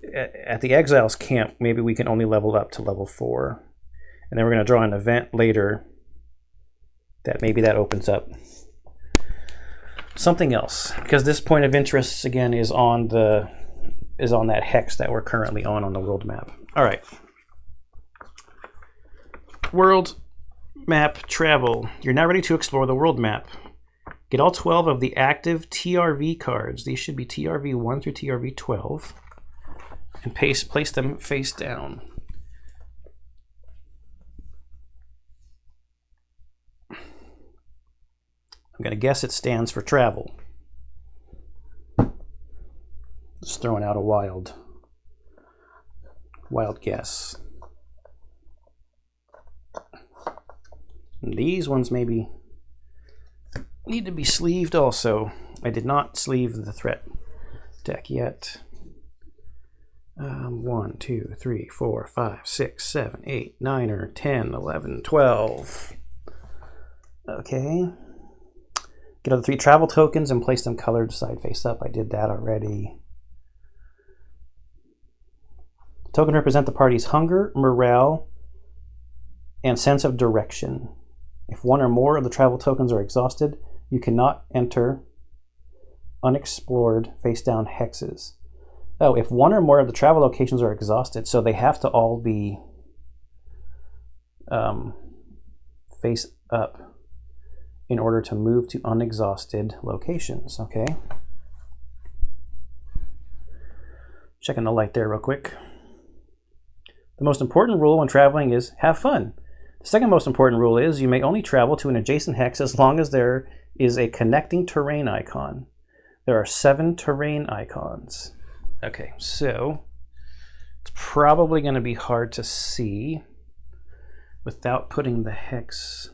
Exiles camp, maybe we can only level up to level 4. And then we're going to draw an event later that maybe that opens up something else, because this point of interest again is on that hex that we're currently on the world map. All right. World map travel. You're now ready to explore the world map. Get all 12 of the active TRV cards. These should be TRV 1 through TRV 12. And place them face down. I'm going to guess it stands for travel. Just throwing out a wild guess. And these ones maybe need to be sleeved also. I did not sleeve the threat deck yet. 1, 2, 3, 4, 5, 6, 7, 8, 9, 10, 11, 12. Okay. Get all the 3 travel tokens and place them colored side face up. I did that already. The token represent the party's hunger, morale, and sense of direction. If one or more of the travel tokens are exhausted, you cannot enter unexplored face-down hexes. Oh, if one or more of the travel locations are exhausted, so they have to all be face up in order to move to unexhausted locations, okay? Checking the light there real quick. The most important rule when traveling is have fun. The second most important rule is you may only travel to an adjacent hex as long as there is a connecting terrain icon. There are 7 terrain icons. Okay, so it's probably going to be hard to see without putting the hex.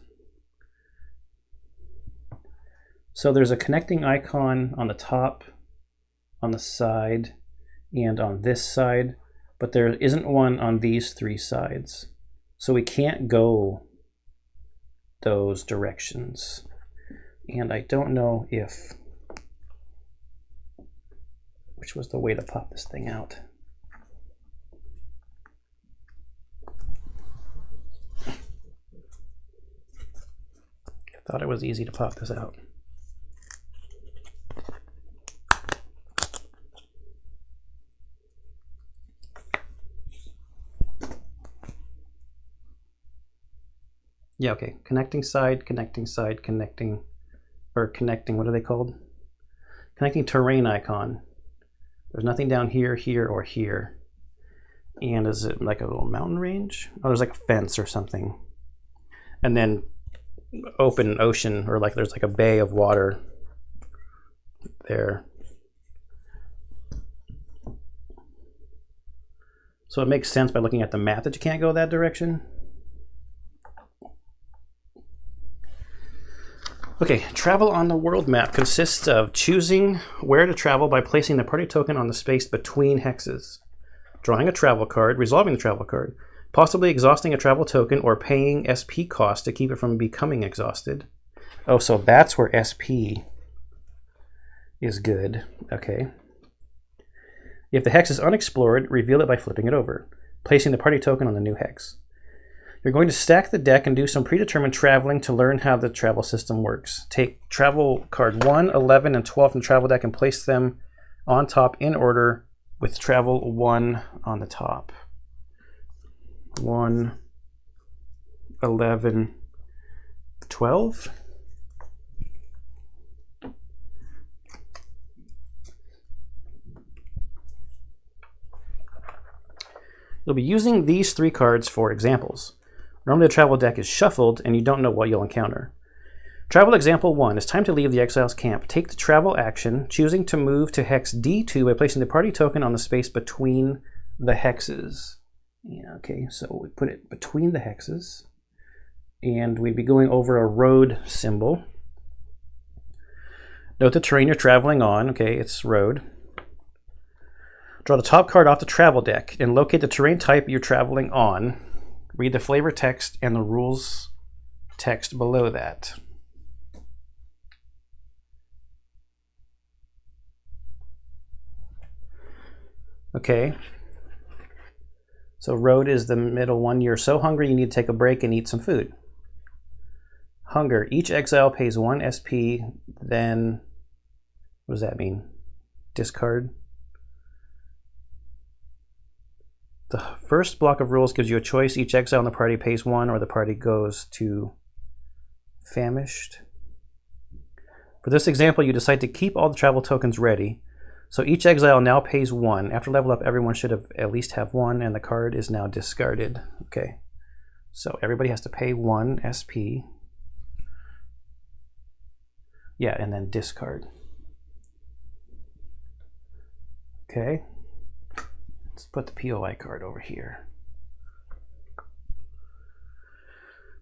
So there's a connecting icon on the top, on the side, and on this side, but there isn't one on these 3 sides. So we can't go those directions. And I don't know which was the way to pop this thing out. I thought it was easy to pop this out. Yeah, okay. Connecting side, connecting, what are they called? Connecting terrain icon. There's nothing down here, here, or here. And is it like a little mountain range? Oh, there's like a fence or something. And then open ocean, or like there's like a bay of water there. So it makes sense by looking at the map that you can't go that direction. Okay, travel on the world map consists of choosing where to travel by placing the party token on the space between hexes, drawing a travel card, resolving the travel card, possibly exhausting a travel token or paying SP cost to keep it from becoming exhausted. Oh, so that's where SP is good. Okay. If the hex is unexplored, reveal it by flipping it over, placing the party token on the new hex. You're going to stack the deck and do some predetermined traveling to learn how the travel system works. Take travel card 1, 11, and 12 from the travel deck and place them on top in order with travel 1 on the top. 1, 11, 12. You'll be using these 3 cards for examples. Normally the travel deck is shuffled and you don't know what you'll encounter. Travel example 1. It's time to leave the exile's camp. Take the travel action, choosing to move to hex D2 by placing the party token on the space between the hexes. Yeah, okay, so we put it between the hexes. And we'd be going over a road symbol. Note the terrain you're traveling on. Okay, it's road. Draw the top card off the travel deck and locate the terrain type you're traveling on. Read the flavor text and the rules text below that. Okay. So road is the middle one. You're so hungry you need to take a break and eat some food. Hunger. Each exile pays 1 SP, then what does that mean? Discard. The first block of rules gives you a choice. Each exile in the party pays 1 or the party goes to famished. For this example, you decide to keep all the travel tokens ready. So each exile now pays 1. After level up, everyone should have at least have 1 and the card is now discarded. Okay, so everybody has to pay 1 SP. Yeah, and then discard. Okay. Let's put the POI card over here.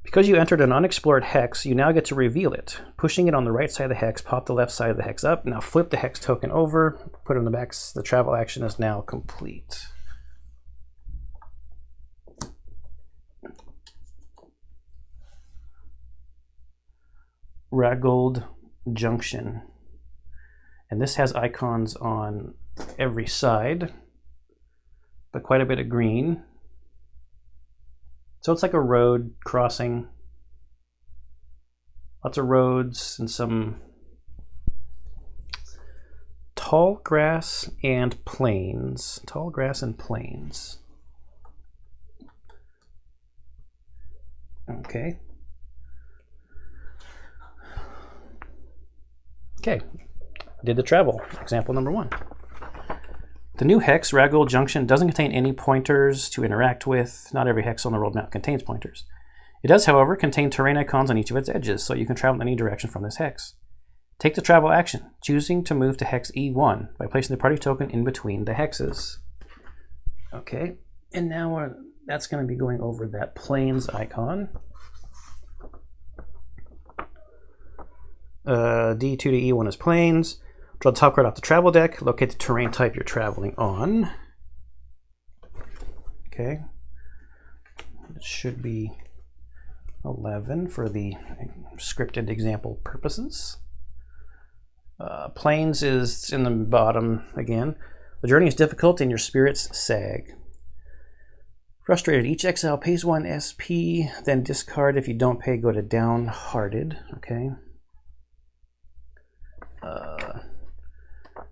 Because you entered an unexplored hex, you now get to reveal it. Pushing it on the right side of the hex, pop the left side of the hex up. Now flip the hex token over, put it on the back. The travel action is now complete. Ragold Junction. And this has icons on every side, but quite a bit of green. So it's like a road crossing. Lots of roads and some tall grass and plains. Tall grass and plains. Okay. Okay, did the travel. Example number 1. The new hex, Ragold Junction, doesn't contain any pointers to interact with. Not every hex on the world map contains pointers. It does, however, contain terrain icons on each of its edges, so you can travel in any direction from this hex. Take the travel action, choosing to move to hex E1 by placing the party token in between the hexes. Okay, and now that's going to be going over that plains icon. D2 to E1 is plains. Draw the top card off the travel deck. Locate the terrain type you're traveling on. Okay. It should be 11 for the scripted example purposes. Plains is in the bottom again. The journey is difficult and your spirits sag. Frustrated. Each exile pays 1 SP, then discard. If you don't pay, go to downhearted. Okay.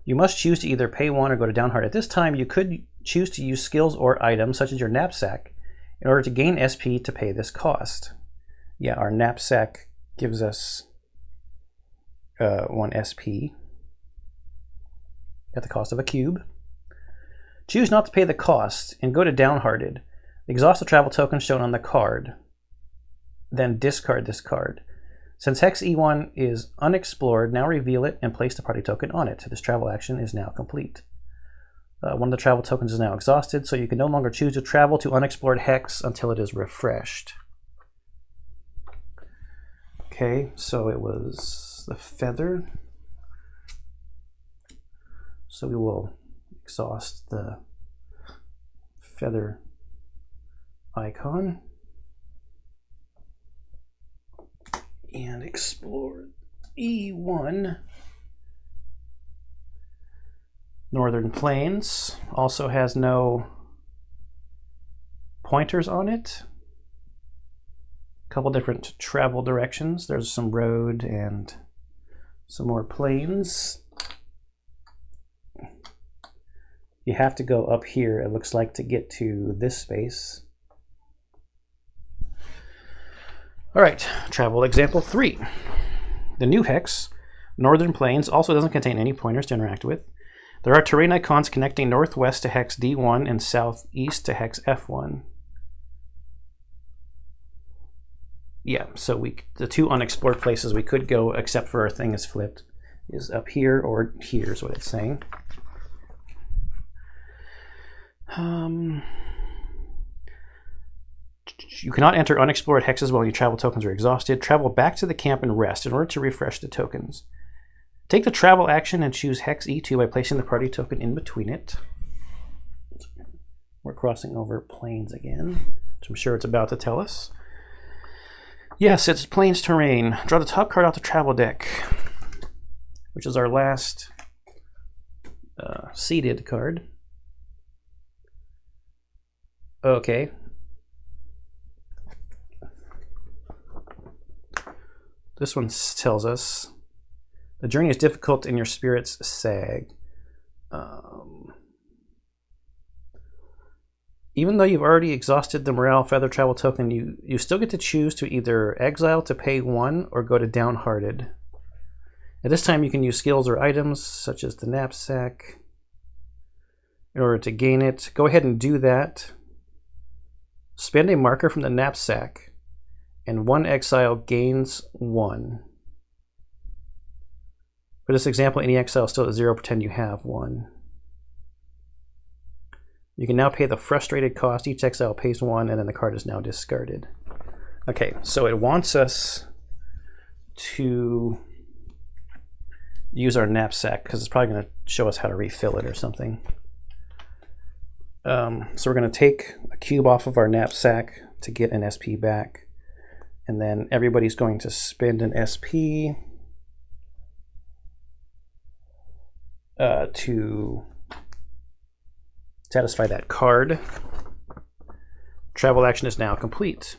You must choose to either pay 1 or go to downhearted. At this time, you could choose to use skills or items, such as your knapsack, in order to gain SP to pay this cost. Yeah, our knapsack gives us 1 SP at the cost of a cube. Choose not to pay the cost and go to downhearted. Exhaust the travel token shown on the card. Then discard this card. Since hex E1 is unexplored, now reveal it and place the party token on it. This travel action is now complete. One of the travel tokens is now exhausted, so you can no longer choose to travel to unexplored hex until it is refreshed. Okay, so it was the feather. So we will exhaust the feather icon and explore E1. Northern Plains also has no pointers on it. couple different travel directions. There's some road and some more plains. You have to go up here, it looks like, to get to this space. All right, travel example 3. The new hex, Northern Plains, also doesn't contain any pointers to interact with. There are terrain icons connecting northwest to hex D1 and southeast to hex F1. Yeah, so the 2 unexplored places we could go, except for our thing is flipped, is up here or here is what it's saying. You cannot enter unexplored hexes while your travel tokens are exhausted. Travel back to the camp and rest in order to refresh the tokens. Take the travel action and choose hex E2 by placing the party token in between it. We're crossing over plains again, which I'm sure it's about to tell us. Yes, it's plains terrain. Draw the top card off the travel deck, which is our last seeded card. Okay. This one tells us, the journey is difficult and your spirits sag. Even though you've already exhausted the morale feather travel token, you still get to choose to either exile to pay 1 or go to downhearted. At this time you can use skills or items such as the knapsack in order to gain it. Go ahead and do that. Spend a marker from the knapsack, and 1 exile gains 1. For this example, any exile is still at 0, pretend you have 1. You can now pay the frustrated cost. Each exile pays 1, and then the card is now discarded. Okay, so it wants us to use our knapsack, because it's probably going to show us how to refill it or something. So we're going to take a cube off of our knapsack to get an SP back. And then everybody's going to spend an SP to satisfy that card. Travel action is now complete.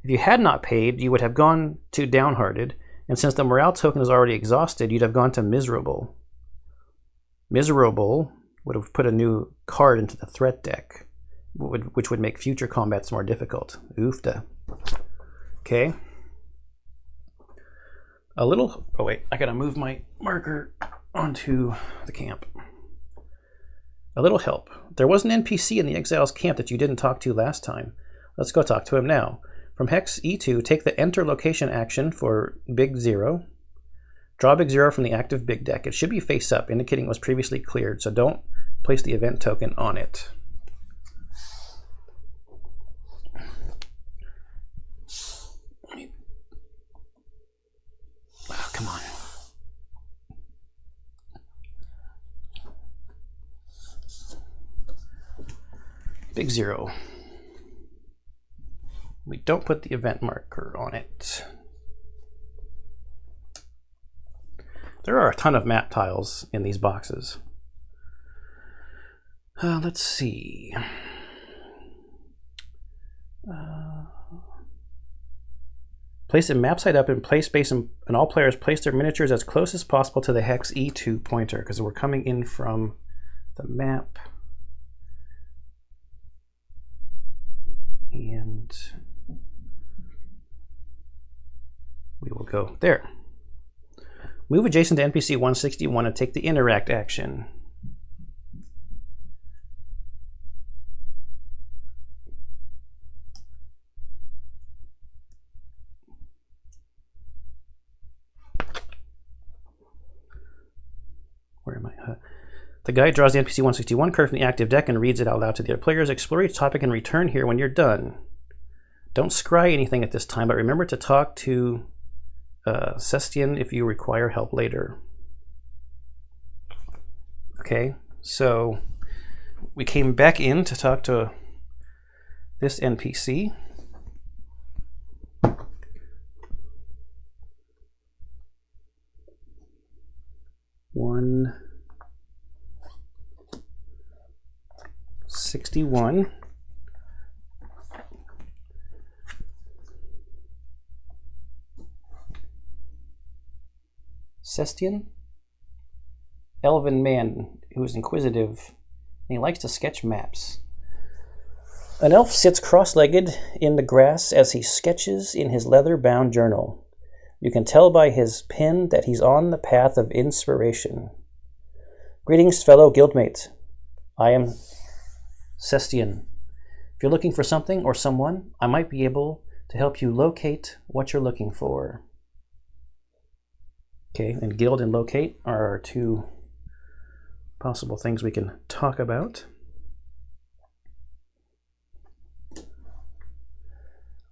If you had not paid, you would have gone to downhearted, and since the morale token is already exhausted, you'd have gone to miserable. Miserable would have put a new card into the threat deck, which would make future combats more difficult. Oofda. Okay. Oh wait, I gotta move my marker onto the camp. A little help. There was an NPC in the Exiles camp that you didn't talk to last time. Let's go talk to him now. From hex E2, take the enter location action for Big Zero. Draw Big Zero from the active big deck. It should be face up, indicating it was previously cleared, so don't place the event token on it. Oh, come on. Big Zero. We don't put the event marker on it. There are a ton of map tiles in these boxes. Let's see. Place a map site up in play space, and all players place their miniatures as close as possible to the hex E2 pointer, because we're coming in from the map. And we will go there. Move adjacent to NPC 161 and take the interact action. Where am I? The guide draws the NPC 161 card from the active deck and reads it out loud to the other players. Explore each topic and return here when you're done. Don't scry anything at this time, but remember to talk to Sestian if you require help later. Okay, so we came back in to talk to this NPC. One 61. Sestian? Elven man who is inquisitive, and he likes to sketch maps. An elf sits cross-legged in the grass as he sketches in his leather-bound journal. You can tell by his pen that he's on the path of inspiration. Greetings, fellow guildmate. I am Sestian. If you're looking for something or someone, I might be able to help you locate what you're looking for. Okay, and guild and locate are our two possible things we can talk about.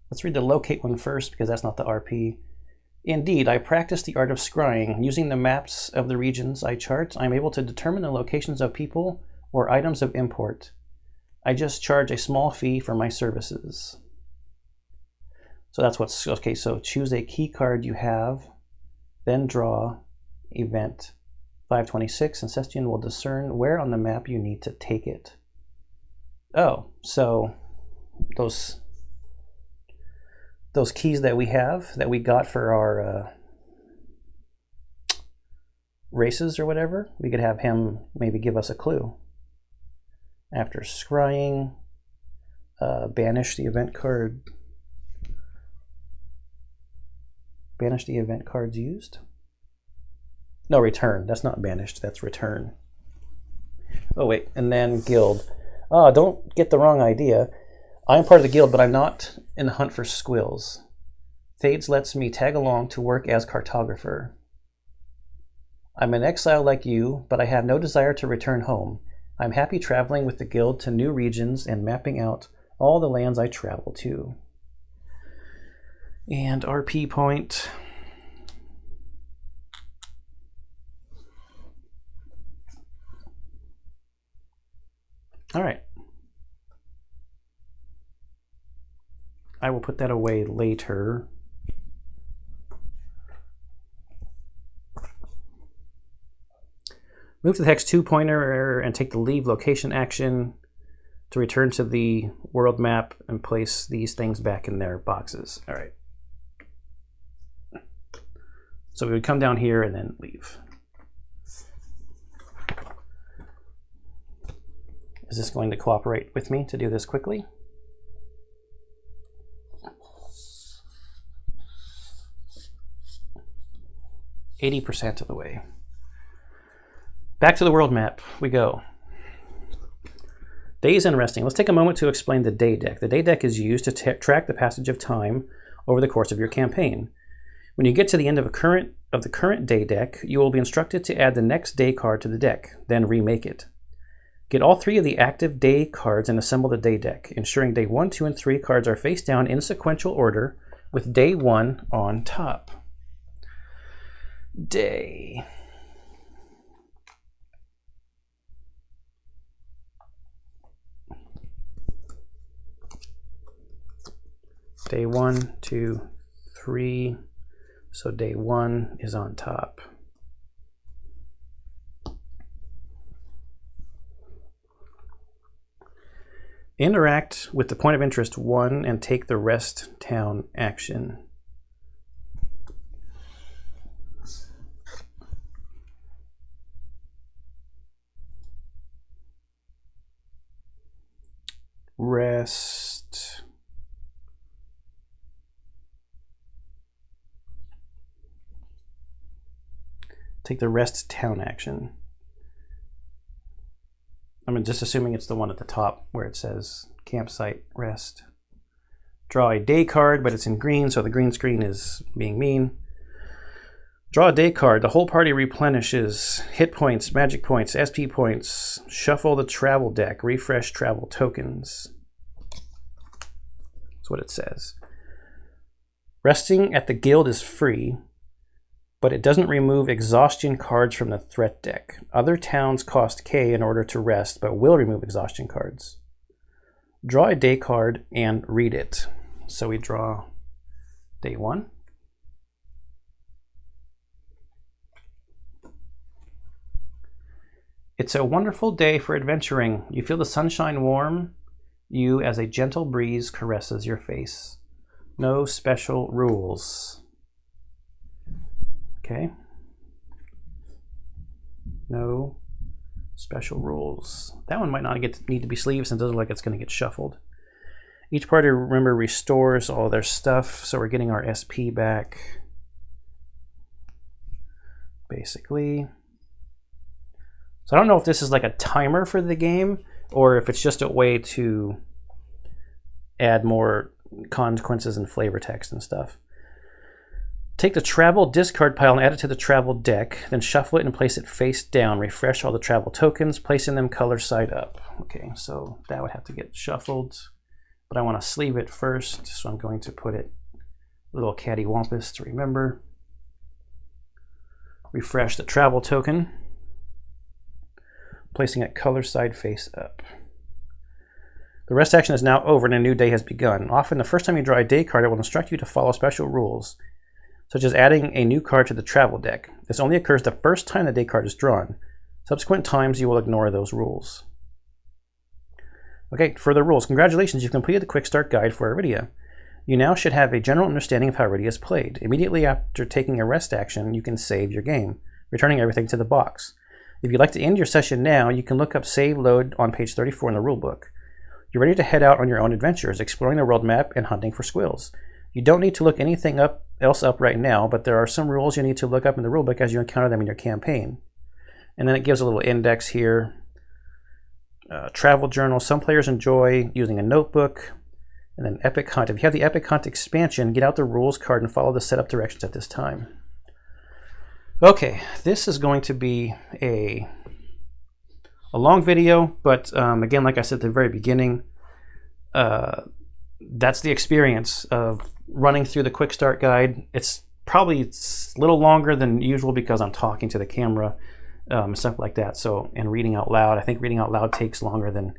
Let's read the locate one first, because that's not the RP. Indeed, I practice the art of scrying. Using the maps of the regions I chart, I'm able to determine the locations of people or items of import. I just charge a small fee for my services. So that's what's, okay, so choose a key card you have, then draw event 526, and Sestian will discern where on the map you need to take it. Oh, so those keys that we have, that we got for our races or whatever, we could have him maybe give us a clue. After scrying, banish the event card. Banish the event cards used. No, return. That's not banished, that's return. Oh wait, and then guild. Oh, don't get the wrong idea. I'm part of the guild, but I'm not in the hunt for squills. Thades lets me tag along to work as cartographer. I'm an exile like you, but I have no desire to return home. I'm happy traveling with the guild to new regions and mapping out all the lands I travel to. And RP point. All right. I will put that away later. Move to the hex 2 pointer and take the leave location action to return to the world map and place these things back in their boxes. All right. So we would come down here and then leave. Is this going to cooperate with me to do this quickly? %80 of the way. Back to the world map we go. Days and resting. Let's take a moment to explain the day deck. The day deck is used to track the passage of time over the course of your campaign. When you get to the end of the current day deck, you will be instructed to add the next day card to the deck, then remake it. Get all 3 of the active day cards and assemble the day deck, ensuring day 1, 2, and 3 cards are face down in sequential order with day 1 on top. Day. Day 1, 2, 3. So day 1 is on top. Interact with the point of interest 1 and take the rest town action. Rest. Take the rest town action. I'm just assuming it's the one at the top where it says campsite rest. Draw a day card, but it's in green, so the green screen is being mean. Draw a day card. The whole party replenishes hit points, magic points, SP points. Shuffle the travel deck. Refresh travel tokens. That's what it says. Resting at the guild is free, but it doesn't remove exhaustion cards from the threat deck. Other towns cost K in order to rest, but will remove exhaustion cards. Draw a day card and read it. So we draw day 1. It's a wonderful day for adventuring. You feel the sunshine warm you as a gentle breeze caresses your face. No special rules. Okay. No special rules. That one might not need to be sleeved since it doesn't look like it's going to get shuffled. Each party, remember, restores all their stuff, so we're getting our SP back, basically. So I don't know if this is like a timer for the game, or if it's just a way to add more consequences and flavor text and stuff. Take the travel discard pile and add it to the travel deck, then shuffle it and place it face down. Refresh all the travel tokens, placing them color side up. Okay, so that would have to get shuffled, but I want to sleeve it first, so I'm going to put it a little cattywampus to remember. Refresh the travel token, placing it color side face up. The rest action is now over and a new day has begun. Often the first time you draw a day card, it will instruct you to follow special rules, such as adding a new card to the travel deck. This only occurs the first time the day card is drawn. Subsequent times you will ignore those rules. Okay, further rules. Congratulations, you've completed the Quick Start guide for Arydia. You now should have a general understanding of how Arydia is played. Immediately after taking a rest action, you can save your game, returning everything to the box. If you'd like to end your session now, you can look up Save Load on page 34 in the rulebook. You're ready to head out on your own adventures, exploring the world map and hunting for squills. You don't need to look anything else up right now, but there are some rules you need to look up in the rulebook as you encounter them in your campaign. And then it gives a little index here. Travel journal. Some players enjoy using a notebook. And then Epic Hunt. If you have the Epic Hunt expansion, get out the rules card and follow the setup directions at this time. Okay, this is going to be a long video, but again, like I said at the very beginning, that's the experience of running through the Quick Start guide. It's probably a little longer than usual because I'm talking to the camera, stuff like that. So, and reading out loud. I think reading out loud takes longer than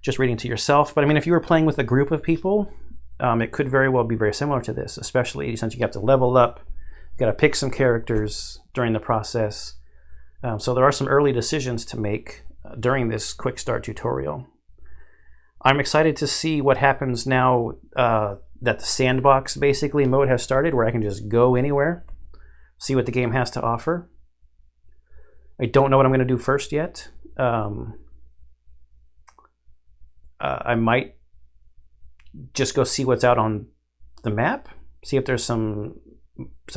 just reading to yourself. But I mean, if you were playing with a group of people, it could very well be very similar to this, especially since you have to level up, you got to pick some characters during the process. So there are some early decisions to make during this Quick Start tutorial. I'm excited to see what happens now that the sandbox basically mode has started, where I can just go anywhere, see what the game has to offer. I don't know what I'm going to do first yet. I might just go see what's out on the map, see if there's some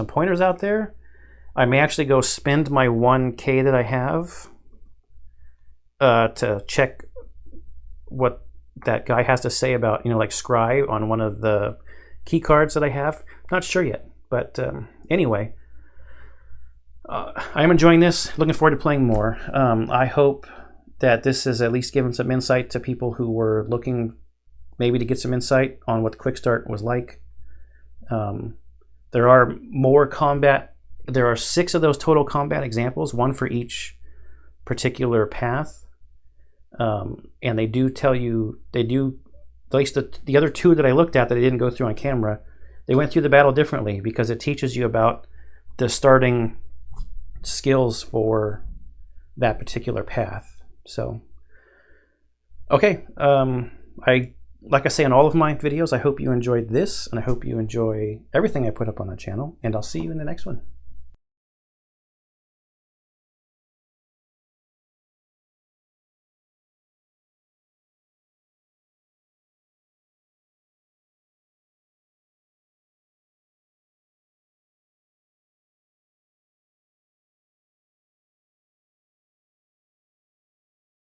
pointers out there. I may actually go spend my 1K that I have to check what that guy has to say about, like scry on one of the key cards that I have. Not sure yet, but anyway, I am enjoying this. Looking forward to playing more. I hope that this has at least given some insight to people who were looking maybe to get some insight on what the Quick Start was like. There are more combat. There are 6 of those total combat examples, 1 for each particular path. And they do tell you, at least the other 2 that I looked at that I didn't go through on camera, they went through the battle differently because it teaches you about the starting skills for that particular path. So, okay. Like I say in all of my videos, I hope you enjoyed this, and I hope you enjoy everything I put up on the channel, and I'll see you in the next one.